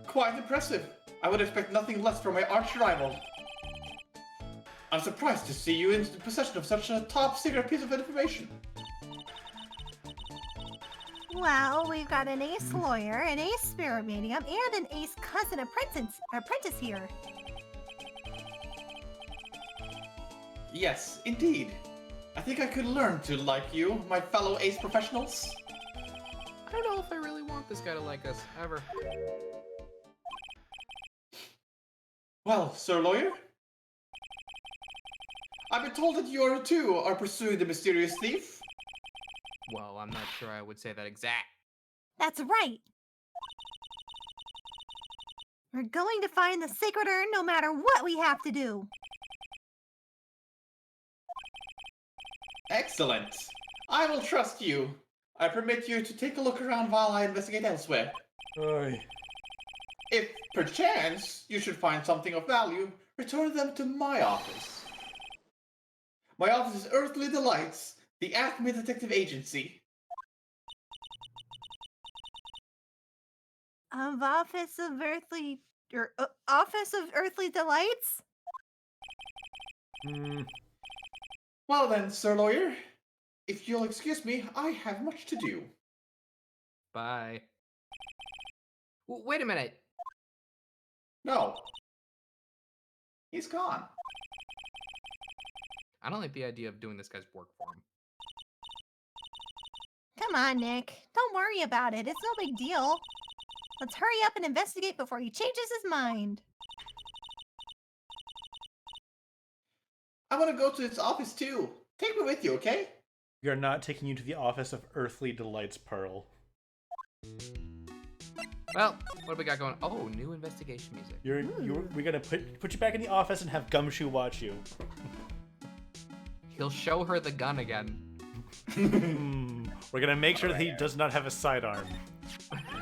Quite impressive. I would expect nothing less from my arch rival. I'm surprised to see you in possession of such a top secret piece of information. Well, we've got an ace lawyer, an ace spirit medium, and an ace cousin apprentice here. Yes, indeed. I think I could learn to like you, my fellow ace professionals. I don't know if I really want this guy to like us, ever. Well, Sir Lawyer? I've been told that you too are pursuing the mysterious thief. Well, I'm not sure I would say that exact. That's right. We're going to find the sacred urn no matter what we have to do. Excellent. I will trust you. I permit you to take a look around while I investigate elsewhere. Oy. If, perchance, you should find something of value, return them to my office. My office is Earthly Delights, the Acme Detective Agency. Office of Earthly Delights? Hmm. Well then, Sir Lawyer, if you'll excuse me, I have much to do. Bye. Wait a minute. No. He's gone. I don't like the idea of doing this guy's work for him. Come on, Nick. Don't worry about it. It's no big deal. Let's hurry up and investigate before he changes his mind. I want to go to his office too. Take me with you, okay? We are not taking you to the office of Earthly Delights, Pearl. Well, what do we got going? Oh, new investigation music. We're gonna put you back in the office and have Gumshoe watch you. He'll show her the gun again. We're gonna make sure that he does not have a sidearm.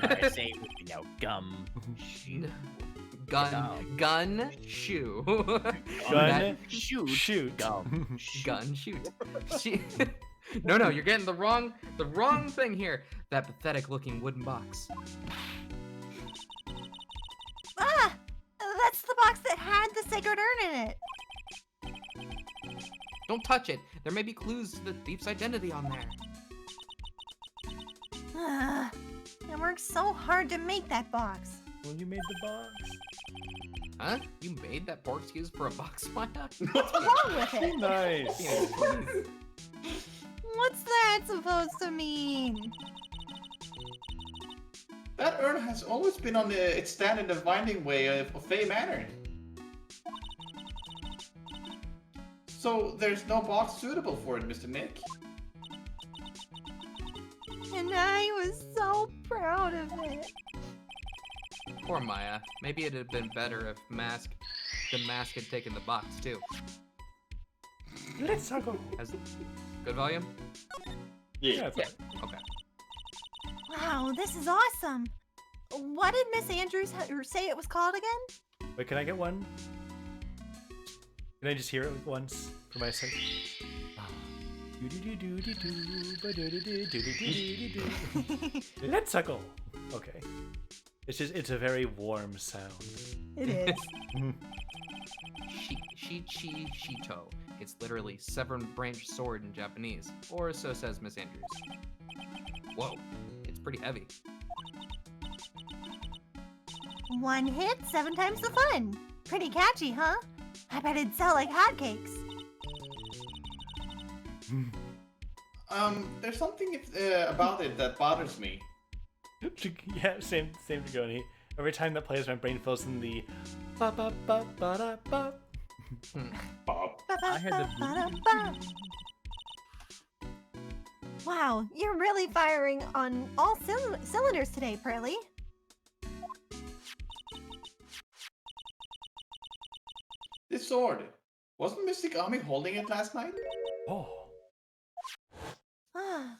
I say, gum. Gun, shoe. Gun, shoot, shoot. gum. Gun, shoot. No, you're getting the wrong thing here. That pathetic looking wooden box. Ah! That's the box that had the sacred urn in it. Don't touch it. There may be clues to the thief's identity on there. I worked so hard to make that box. Well, you made the box. Huh? You made that poor excuse for a box, Maya? What's wrong with Be it? nice. Yeah, please. What's that supposed to mean? That urn has always been on its stand in the winding way of Fey Manor. So there's no box suitable for it, Mr. Nick. And I was so proud of it. Poor Maya. Maybe it'd have been better if the mask had taken the box too. Let's go. Has good volume? Yeah, it's Yeah. fine. Okay. Wow, this is awesome. What did Miss Andrews say it was called again? Wait, can I get one? Can I just hear it once for my sake? Let's go. Okay. It's a very warm sound. It is. Shito. It's literally seven branch sword in Japanese, or so says Miss Andrews. Whoa, it's pretty heavy. One hit, 7 times the fun. Pretty catchy, huh? I bet it'd sell like hotcakes. There's something about it that bothers me. Yeah, same to Goni. Every time that plays, my brain fills in the ba ba ba ba da ba. Bob. I had the Wow, you're really firing on all cylinders today, Pearly. This sword. Wasn't Mystic Army holding it last night? Oh. Ah,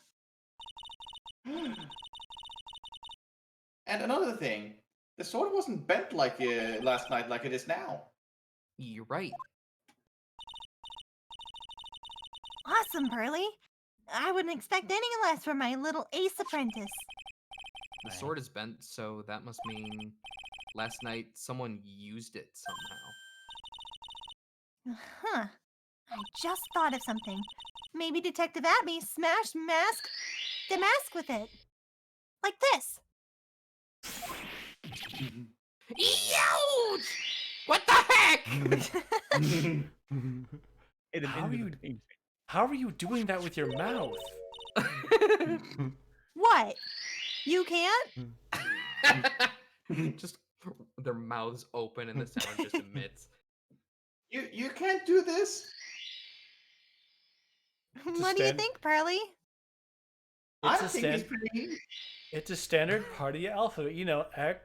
And another thing, the sword wasn't bent like last night like it is now. You're right. awesome, Pearly. I wouldn't expect any less from my little ace apprentice. The sword is bent, so that must mean last night someone used it somehow. Huh. I just thought of something. Maybe Detective Abby smashed the mask with it. Like this. Ouch! What the heck? How are you doing that with your mouth? What? You can't? Just their mouths open and the sound just emits. You can't do this. What do you think, Pearly? I think it's pretty. It's a standard party alphabet. You know, X,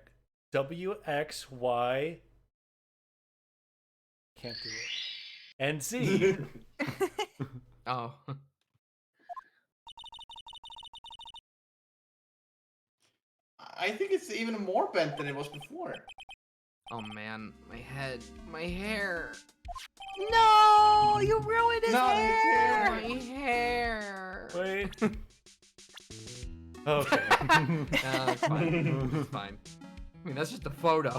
W, X, Y. Can't do it. And Z. Oh. I think it's even more bent than it was before. Oh man, my head, my hair. No, you ruined his Not his hair. My hair. Wait. Okay. It's fine. It's fine. I mean, that's just a photo.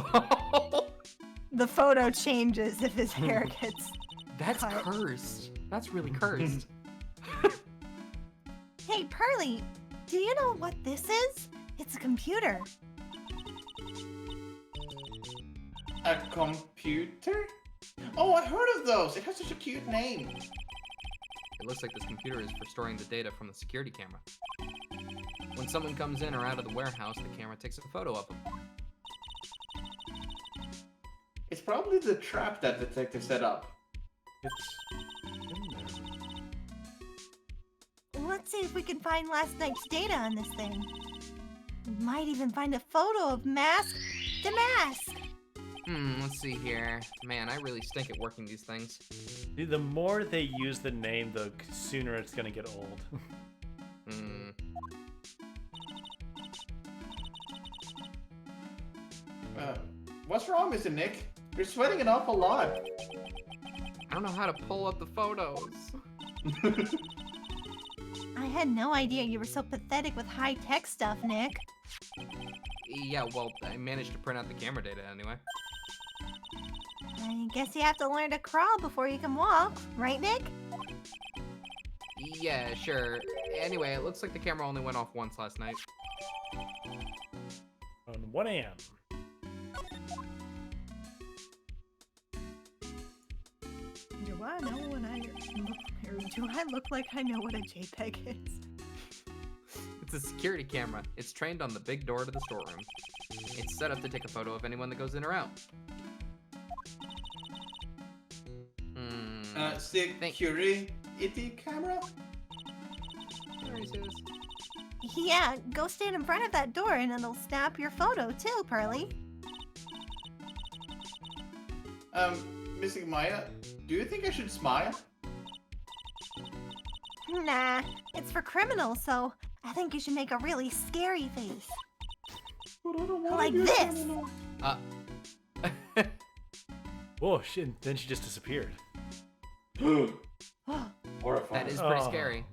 The photo changes if his hair gets. That's cut. cursed. That's really cursed. Hey, Pearly, do you know what this is? It's a computer. A computer? Oh, I heard of those. It has such a cute name. It looks like this computer is for storing the data from the security camera. When someone comes in or out of the warehouse, the camera takes a photo of them. It's probably the trap that detective set up. It's in there. Let's see if we can find last night's data on this thing. We might even find a photo of mask to mask. Let's see here. Man, I really stink at working these things. See, the more they use the name, the sooner it's gonna get old. What's wrong, Mr. Nick? You're sweating an awful lot. I don't know how to pull up the photos. I had no idea you were so pathetic with high-tech stuff, Nick. Yeah, well, I managed to print out the camera data anyway. I guess you have to learn to crawl before you can walk, right, Nick? Yeah, sure. Anyway, it looks like the camera only went off once last night. On 1 a.m. Do I know what I look, or do I look like I know what a JPEG is? It's a security camera. It's trained on the big door to the storeroom. It's set up to take a photo of anyone that goes in or out. Security camera? Where is this? Yeah, go stand in front of that door and it'll snap your photo too, Pearly. Missing Maya, do you think I should smile? Nah, it's for criminals, so I think you should make a really scary face. Like this! Whoa, shit, then she just disappeared. Horrifying. That is pretty Oh. scary.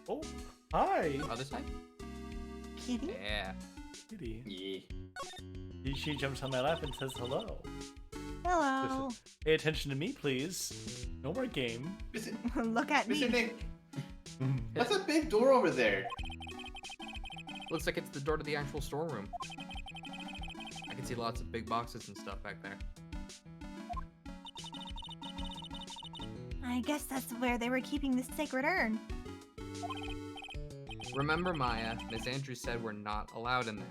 Oh, hi, Other side? Kitty? Yeah. kitty. Yeah. She jumps on my lap and says hello. Hello. Pay attention to me, please. No more game. Look at Mr. me. Nick, that's a big door over there. Looks like it's the door to the actual storeroom. I can see lots of big boxes and stuff back there. I guess that's where they were keeping the sacred urn. Remember, Maya, Miss Andrews said we're not allowed in there.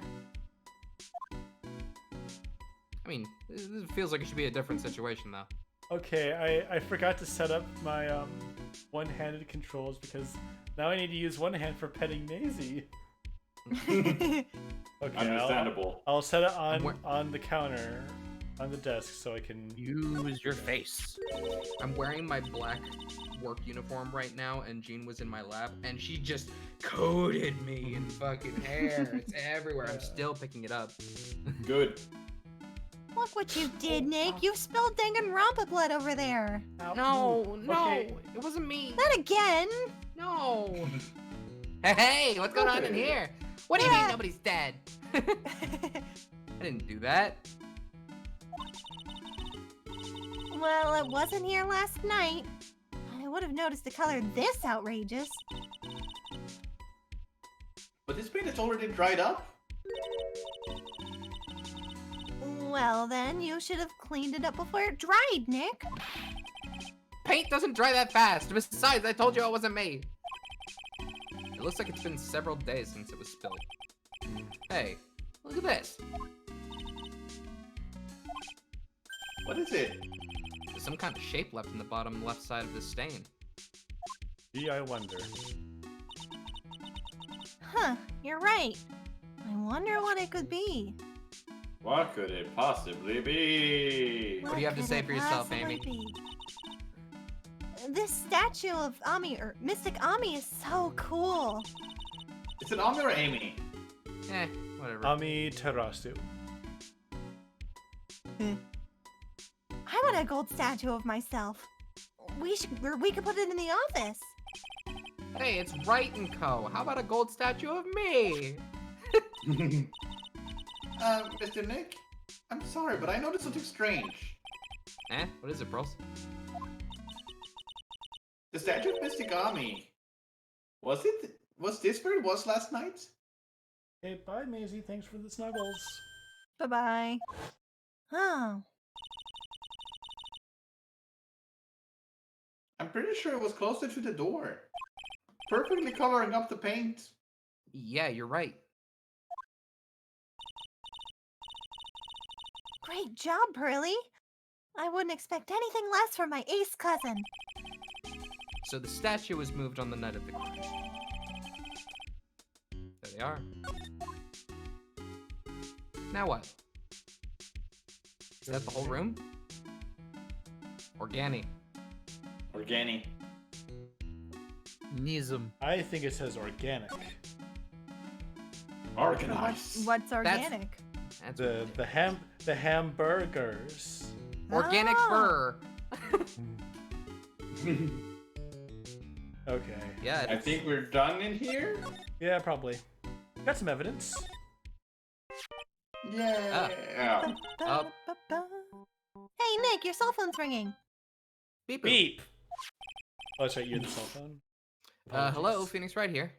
I mean, it feels like it should be a different situation, though. Okay, I forgot to set up my one-handed controls because now I need to use one hand for petting Maisie. Okay, Understandable. I'll set it on the counter, on the desk, so I can Use your face. I'm wearing my black work uniform right now, and Jean was in my lap, and she just coated me in fucking hair. It's everywhere. I'm still picking it up. Good. Look what you did, Nick. You spilled Danganronpa blood over there. No, Okay. it wasn't me. Not again. No. Hey, what's going on in here? What do you mean Yeah. nobody's dead? I didn't do that. Well, it wasn't here last night. I would have noticed a color this outrageous. paint is already dried up? Well, then you should have cleaned it up before it dried, Nick. Paint doesn't dry that fast. Besides, I told you it wasn't me. It looks like it's been several days since it was spilled. Hey, look at this. What is it? There's some kind of shape left in the bottom left side of this stain. Gee, I wonder. Huh, you're right. I wonder what it could be. What could it possibly be? What do you have to could say it for yourself, possibly Amy? be? This statue of Ami, or Mystic Ami, is so cool. Is it Ami or Amy? Eh, whatever. Ami Terasu. I want a gold statue of myself. We could put it in the office. Hey, it's Right & Co. How about a gold statue of me? Mr. Nick? I'm sorry, but I noticed something strange. Eh, what is it, bros? The statue of Mystic Ami. Was this where it was last night? Hey, bye, Maisie. Thanks for the snuggles. Bye-bye. Oh, I'm pretty sure it was closer to the door. Perfectly covering up the paint. Yeah, you're right. great job, Pearly. I wouldn't expect anything less from my ace cousin. So the statue was moved on the night of the crime. There they are. Now what? Is that the whole room? Organi. Organi. Nism. I think it says organic. Organized. What's organic? That's The hamburgers. organic Oh. burr. Okay. Yeah, I think we're done in here. Yeah, probably. Got some evidence. Yeah. Up. Hey, Nick, your cell phone's ringing. beep. boop. Beep. Oh, that's right. You're the cell phone. Hello, Apologies. Phoenix right here.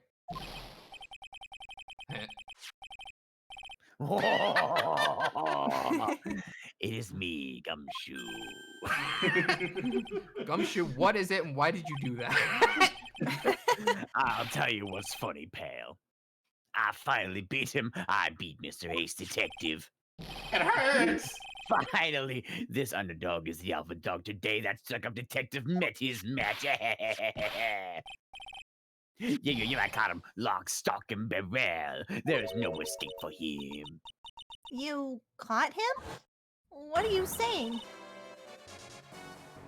It is me, Gumshoe. Gumshoe, what is it and why did you do that? I'll tell you what's funny, pal. I finally beat him. I beat Mr. Ace Detective. It hurts. Finally, this underdog is the alpha dog today. That stuck-up detective met his match. Yeah, I caught him lock, stock, and barrel. There's no escape for him. You caught him? What are you saying?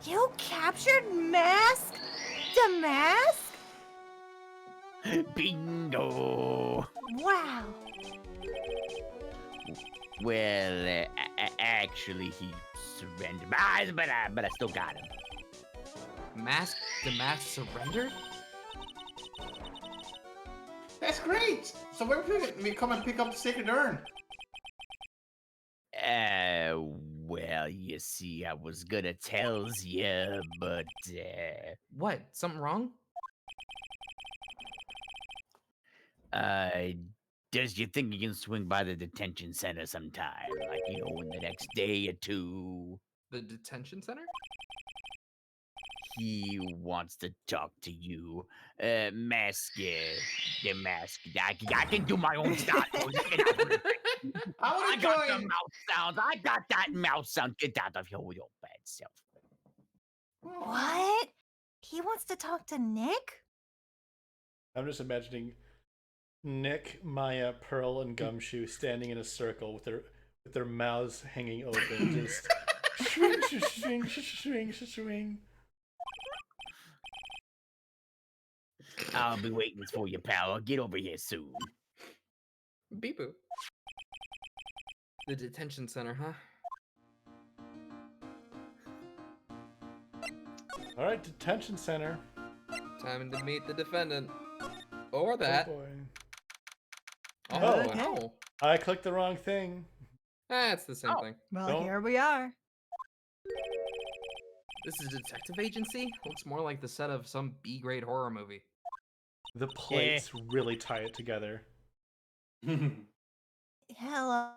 You captured Mask? The Mask? Bingo! Wow. Well, actually, he surrendered. But I still got him. The mask surrendered? That's great. So when can we come and pick up the sacred urn? Well, you see, I was gonna tells you, but What? Something wrong? does you think you can swing by the detention center sometime, like in the next day or two? The detention center? He wants to talk to you. Mask, the mask. I can do my own style. Get out of here. I got the mouth sounds. I got that mouth sound. Get out of here with your bad self. What? He wants to talk to Nick? I'm just imagining Nick, Maya, Pearl, and Gumshoe standing in a circle with their mouths hanging open, just swing, swing, swing, swing. I'll be waiting for you, pal. I'll get over here soon. Beep boop. The detention center, huh? All right, detention center. Time to meet the defendant. Or that. Oh boy. Oh, Okay. no. I clicked the wrong thing. It's the same thing. Well, Don't- here we are. This is a detective agency? Looks more like the set of some B-grade horror movie. The plates really tie it together. Hello?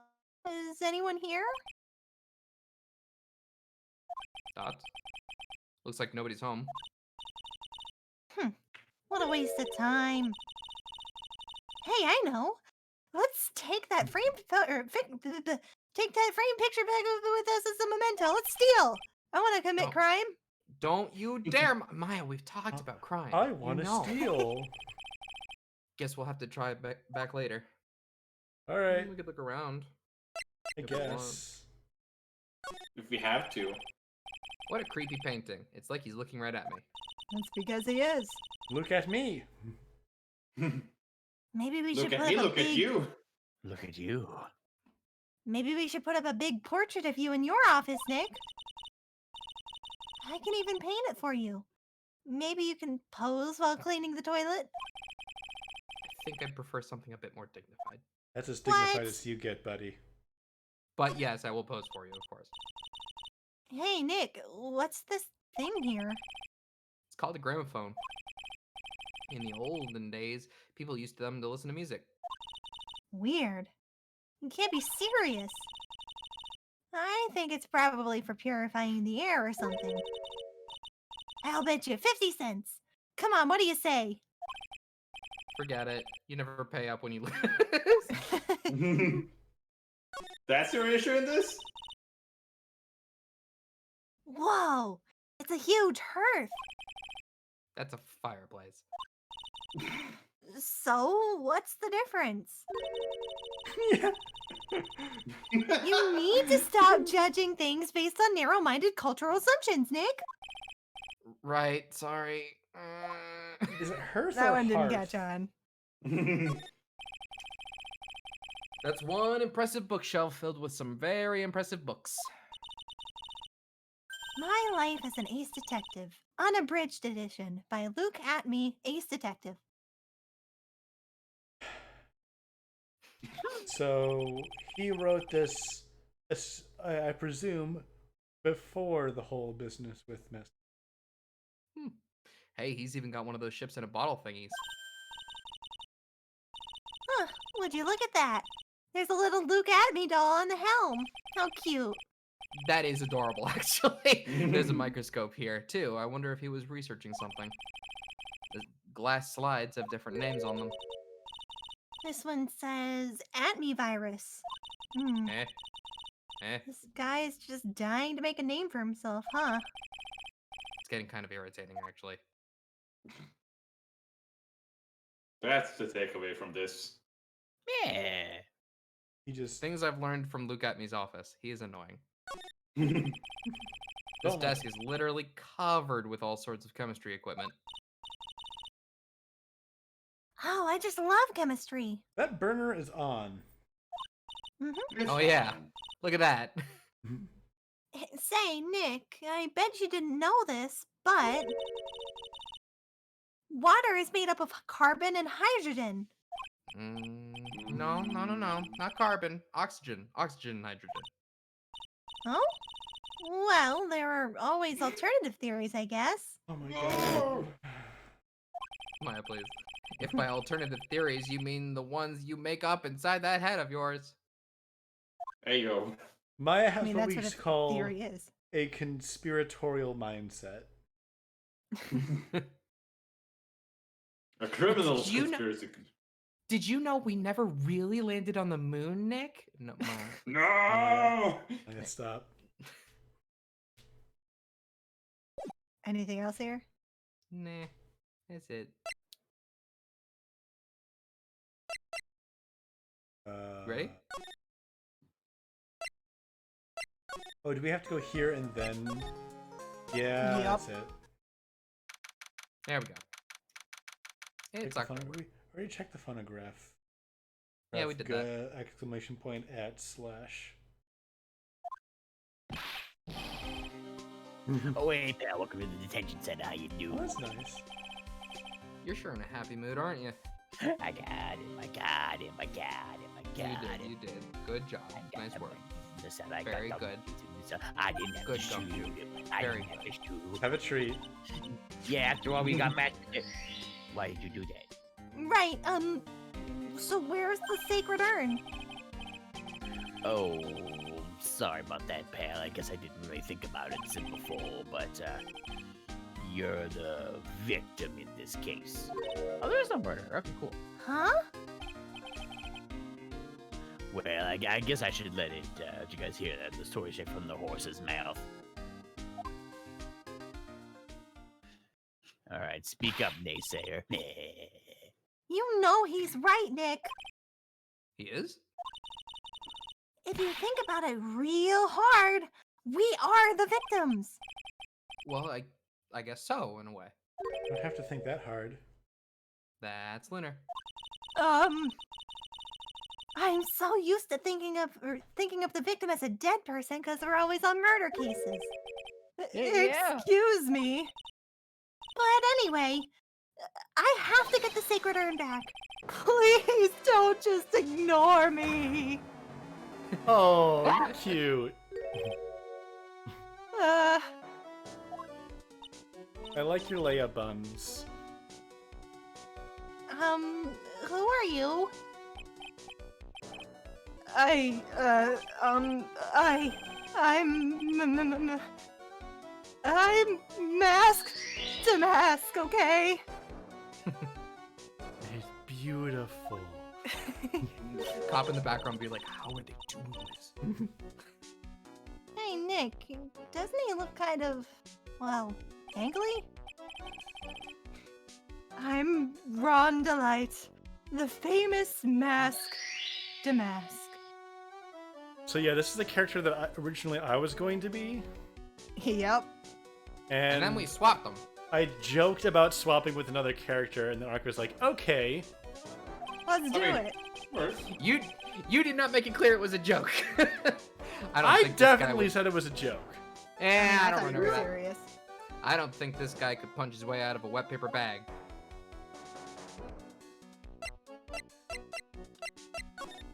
Is anyone here? Dot. Looks like nobody's home. What a waste of time. Hey, I know. Let's take that framed take that framed picture back with us as a memento. Let's steal. I want to commit Oh. crime. Don't you dare, Maya. We've talked about crime. I You want to know. steal. Guess we'll have to try it back later. All right, We could look around. I if we want. guess. If we have to. What a creepy painting. It's like he's looking right at me. That's because he is. Look at me. Maybe we Look should at put me, up a look big. at you. Look at you. Maybe we should put up a big portrait of you in your office, Nick. I can even paint it for you. Maybe you can pose while cleaning the toilet. I think I'd prefer something a bit more dignified. That's as dignified What? as you get, buddy. But yes, I will pose for you, of course. Hey, Nick, what's this thing here? It's called a gramophone. In the olden days, people used them to listen to music. Weird. You can't be serious. I think it's probably for purifying the air or something. I'll bet you 50 cents. Come on, what do you say? Forget it. You never pay up when you lose. That's your issue in this? Whoa, it's a huge hearth. That's a fireplace. So, what's the difference? Yeah. You need to stop judging things based on narrow-minded cultural assumptions, Nick. Right, sorry. Is it hearth That or one didn't hearth? catch on. That's one impressive bookshelf filled with some very impressive books. My Life as an Ace Detective, unabridged edition by Luke Atme, Ace Detective. So he wrote this, I presume, before the whole business with Miss. Hey, he's even got one of those ships in a bottle thingies. Huh, would you look at that? There's a little Luke Atme doll on the helm. How cute. That is adorable, actually. There's a microscope here, too. I wonder if he was researching something. The glass slides have different names on them. This one says Atme virus. This guy's just dying to make a name for himself, huh? It's getting kind of irritating, actually. That's the takeaway from this. Yeah. He just Things I've learned from Luke Atme's office. He is annoying. This Don't- desk is literally covered with all sorts of chemistry equipment. Oh, I just love chemistry. that burner is on. It's Oh, yeah. fine. Look at that. Say, Nick, I bet you didn't know this, but water is made up of carbon and hydrogen. No. Not carbon. Oxygen. Oxygen and hydrogen. Oh? Well, there are always alternative theories, I guess. Oh my god. Maya, please. If by alternative theories you mean the ones you make up inside that head of yours. There you go. Maya has I mean, what that's we what a call theory is. a conspiratorial mindset. A criminal Did you know- conspiracy. Did you know we never really landed on the moon, Nick? No, Maya. No! I gotta stop. Anything else here? Nah. That's it. Ready? Oh, do we have to go here and then? Yeah, Yep. that's it. There we go. Check It's the October. we already checked the phonograph. Yeah, we did that. Exclamation point at slash. Oh, hey, pal, welcome to the detention center. How you Oh, doing? that's nice. You're sure in a happy mood, aren't you? I got him. I got him. I got him. I got him. You did. Good job. I got Nice him. work. Listen, I Very got good. I didn't have Good to job. shoot him. I Very didn't have to shoot. Have a treat. Yeah, after all, we got matched. Why did you do that? Right, So where's the sacred urn? Oh, sorry about that, pal. I guess I didn't really think about it since before, but you're the victim in this case. Oh, there's no murder. Okay, cool. Huh? Well, I guess I should let you guys hear that, the story straight from the horse's mouth. All right, speak up, naysayer. You know he's right, Nick. He is? If you think about it real hard, we are the victims. Well, I guess so, in a way. I don't have to think that hard. That's Linner. I'm so used to thinking of the victim as a dead person because we're always on murder cases. Yeah. Excuse me. But anyway, I have to get the sacred urn back. Please don't just ignore me. Oh, you're cute. Uh, I like your Leia buns. who are you? I'm masked to mask, okay? It's beautiful. Cop in the background be like, how are they doing this? Hey, Nick, doesn't he look kind of, well, angry? I'm Ron Delight, the famous mask to mask. So yeah, this is the character that originally I was going to be. Yep. And then we swapped them. I joked about swapping with another character, and then Ark was like, okay. Let's do it. You did not make it clear it was a joke. I think this guy definitely would- said it was a joke. I don't thought you remember were that. serious. I don't think this guy could punch his way out of a wet paper bag.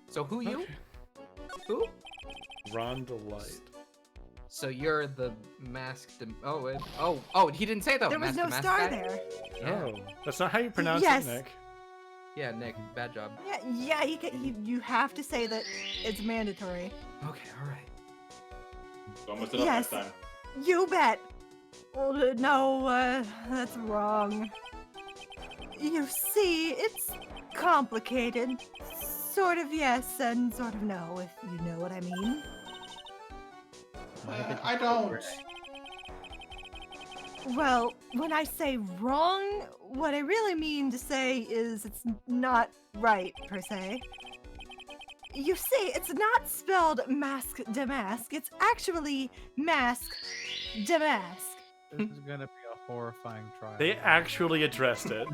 So who you? Okay. Who? Ron Delight. So you're the masked. Oh, he didn't say though. There was masked no mask star guy? there. Yeah. Oh, that's not how you pronounce Yes. it, Nick. Yeah, Nick, bad job. Yeah, you have to say that it's mandatory. Okay, all right. Don't mess it up Yes. next time. You bet. Oh, no, that's wrong. You see, it's complicated. Sort of yes and sort of no, if you know what I mean. I don't. Well, when I say wrong, what I really mean to say is it's not right, per se. You see, it's not spelled mask de mask, it's actually mask de mask. This is gonna be a horrifying trial. They actually addressed it.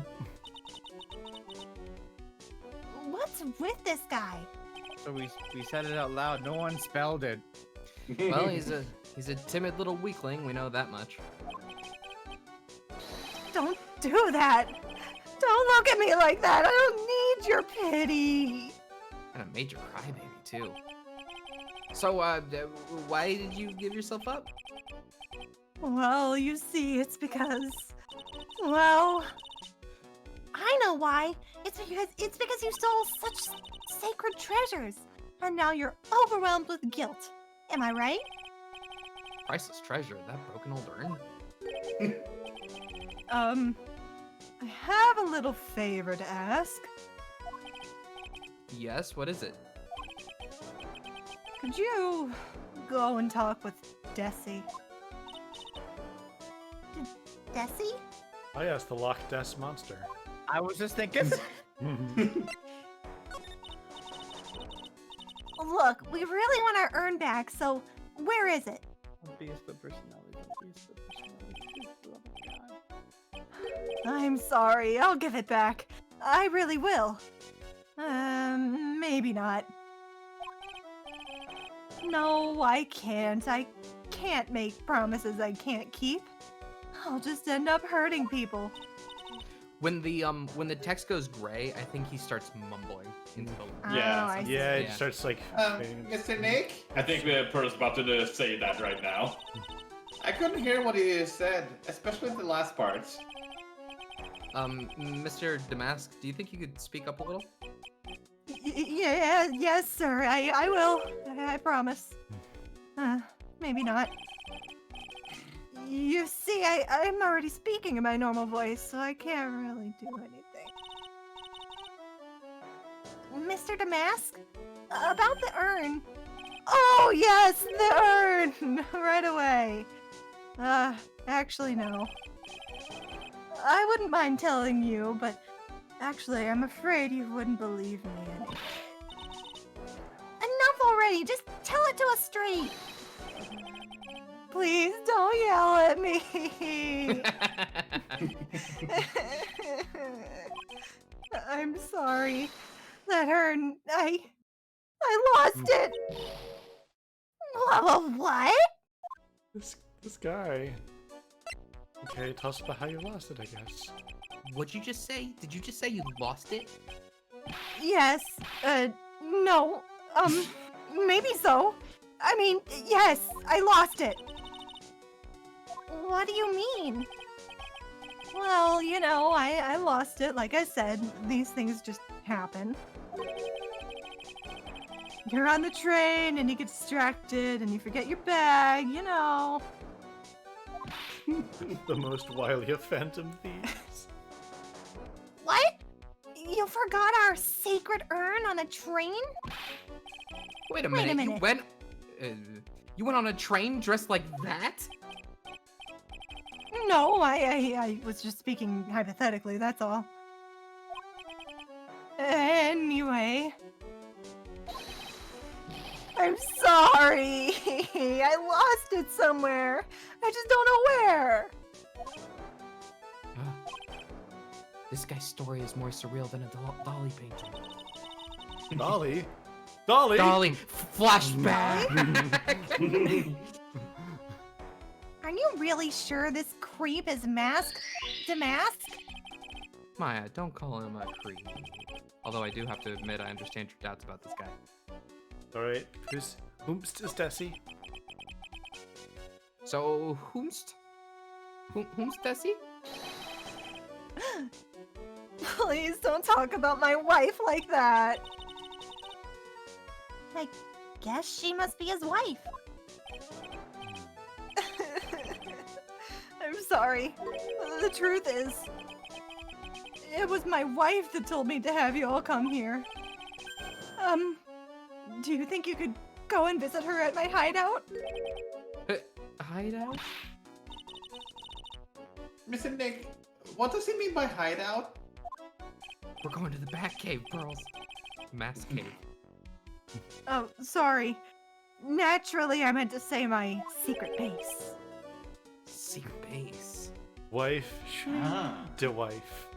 What's with this guy? So we said it out loud. No one spelled it. Well, he's a timid little weakling. We know that much. Don't do that! Don't look at me like that! I don't need your pity! And a major crybaby too. So, why did you give yourself up? Well, you see, it's because... Well... I know why! It's because you stole such sacred treasures! And now you're overwhelmed with guilt. Am I right? Priceless treasure, that broken old urn. I have a little favor to ask. Yes, what is it? Could you go and talk with Desi? Desi? Oh yes, the Loch Ness monster. I was just thinking. Look, we really want our urn back, so where is it? Don't be a split personality. Don't be a split personality. Please, for the love of God. I'm sorry, I'll give it back. I really will. Maybe not. No, I can't. I can't make promises I can't keep. I'll just end up hurting people. When the text goes gray, I think he starts mumbling into the. Yeah, Oh, I see. Yeah, it Yeah. starts like. Mr. Nick? I think the person's about to say that right now. I couldn't hear what he said, especially the last parts. Mr. Damask, do you think you could speak up a little? Yeah, yes, sir. I will. I promise. Maybe not. You see, I'm already speaking in my normal voice, so I can't really do anything. Mr. Damask? About the urn. Oh, yes, the urn! Right away. Actually, no. I wouldn't mind telling you, but actually, I'm afraid you wouldn't believe me anyway. Enough already! Just tell it to us straight! Please don't yell at me! I'm sorry. That urn, I lost it! What? This guy. Okay, tell us about how you lost it, I guess. What'd you just say? Did you just say you lost it? Yes, no, maybe so. I mean, yes, I lost it. What do you mean? Well, you know, I lost it, like I said. These things just happen. You're on the train and you get distracted and you forget your bag, you know. The most wily of phantom thieves. What? You forgot our sacred urn on a train? Wait a Wait a minute. minute. You went on a train dressed like that? No, I was just speaking hypothetically, that's all. Anyway. I'm sorry. I lost it somewhere. I just don't know where. This guy's story is more surreal than a Dolly painting. Dolly? Dolly? Dolly, flashback! Are you really sure this creep is masked? Damask? Maya, don't call him a creep. Although I do have to admit I understand your doubts about this guy. Alright, whomst is Desi? So, whomst Desi? Please don't talk about my wife like that. I guess she must be his wife. I'm sorry. The truth is, it was my wife that told me to have you all come here. Do you think you could go and visit her at my hideout? Hideout? Mr. Nick, what does he mean by hideout? We're going to the Bat Cave, Pearls. Mass Cave. Oh, sorry. Naturally, I meant to say my secret base. Secret base. Wife, Ah. de wife.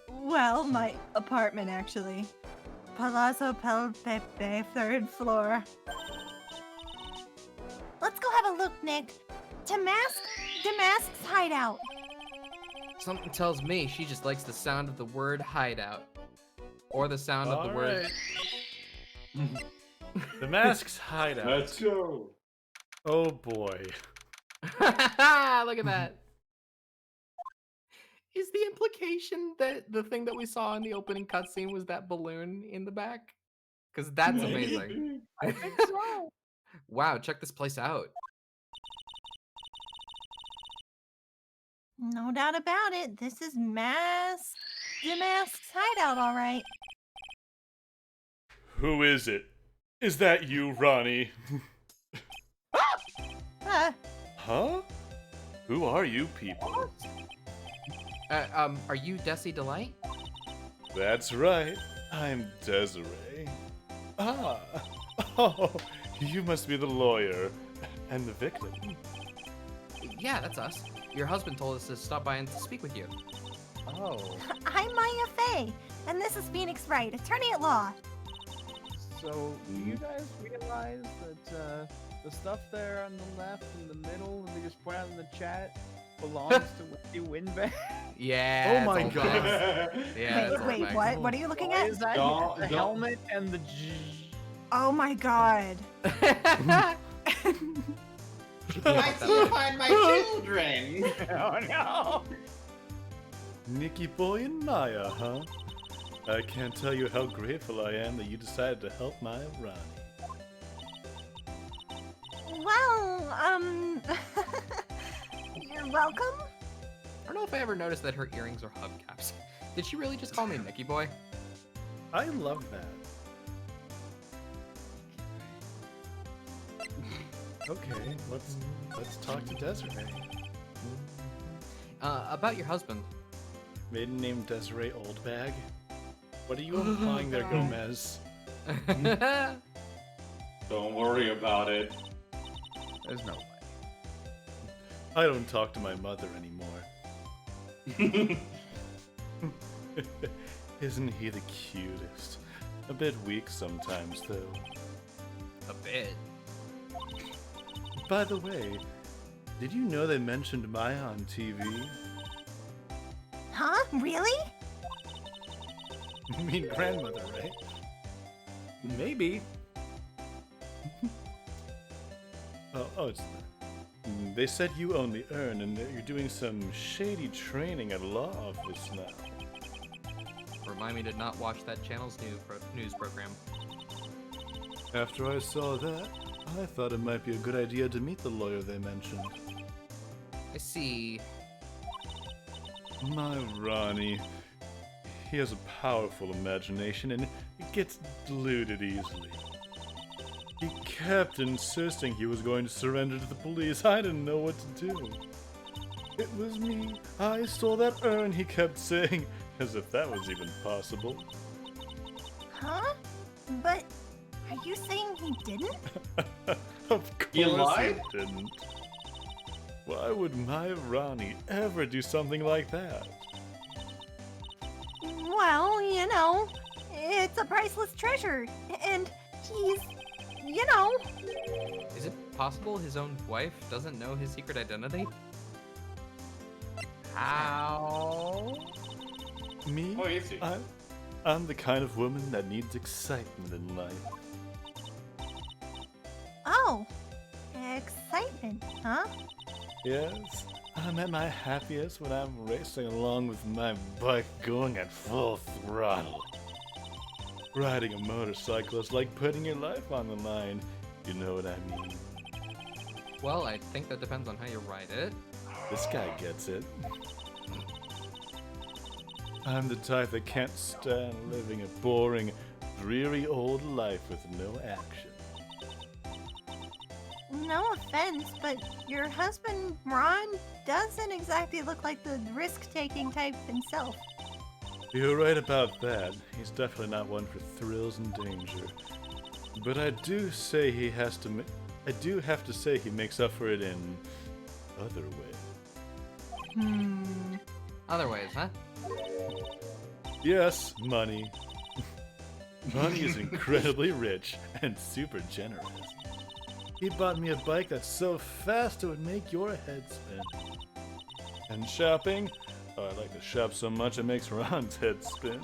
Well, my apartment, actually. Palazzo Pel Pepe, 3rd floor. Let's go have a look, Nick. Damask's hideout. Something tells me she just likes the sound of the word hideout. Or the sound of the word... The mask's hideout. Let's go. Oh boy. Look at that. Is the implication that the thing that we saw in the opening cutscene was that balloon in the back? Because that's amazing. I think so. Wow, check this place out. No doubt about it. This is Damask's hideout, all right. Who is it? Is that you, Ronnie? Huh? Who are you people? Are you Desi Delight? That's right. I'm Desiree. Ah. Oh, you must be the lawyer and the victim. Yeah, that's us. Your husband told us to stop by and to speak with you. Oh. I'm Maya Fey, and this is Phoenix Wright, attorney at law. So, do you guys realize that the stuff there on the left and the middle that they just put out in the chat belongs to Windy Windbag? Yeah. Oh my it's all God. back. Yeah. it's all Wait, back. what? What are you looking at? Is that Don't- the don't- helmet and the Oh my god. I can't find my children. Oh no! Nikki Boy and Maya, huh? I can't tell you how grateful I am that you decided to help my Ronnie. Well, you're welcome. I don't know if I ever noticed that her earrings are hubcaps. Did she really just call me Mickey Boy? I love that. Okay, let's talk to Desiree. About your husband. Maiden name Desiree Oldbag. What are you implying there, Gomez? Don't worry about it. There's no way. I don't talk to my mother anymore. Isn't he the cutest? A bit weak sometimes, though. A bit. By the way, did you know they mentioned Maya on TV? Huh? Really? You mean grandmother, right? Maybe. It's. They said you own the urn and that you're doing some shady training at a law office now. Remind me to not watch that channel's news program. After I saw that, I thought it might be a good idea to meet the lawyer they mentioned. I see. My Ronnie. He has a powerful imagination and it gets deluded easily. He kept insisting he was going to surrender to the police. I didn't know what to do. It was me. I stole that urn, he kept saying, as if that was even possible. Huh? But are you saying he didn't? Of course You lied? he didn't. Why would my Ronnie ever do something like that? Well, it's a priceless treasure. And he's, Is it possible his own wife doesn't know his secret identity? How? Me? Oh, is he? I'm the kind of woman that needs excitement in life. Oh, excitement, huh? Yes, I'm at my happiest when I'm racing along with my bike going at full throttle. Riding a motorcycle is like putting your life on the line. You know what I mean? Well, I think that depends on how you ride it. This guy gets it. I'm the type that can't stand living a boring, dreary old life with no action. No offense, but your husband, Ron, doesn't exactly look like the risk-taking type himself. You're right about that. He's definitely not one for thrills and danger. But I do have to say he makes up for it in other ways. Other ways, huh? Yes, money. Money is incredibly rich and super generous. He bought me a bike that's so fast it would make your head spin. And shopping? Oh, I like to shop so much it makes Ron's head spin.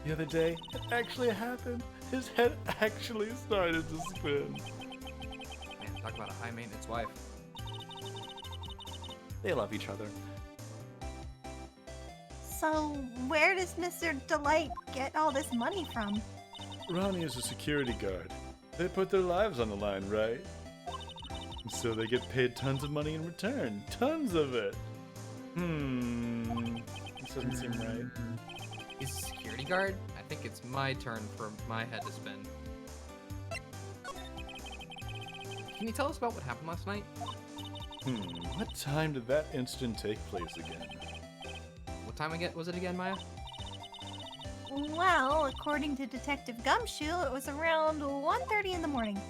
The other day, it actually happened. His head actually started to spin. Man, talk about a high-maintenance wife. They love each other. So, where does Mr. Delight get all this money from? Ronnie is a security guard. They put their lives on the line, right? And so they get paid tons of money in return. Tons of it. This doesn't seem right. He's a security guard? I think it's my turn for my head to spin. Can you tell us about what happened last night? What time did that incident take place again? What time was it again, Maya? Well, according to Detective Gumshoe, it was around 1:30 in the morning.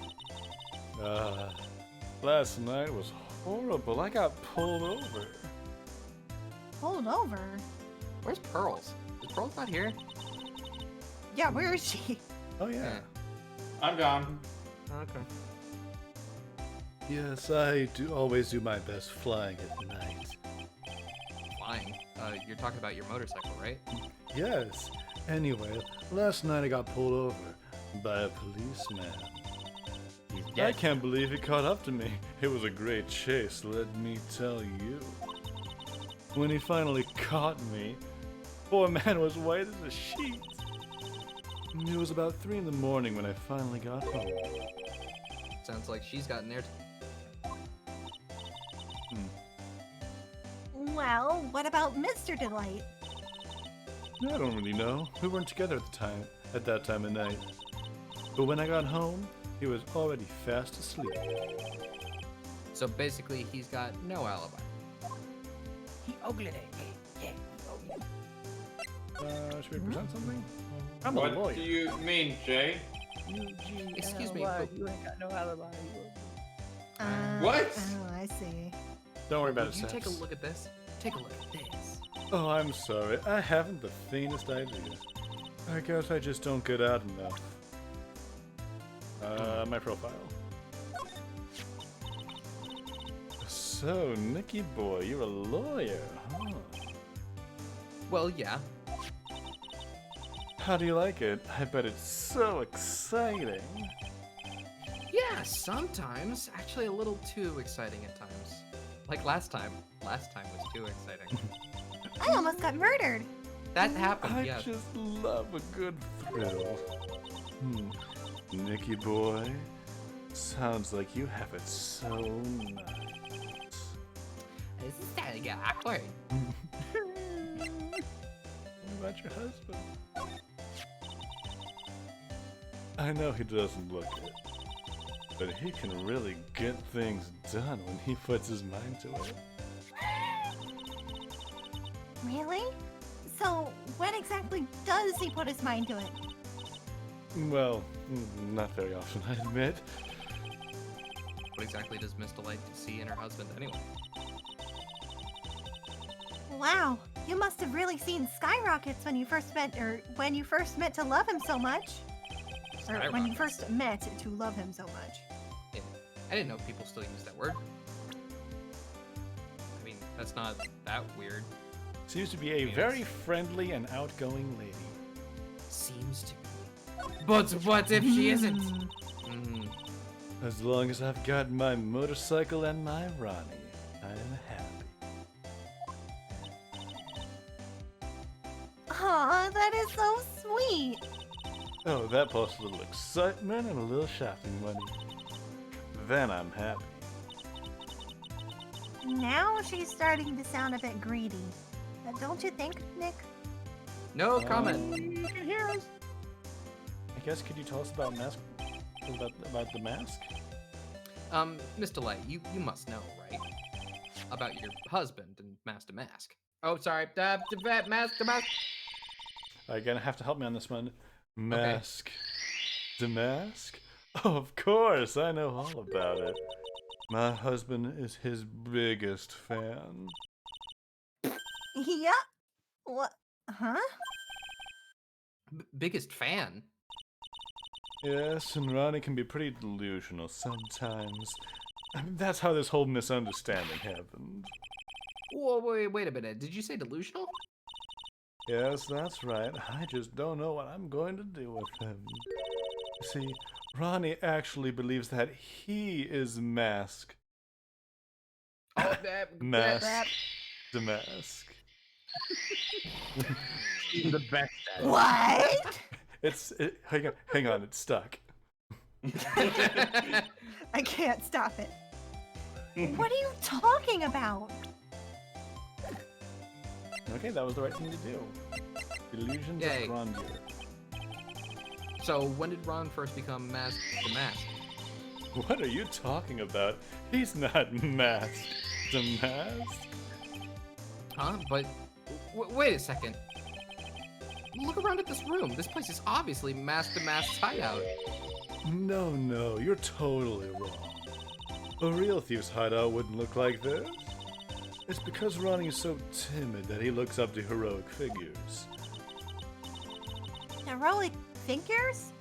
Last night was horrible. I got pulled over. Pulled over? Where's Pearls? Is Pearls not here? Yeah, where is she? Oh yeah. I'm gone. Okay. Yes, I always do my best flying at night. Flying. You're talking about your motorcycle, right? Yes. Anyway, last night I got pulled over by a policeman. I can't believe he caught up to me. It was a great chase, let me tell you. When he finally caught me, poor man was white as a sheet. It was about 3 in the morning when I finally got home. Sounds like she's gotten there. Well, what about Mr. Delight? I don't really know. We weren't together at that time of night. But when I got home, he was already fast asleep. So basically, he's got no alibi. He ugly. Should we present something? I'm a What lawyer. do you mean, Jay? Excuse me, Alibi, but- you ain't got no alibi. What? Oh, I see. Don't worry about Would it, you Seth. take a look at this? Take a look at this. Oh, I'm sorry. I haven't the faintest idea. I guess I just don't get out enough. My profile. So, Nicky boy, you're a lawyer, huh? Well, yeah. How do you like it? I bet it's so exciting. Yeah, sometimes. Actually, a little too exciting at times. Like last time. Last time was too exciting. I almost got murdered. That happened, I yeah. just love a good thrill. Nicky boy, sounds like you have it so nice. This is kind of awkward. What about your husband? I know he doesn't look it, but he can really get things done when he puts his mind to it. Really? So, when exactly does he put his mind to it? Well, not very often, I admit. What exactly does Miss Delight see in her husband anyway? Wow, you must have really seen skyrockets when you first met, or when you first met to love him so much. Or when you Skyrockets? first met to love him so much. Yeah. I didn't know people still use that word. I mean, that's not that weird. Seems to be a Yes. very friendly and outgoing lady. Seems to be. But what if she isn't? Mm. As long as I've got my motorcycle and my Ronnie, I am happy. Aw, that is so sweet. Oh, that plus a little excitement and a little shopping money. Then I'm happy. Now she's starting to sound a bit greedy. Don't you think, Nick? No comment. You can hear us. I guess could you tell us about about the mask? Miss Delight, you must know, right? About your husband and Master Mask. Oh, sorry. Mask. Are you gonna have to help me on this one? Mask. The mask? Oh, of course, I know all about it. My husband is his biggest fan. Yeah. What? Huh? Biggest fan. Yes, and Ronnie can be pretty delusional sometimes. I mean, that's how this whole misunderstanding happened. Whoa, wait a minute. Did you say delusional? Yes, that's right. I just don't know what I'm going to do with him. You see, Ronnie actually believes that he is Mask. Oh, Mask. The Mask. He's the best at it. What? Hang on, it's stuck. I can't stop it. What are you talking about? Okay, that was the right thing to do. Illusions Yay. of grandeur. So, when did Ron first become the Mask? What are you talking about? He's not Masked. The Mask? Huh? But wait a second. Look around at this room. This place is obviously Mask's hideout. No, you're totally wrong. A real thief's hideout wouldn't look like this. It's because Ronnie is so timid that he looks up to heroic figures. Heroic figures?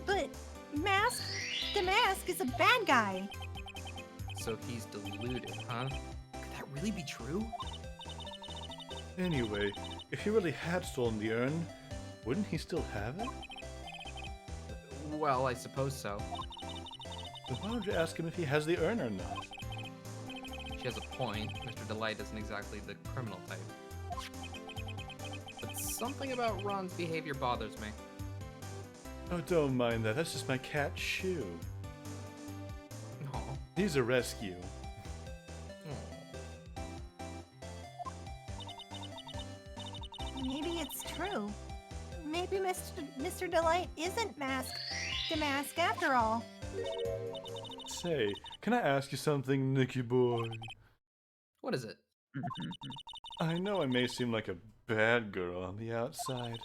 But the mask is a bad guy. So he's deluded, huh? Could that really be true? Anyway, if he really had stolen the urn, wouldn't he still have it? Well, I suppose so. Then why don't you ask him if he has the urn or not? She has a point. Mr. Delight isn't exactly the criminal type. But something about Ron's behavior bothers me. Oh, don't mind that. That's just my cat's shoe. Aw. He's a rescue. Maybe it's true. Maybe Mr. Delight isn't masked to mask after all. Say, can I ask you something, Nicky boy? What is it? I know I may seem like a bad girl on the outside,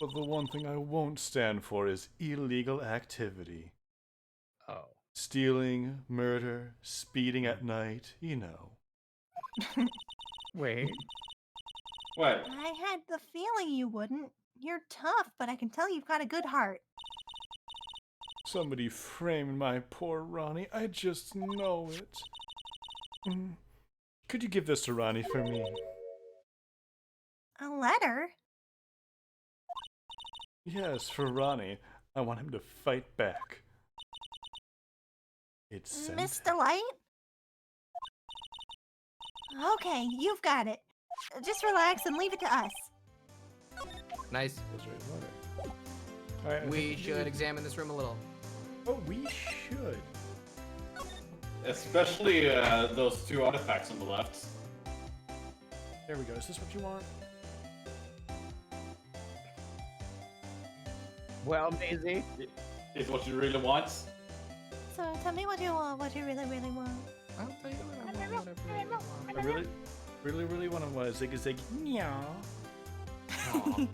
but the one thing I won't stand for is illegal activity. Oh. Stealing, murder, speeding at night, you know. Wait. What? I had the feeling you wouldn't. You're tough, but I can tell you've got a good heart. Somebody framed my poor Ronnie. I just know it. Could you give this to Ronnie for me? A letter? Yes, for Ronnie. I want him to fight back. It's sent. Miss Delight? Okay, you've got it. Just relax and leave it to us. Nice. That's right, letter. All right, I We think should examine this room a little. Oh, we should. Especially those two artifacts on the left. There we go. Is this what you want? Well, Maisie. Is what you really want? So tell me what you want, what you really, really want. I'll tell you what I want, whatever you want. I really want to zig a zig. Meow. Aw.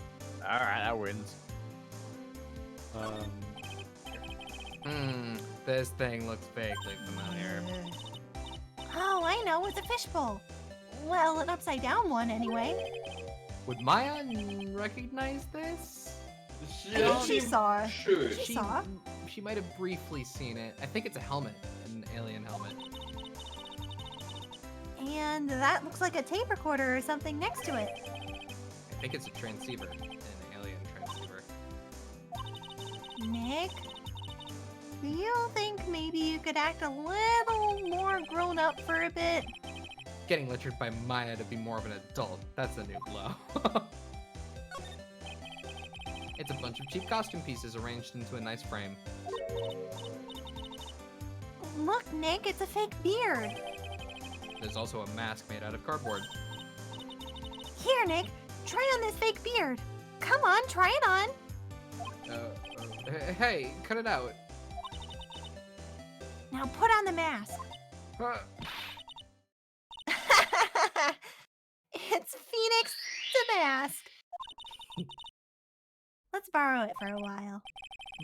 Alright, that wins. This thing looks vaguely familiar. Oh, I know, it's a fishbowl. Well, an upside down one anyway. Would Maya recognize this? I think she saw. Should. She saw. She might have briefly seen it. I think it's a helmet, an alien helmet. And that looks like a tape recorder or something next to it. I think it's a transceiver, an alien transceiver. Nick, do you think maybe you could act a little more grown up for a bit? Getting lectured by Maya to be more of an adult, that's a new low. It's a bunch of cheap costume pieces arranged into a nice frame. Look, Nick, it's a fake beard. There's also a mask made out of cardboard. Here, Nick, try on this fake beard. Come on, try it on. Hey, cut it out. Now put on the mask. It's Phoenix the Mask. Let's borrow it for a while.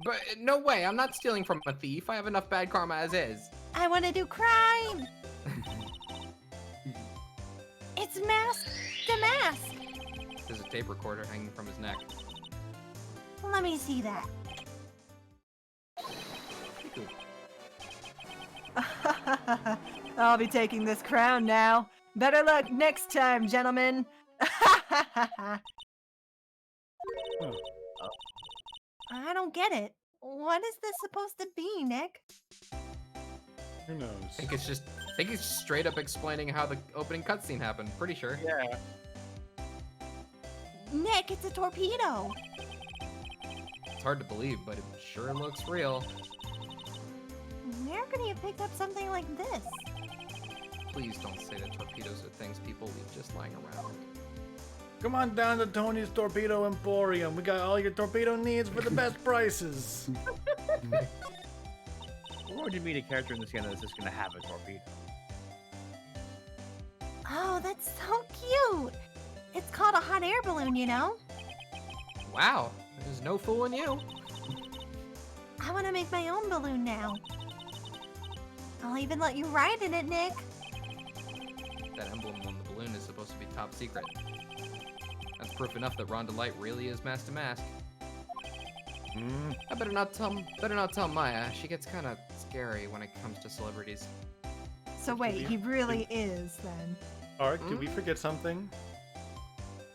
But no way, I'm not stealing from a thief. I have enough bad karma as is. I want to do crime. It's Mask the Mask. There's a tape recorder hanging from his neck. Let me see that. I'll be taking this crown now. Better luck next time, gentlemen. I don't get it. What is this supposed to be, Nick? Who knows? I think it's straight up explaining how the opening cutscene happened. Pretty sure. Yeah. Nick, it's a torpedo. It's hard to believe, but it sure looks real. Where could he have picked up something like this? Please don't say that torpedoes are things people leave just lying around. Come on down to Tony's Torpedo Emporium. We got all your torpedo needs for the best prices. What would you meet a character in this game that's just gonna have a torpedo? Oh, that's so cute. It's called a hot air balloon, you know? Wow, there's no fooling you. I want to make my own balloon now. I'll even let you ride in it, Nick. That emblem on the balloon is supposed to be top secret. That's proof enough that Ron Delight really is mask to mask. I better not tell Maya. She gets kind of scary when it comes to celebrities. So wait, he really is then. Ark, did we forget something?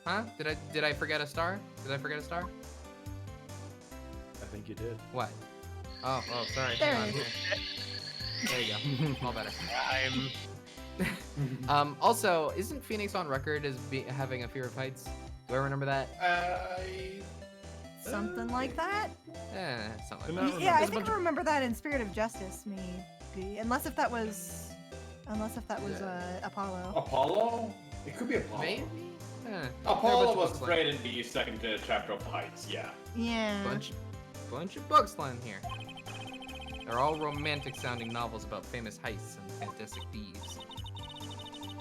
Huh? Did I forget a star? Did I forget a star? I think you did. What? Oh, sorry. There Hang on it here. There you go. All better. Also, isn't Phoenix on record as having a fear of heights? Do I remember that? Something like that? Something Not like that. Yeah, I There's a think bunch I of- remember that in Spirit of Justice, maybe. Unless if that was Apollo. Apollo? It could be Apollo. Maybe? Apollo was afraid in the second chapter of the Heights, yeah. Yeah. Bunch of books lying here. They're all romantic sounding novels about famous heists and fantastic thieves.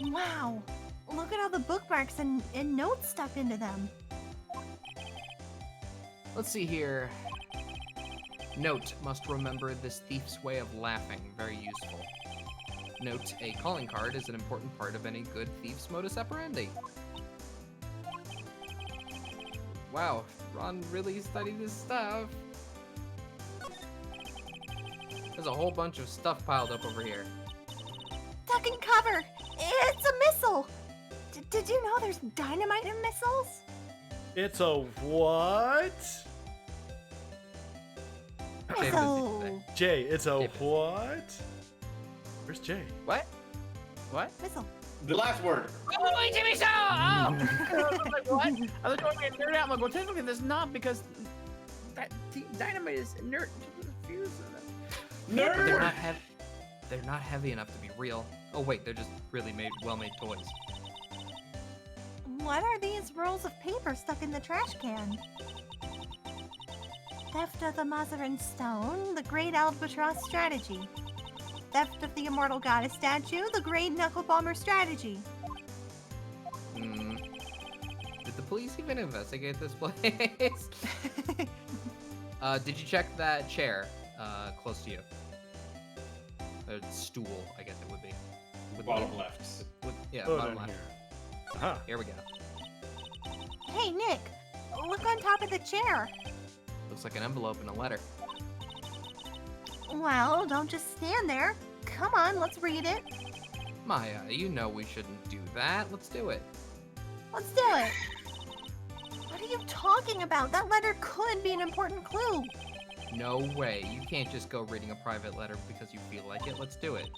Wow. Look at all the bookmarks and notes stuck into them. Let's see here. Note, must remember this thief's way of laughing. Very useful. Note, a calling card is an important part of any good thief's modus operandi. Wow, Ron really studied his stuff. There's a whole bunch of stuff piled up over here. Duck and cover! It's a missile! Did you know there's dynamite in missiles? It's a what? Jay, Missile! Jay, it's a Jay. what? Where's Jay? What? What? Missile. The last word. Oh, wait, Jimmy, so! Oh! I was like, what? I was going to nerd out. I'm like, well, technically, there's not because that dynamite is inert to the fuse. But they're not heavy enough to be real. Oh wait, they're just really well-made toys. What are these rolls of paper stuck in the trash can? Theft of the Mazarin Stone, the Great Albatross Strategy. Theft of the Immortal Goddess Statue, the Great Knuckle Bomber Strategy. Did the police even investigate this place? Did you check that chair close to you? A stool, I guess it would be. Bottom left. Yeah, Oh, bottom down left. here. Aha. Here we go. Hey, Nick, look on top of the chair. Looks like an envelope and a letter. Well, don't just stand there. Come on, let's read it. Maya, you know we shouldn't do that. Let's do it. Let's do it. What are you talking about? That letter could be an important clue. No way. You can't just go reading a private letter because you feel like it. Let's do it.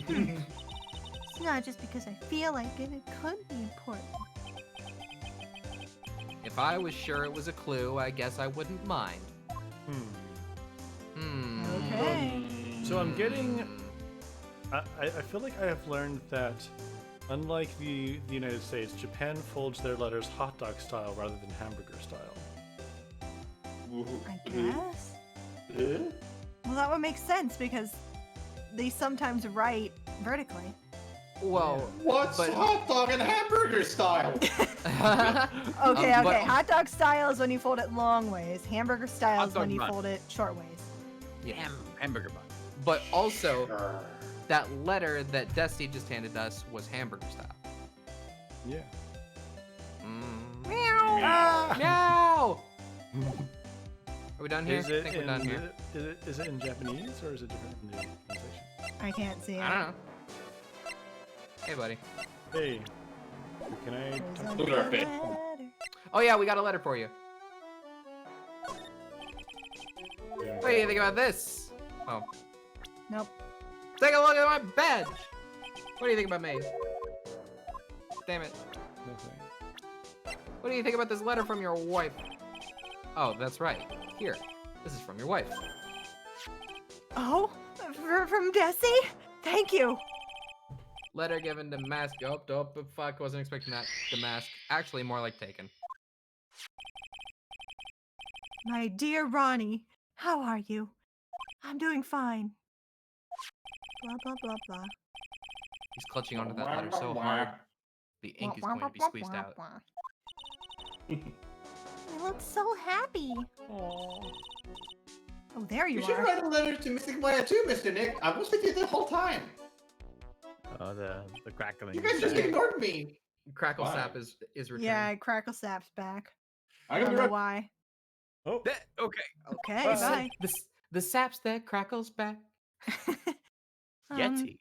It's not just because I feel like it. It could be important. If I was sure it was a clue, I guess I wouldn't mind. Okay. So I'm getting. I feel like I have learned that, unlike the United States, Japan folds their letters hot dog style rather than hamburger style. I guess. Well, that would make sense because they sometimes write vertically. Well, What's but- hot dog and hamburger style? Okay, but- okay. Hot dog style is when you fold it long ways. Hamburger style Hot is when dog you bun. fold it short ways. Yeah. Hamburger bun. But also, that letter that Dusty just handed us was hamburger style. Yeah. Meow. Meow! Are we done here? Is I it think we're in done here. is it in Japanese or is it different in the translation? I can't see it. I don't know. Hey, buddy. Hey, can I? There's talk- a Look at our face. letter. Oh yeah, we got a letter for you. What do you think about this? Oh, Nope. take a look at my badge. What do you think about me? Damn it. Nothing. What do you think about this letter from your wife? Oh, that's right. Here. This is from your wife. Oh, from Desi? Thank you. Letter given to Mask. Oh, fuck. Wasn't expecting that. The Mask. Actually, more like taken. My dear Ronnie, how are you? I'm doing fine. Blah, blah, blah, blah. He's clutching onto that letter so hard. The ink is going to be squeezed out. I look so happy. Oh, there you You should are. write a letter to Mystic Maya too, Mr. Nick. I was with you the whole time. Oh, the crackling. You guys just ignored me. Crackle Why? Sap is returning. Yeah, Crackle Sap's back. I I don't got know rid- why. Oh, Okay. Okay, Well, bye. The saps that crackles back. Yeti.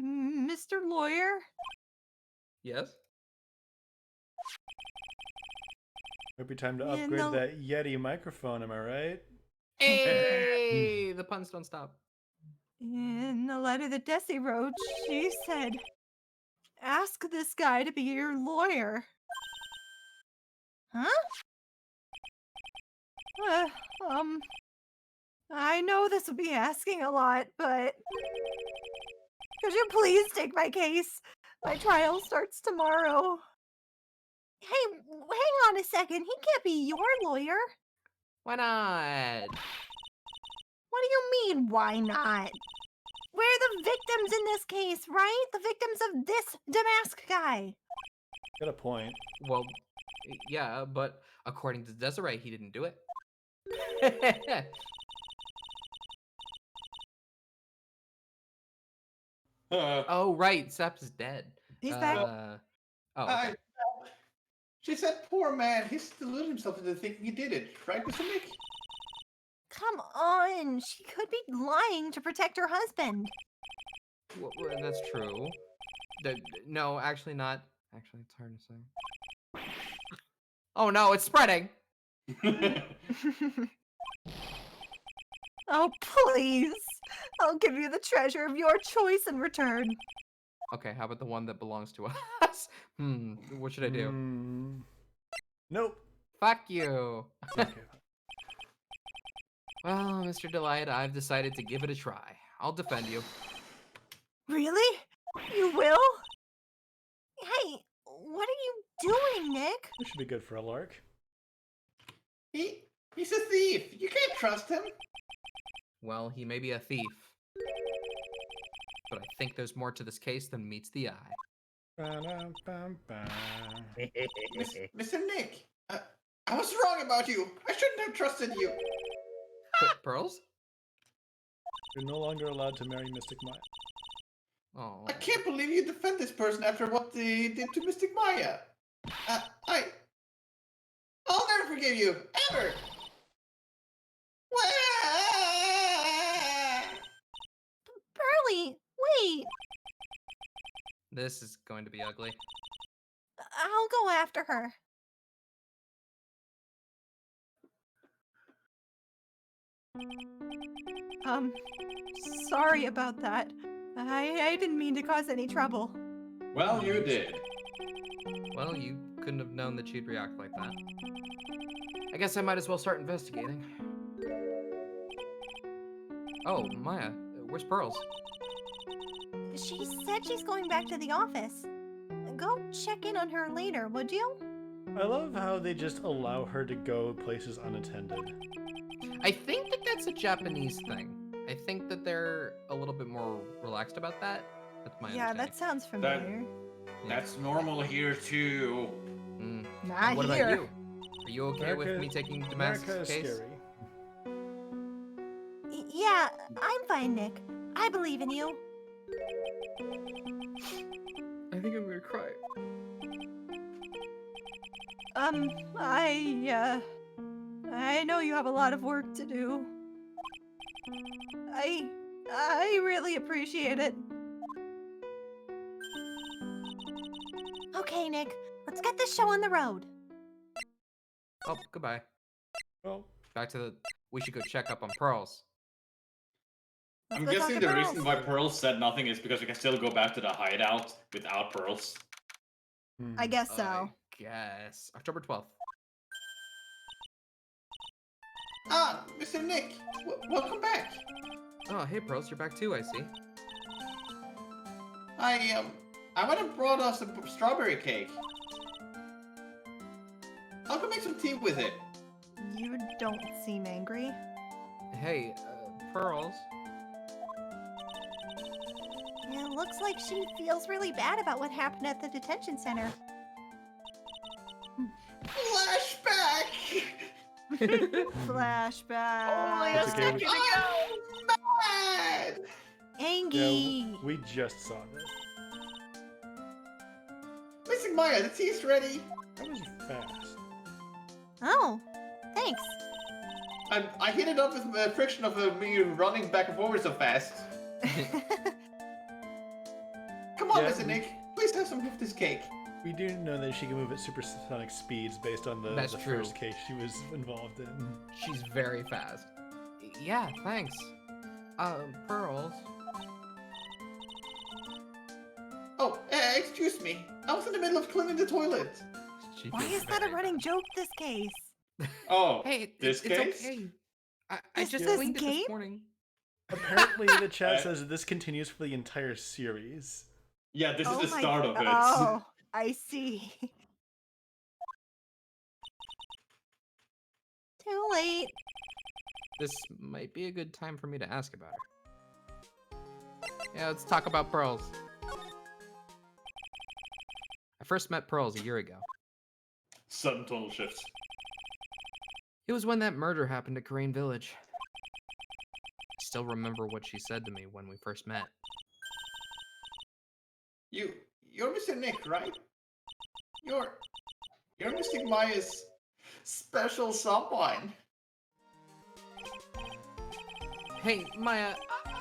Mr. Lawyer? Yes? might be time to Yeah, upgrade no. that Yeti microphone. Am I right? Hey! The puns don't stop. In the letter that Desi wrote, she said, ask this guy to be your lawyer. Huh? I know this would be asking a lot, but could you please take my case? My trial starts tomorrow. Hey, hang on a second. He can't be your lawyer. Why not? What do you mean, why not? We're the victims in this case, right? The victims of this Damask guy. Got a point. Well, yeah, but according to Desiree, he didn't do it. Oh, right. Seps is dead. He's back. Oh, okay. She said, poor man, he's deluded himself into thinking he did it, right, Mr. Nick? Come on. She could be lying to protect her husband. Well, that's true. No, actually not. Actually, it's hard to say. Oh no, it's spreading. Oh, please. I'll give you the treasure of your choice in return. Okay, how about the one that belongs to us? What should I do? Nope. Fuck you. Okay. Well, Mr. Delight, I've decided to give it a try. I'll defend you. Really? You will? Hey, what are you doing, Nick? This should be good for a lark. He's a thief. You can't trust him. Well, he may be a thief. But I think there's more to this case than meets the eye. Ba-dum-bum-bum. Mr. Nick, I was wrong about you. I shouldn't have trusted you. Pearls? You're no longer allowed to marry Mystic Maya. Oh. I can't believe you defend this person after what they did to Mystic Maya. I'll never forgive you, ever. Burley, wait. This is going to be ugly. I'll go after her. Sorry about that. I didn't mean to cause any trouble. Well, you did. Well, you couldn't have known that she'd react like that. I guess I might as well start investigating. Oh, Maya, where's Pearls? She said she's going back to the office. Go check in on her later, would you? I love how they just allow her to go places unattended. I think that that's a Japanese thing. I think that they're a little bit more relaxed about that. That's my Yeah, understanding. that sounds familiar. That's normal here too. Not What here. about you? Are you okay with me taking America Damascus' is case? scary. Yeah, I'm fine, Nick. I believe in you. I think I'm gonna cry. I know you have a lot of work to do. I really appreciate it. Okay, Nick, let's get this show on the road. Oh, goodbye. Well, Back to the. We should go check up on Pearls. Let's I'm go talk guessing to the Pearls. reason why Pearls said nothing is because we can still go back to the hideout without Pearls. I guess so. I guess. October 12th. Ah, Mr. Nick, welcome back. Oh, hey, Pearls, you're back too, I see. I went and brought us a strawberry cake. I'll go make some tea with it. You don't seem angry. Hey, Pearls. It looks like she feels really bad about what happened at the detention center. Flashback! Flashback. It's okay, we- I'm mad! Angie. yeah, we just saw this. Missing Maya, the tea's ready. That was fast. Oh, thanks. I hit it up with the friction of me running back and forward so fast. Come on, Yeah, Mr. Nick, please have some of this cake. We do know that she can move at supersonic speeds based on the That's true. first case she was involved in. She's very fast. Yeah, thanks. Pearls. Oh, excuse me. I was in the middle of cleaning the toilet. She Why feels is that a very running joke this case? Oh, Hey, this it's case? okay. I This- just this cleaned it game? this morning. Apparently, the chat Uh, says this continues for the entire series. Yeah, this is the my start of it. Oh, I see. Too late. This might be a good time for me to ask about her. Yeah, let's talk about Pearls. I first met Pearls a year ago. Sudden tonal shifts. It was when that murder happened at Crane Village. I still remember what she said to me when we first met. You're Mr. Nick, right? You're Mr. Maya's special someone. Hey, Maya,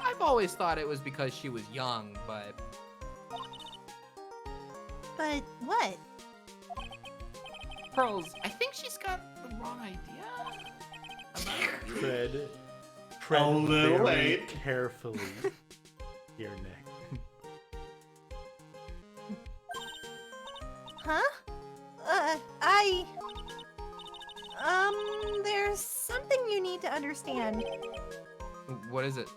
I've always thought it was because she was young, but But what? Pearls, I think she's got the wrong idea. Tread A little very late. carefully here, Nick. Huh? There's something you need to understand. What is it?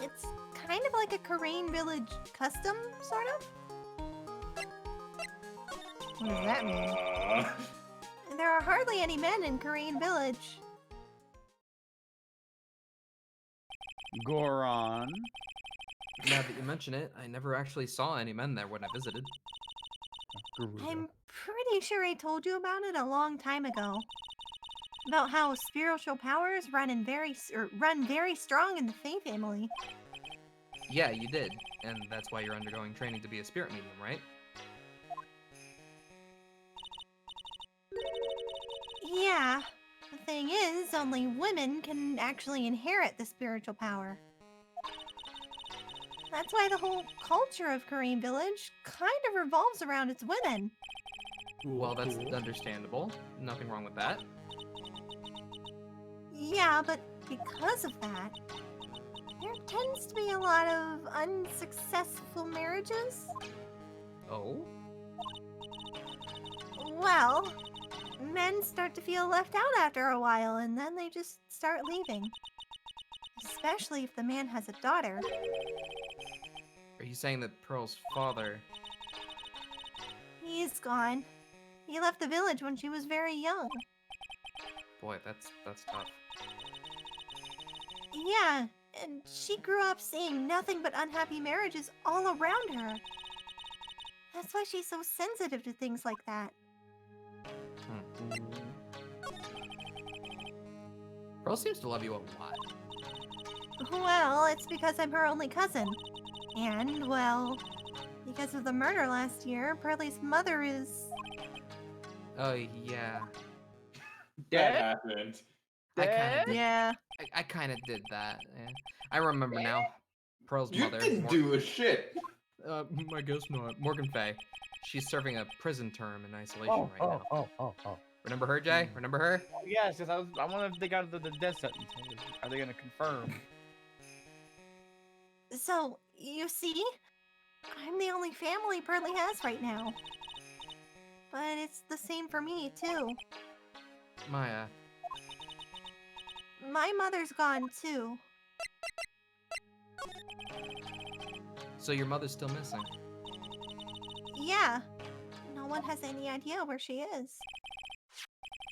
It's kind of like a Karain village custom, sort of? What does that mean? There are hardly any men in Karain village. Goron. Now that you mention it, I never actually saw any men there when I visited. I'm pretty sure I told you about it a long time ago. About how spiritual powers run very strong in the Fae family. Yeah, you did, and that's why you're undergoing training to be a spirit medium, right? Yeah. The thing is, only women can actually inherit the spiritual power. That's why the whole culture of Kareem Village kind of revolves around its women. Well, that's understandable. Nothing wrong with that. Yeah, but because of that, there tends to be a lot of unsuccessful marriages. Oh? Well, men start to feel left out after a while, and then they just start leaving. Especially if the man has a daughter. Are you saying that Pearl's father... He's gone. He left the village when she was very young. Boy, that's tough. Yeah, and she grew up seeing nothing but unhappy marriages all around her. That's why she's so sensitive to things like that. Pearl seems to love you a lot. Well, it's because I'm her only cousin. And, well, because of the murder last year, Pearlie's mother is... Oh, yeah. That Dead? happened. I kind of did. Yeah. I kind of did that. Yeah. I remember now. Pearl's You mother. didn't do a shit. I guess not. Morgan Fay. She's serving a prison term in isolation right now. Remember her, Jay? Remember her? Yes, yes. I wonder if they got the death sentence. Are they gonna confirm? So, you see? I'm the only family Pearlie has right now. But it's the same for me, too. Maya. My mother's gone, too. So your mother's still missing? Yeah. No one has any idea where she is.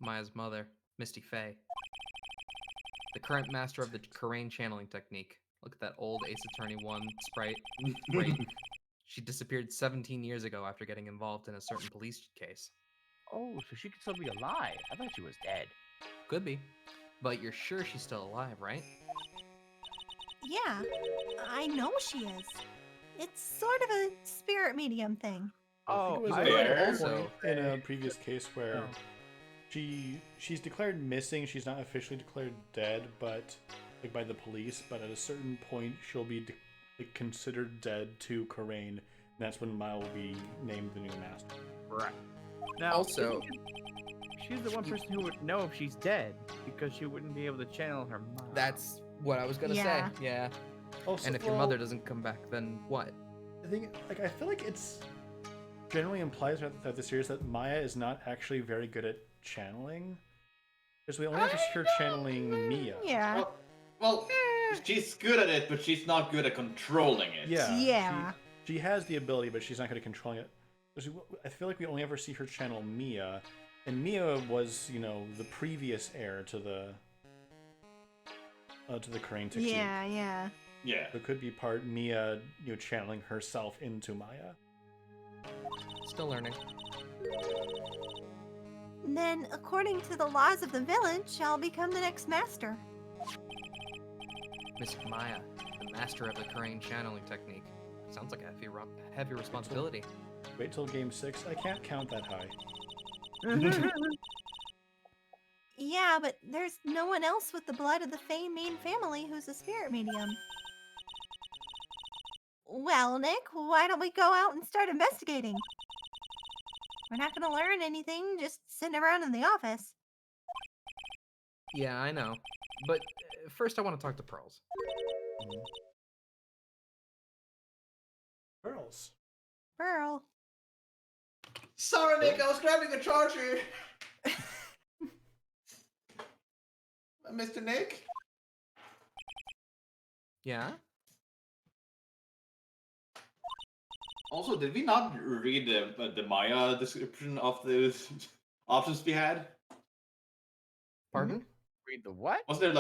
Maya's mother, Misty Fay. The current master of the Karain channeling technique. Look at that old Ace Attorney 1 sprite. Great. She disappeared 17 years ago after getting involved in a certain police case. Oh, so she could still be alive. I thought she was dead. Could be. But you're sure she's still alive, right? Yeah, I know she is. It's sort of a spirit medium thing. I think it was I- a also- point in a previous case where she's declared missing. She's not officially declared dead, but like by the police. But at a certain point, she'll be considered dead to Karain, and that's when Maya will be named the new master. Right. Now, Also, she's the one person who would know if she's dead because she wouldn't be able to channel her mom. That's what I was gonna Yeah. say. Yeah. Also, And if your mother doesn't come back, then what? I think, like, I feel like it's generally implies that the series that Maya is not actually very good at channeling, because we only ever see her channeling Mia. Yeah. Well, she's good at it, but she's not good at controlling it. Yeah. Yeah. She has the ability, but she's not good at controlling it. I feel like we only ever see her channel Mia, and Mia was, you know, the previous heir to the Crane technique. Yeah, yeah. Yeah. So it could be part Mia, you know, channeling herself into Maya. Still learning. Then, according to the laws of the village, I'll become the next master. Miss Maya, the master of the Crane channeling technique. Sounds like a heavy responsibility. Wait till game 6. I can't count that high. Yeah, but there's no one else with the blood of the Fey main family who's a spirit medium. Well, Nick, why don't we go out and start investigating? We're not going to learn anything just sitting around in the office. Yeah, I know. But first I want to talk to Pearls. Girls. Pearl. Sorry, Nick, I was grabbing the charger. Mr. Nick? Yeah? Also, did we not read the Maya description of the options we had? Pardon? Read the what? Wasn't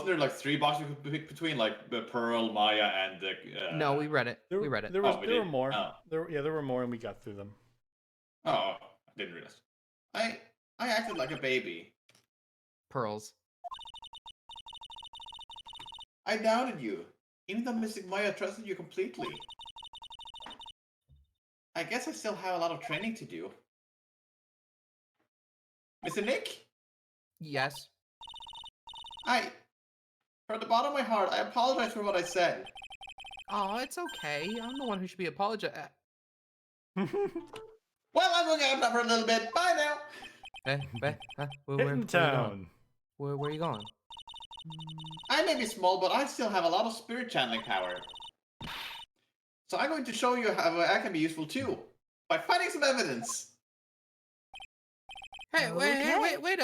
there like 3 boxes we could pick between, like the Pearl, Maya, and the? No, we read it. We read it. There Oh, we were did? more. Oh. There were more, and we got through them. Oh, I didn't realize. I acted like a baby. Pearls. I doubted you, even though Mystic Maya trusted you completely. I guess I still have a lot of training to do. Mr. Nick? Yes. From the bottom of my heart, I apologize for what I said. Oh, it's okay. I'm the one who should be apologizing. Well, I'm going to get up for a little bit. Bye now. Where Hitting you town. going? Where are you going? I may be small, but I still have a lot of spirit channeling power. So I'm going to show you how I can be useful too, by finding some evidence. Hey, Okay. wait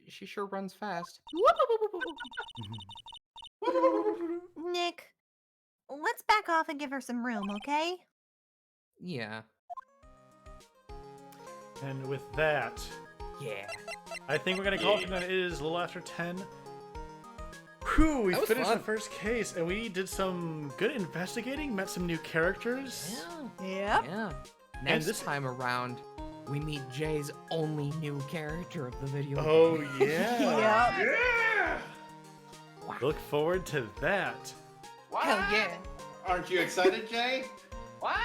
she sure runs fast. Nick, let's back off and give her some room, okay? Yeah. And with that, Yeah. I think we're gonna call it tonight. It is a little after 10. Whew, we That was finished the fun. first case, and we did some good investigating, met some new characters. Yep. Yeah. Next this- time around, we meet Jay's only new character of the video. Oh, game. yeah. Yep. Yeah! Look forward to that. Hell yeah. Aren't you excited, Jay? What?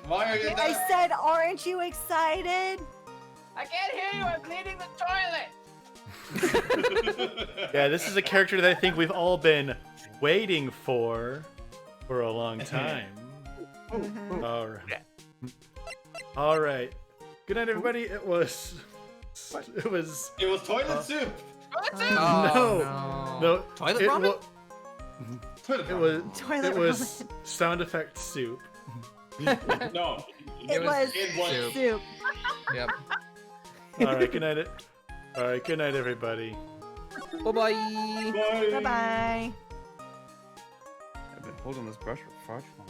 Why are you I there? said, aren't you excited? I can't hear you. I'm cleaning the toilet. Yeah, this is a character that I think we've all been waiting for a long time. All right. All right. Good night, everybody. It was. It was toilet soup. Oh, No. Toilet it ramen? Toilet It ramen. was. Toilet It was ramen. sound effect soup. No. It was It was. soup. soup. Yep. All right. Good night. All right. Good night, everybody. Bye-bye. Bye. Bye-bye. I've been holding this brush for far too long.